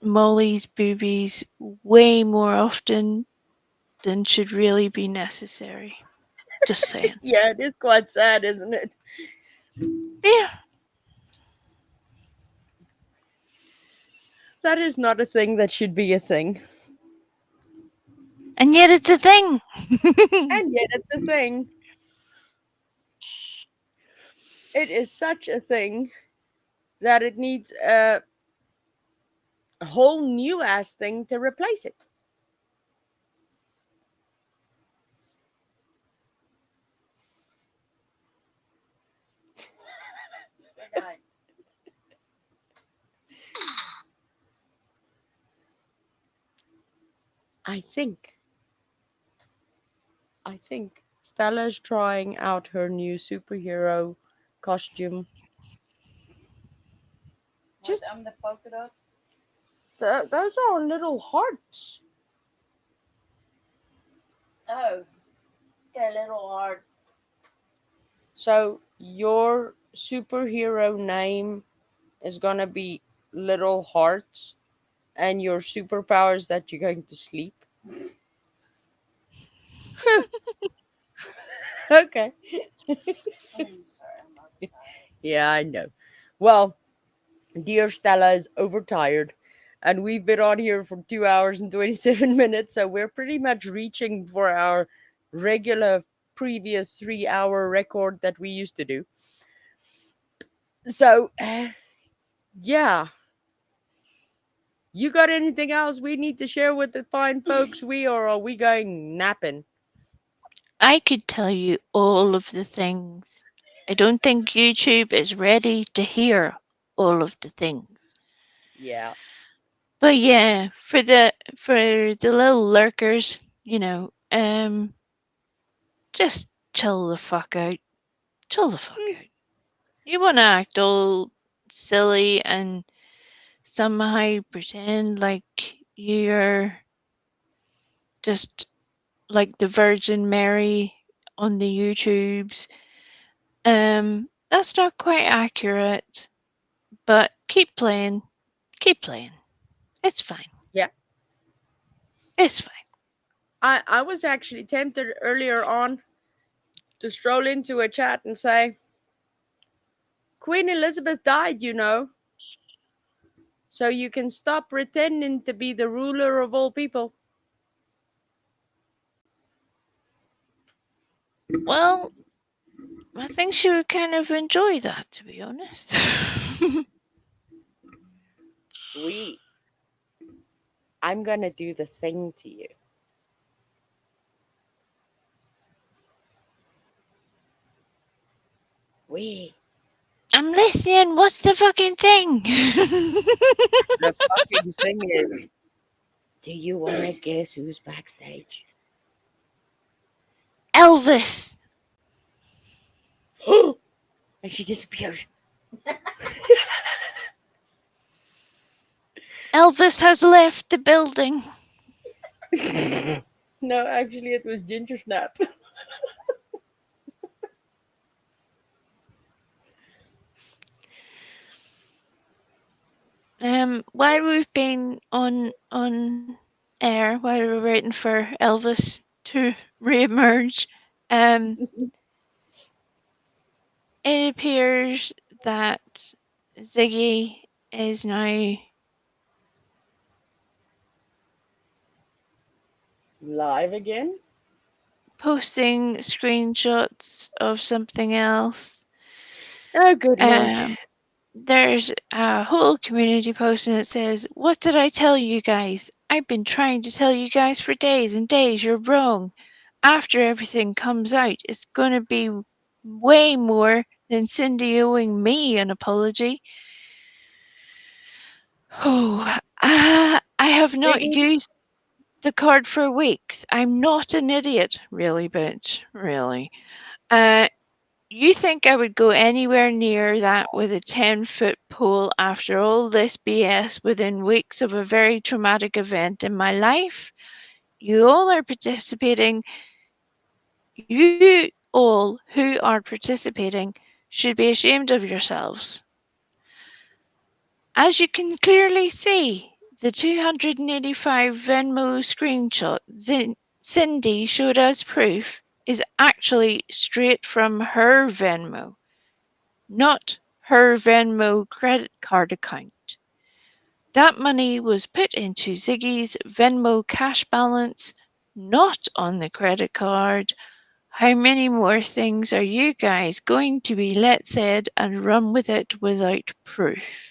Molly's boobies way more often than should really be necessary. Just saying. Yeah, it is quite sad, isn't it? Yeah. That is not a thing that should be a thing. And yet it's a thing. And yet it's a thing. It is such a thing that it needs a whole new ass thing to replace it. I think Stella's trying out her new superhero costume. Just I'm the polka dot. Those are little hearts. Oh, they're little hard. So your superhero name is gonna be Little Hearts, and your superpower is that you're going to sleep. Okay. I'm sorry, I'm not tired. Yeah, I know. Well, dear Stella is overtired, and we've been on here for 2 hours and 27 minutes, so we're pretty much reaching for our regular previous 3-hour record that we used to do. So, yeah. You got anything else we need to share with the fine folks? Or are we going napping? I could tell you all of the things. I don't think YouTube is ready to hear all of the things. Yeah. But yeah, for the little lurkers, just chill the fuck out. Chill the fuck out. You want to act all silly and somehow pretend like you're just like the Virgin Mary on the YouTubes. That's not quite accurate, but keep playing. Keep playing. It's fine. Yeah. It's fine. I was actually tempted earlier on to stroll into a chat and say, Queen Elizabeth died, so you can stop pretending to be the ruler of all people. Well, I think she would kind of enjoy that, to be honest. I'm gonna do the thing to you. I'm listening. What's the fucking thing? The fucking thing is, do you want to guess who's backstage? Elvis. And she disappeared. Elvis has left the building. No, actually, it was Ginger Snap. While we've been on air, while we're waiting for Elvis to reemerge, it appears that Ziggy is now Live again? posting screenshots of something else. Oh, good Lord. There's a whole community post and it says, "What did I tell you guys? I've been trying to tell you guys for days and days. You're wrong. After everything comes out, it's going to be way more than Cindy owing me an apology." Oh, I have not used the card for weeks. I'm not an idiot, really, bitch. Really. You think I would go anywhere near that with a 10-foot pole after all this BS within weeks of a very traumatic event in my life? You all are participating. You all who are participating should be ashamed of yourselves. As you can clearly see, the 285 Venmo screenshot Cindy showed us proof is actually straight from her Venmo, not her Venmo credit card account. That money was put into Ziggy's Venmo cash balance, not on the credit card. How many more things are you guys going to be let said and run with it without proof?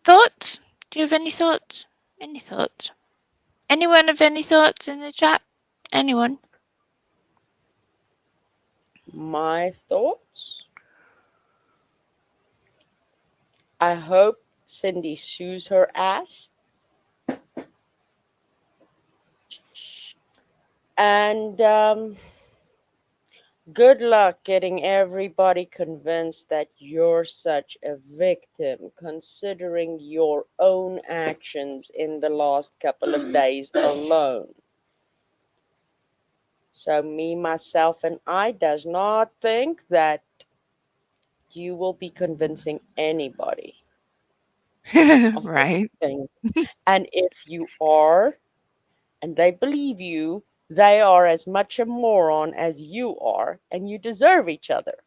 Thoughts? Do you have any thoughts? Any thoughts? Anyone have any thoughts in the chat? Anyone? My thoughts? I hope Cindy sues her ass. And good luck getting everybody convinced that you're such a victim, considering your own actions in the last couple of days alone. So me, myself, and I does not think that you will be convincing anybody of Right. anything. And if you are, and they believe you, they are as much a moron as you are, and you deserve each other.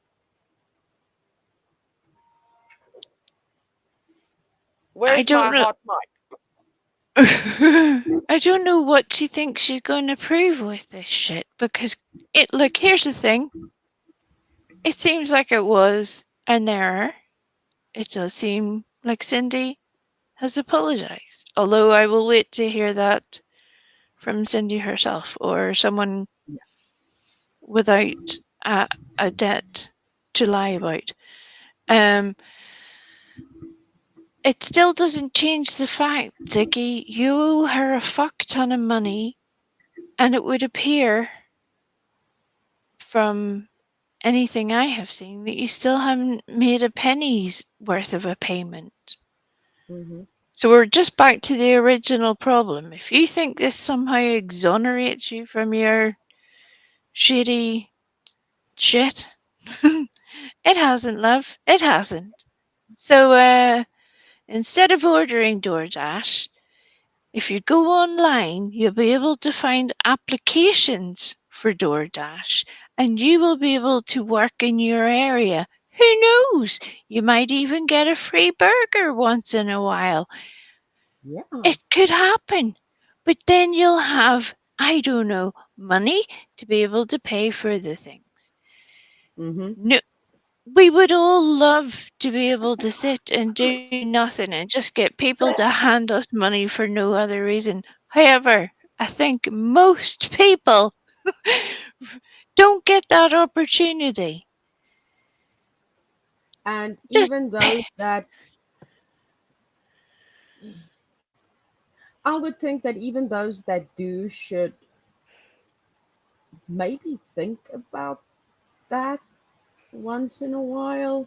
Where's don't my know. hot mic? I don't know what she thinks she's going to prove with this shit because here's the thing. It seems like it was an error. It does seem like Cindy has apologized. Although I will wait to hear that from Cindy herself or someone without a debt to lie about. It still doesn't change the fact, Ziggy, you owe her a fuck ton of money, and it would appear from anything I have seen that you still haven't made a penny's worth of a payment. Mm-hmm. So we're just back to the original problem. If you think this somehow exonerates you from your shitty shit, it hasn't, love. It hasn't. So instead of ordering DoorDash, if you go online, you'll be able to find applications for DoorDash and you will be able to work in your area. Who knows? You might even get a free burger once in a while. Yeah. It could happen. But then you'll have, I don't know, money to be able to pay for the things. Mm-hmm. No, we would all love to be able to sit and do nothing and just get people to hand us money for no other reason. However, I think most people don't get that opportunity. And Just even those that I would think that even those that do should maybe think about that once in a while,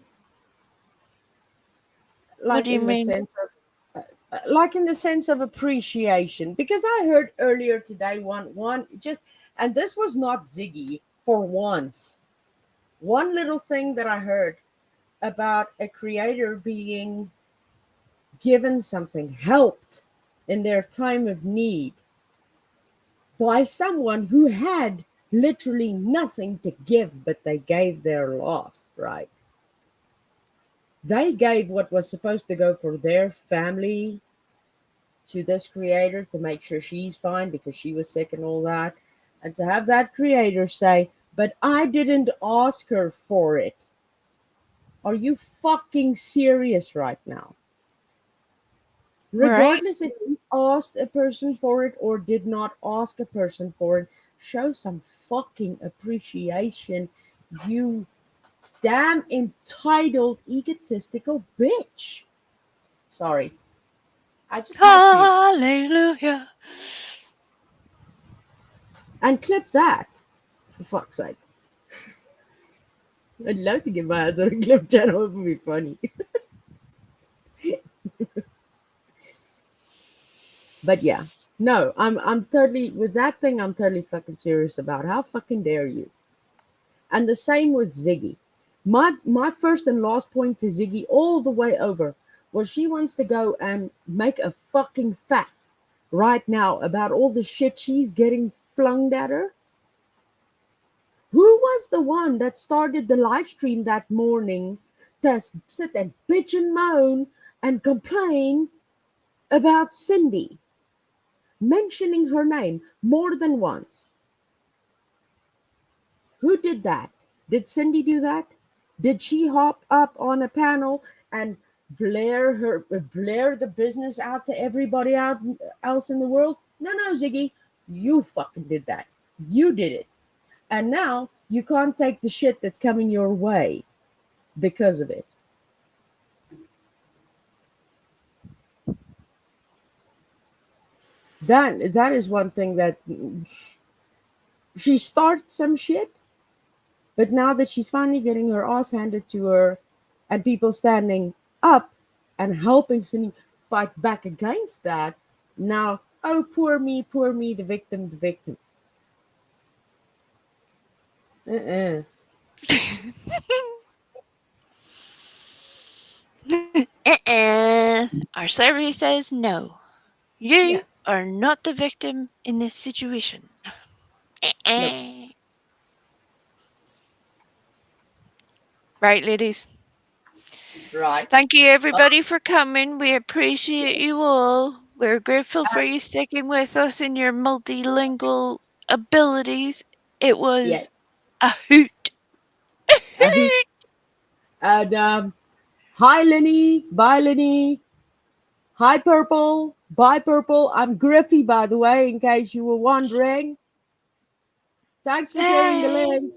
what like do you in the mean? sense of like in the sense of appreciation, because I heard earlier today one just, and this was not Ziggy for once, one little thing that I heard about a creator being given something, helped in their time of need by someone who had literally nothing to give, but they gave their lost, right? They gave what was supposed to go for their family to this creator to make sure she's fine because she was sick and all that. And to have that creator say, but I didn't ask her for it. Are you fucking serious right now? Right? Regardless if you asked a person for it or did not ask a person for it, show some fucking appreciation, you damn entitled, egotistical bitch. Sorry. I just had to. Hallelujah. And clip that, for fuck's sake. I'd love to get my hands on a clip channel. It would be funny. But yeah, no, I'm totally with that thing. I'm totally fucking serious about. How fucking dare you? And the same with Ziggy. My first and last point to Ziggy all the way over was she wants to go and make a fucking faff right now about all the shit she's getting flung at her. Who was the one that started the live stream that morning to sit and bitch and moan and complain about Cindy? Mentioning her name more than once. Who did that? Did Cindy do that? Did she hop up on a panel and blare the business out to everybody else in the world? No, Ziggy, you fucking did that. You did it. And now you can't take the shit that's coming your way because of it. That is one thing that she starts some shit, but now that she's finally getting her ass handed to her and people standing up and helping Cindy fight back against that, now, oh, poor me, the victim. Our survey says no. You Yeah. are not the victim in this situation. Right, ladies? Right. Thank you, everybody, for coming. We appreciate you all. We're grateful for you sticking with us in your multilingual abilities. It was a hoot. A hoot. And hi, Lenny. Bye, Lenny. Hi, Purple. Bye, Purple. I'm Griffy, by the way, in case you were wondering. Thanks for sharing the link.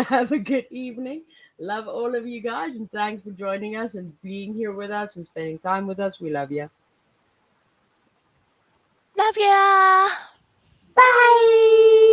Have a good evening. Love all of you guys, and thanks for joining us and being here with us and spending time with us. We love you. Love ya. Bye.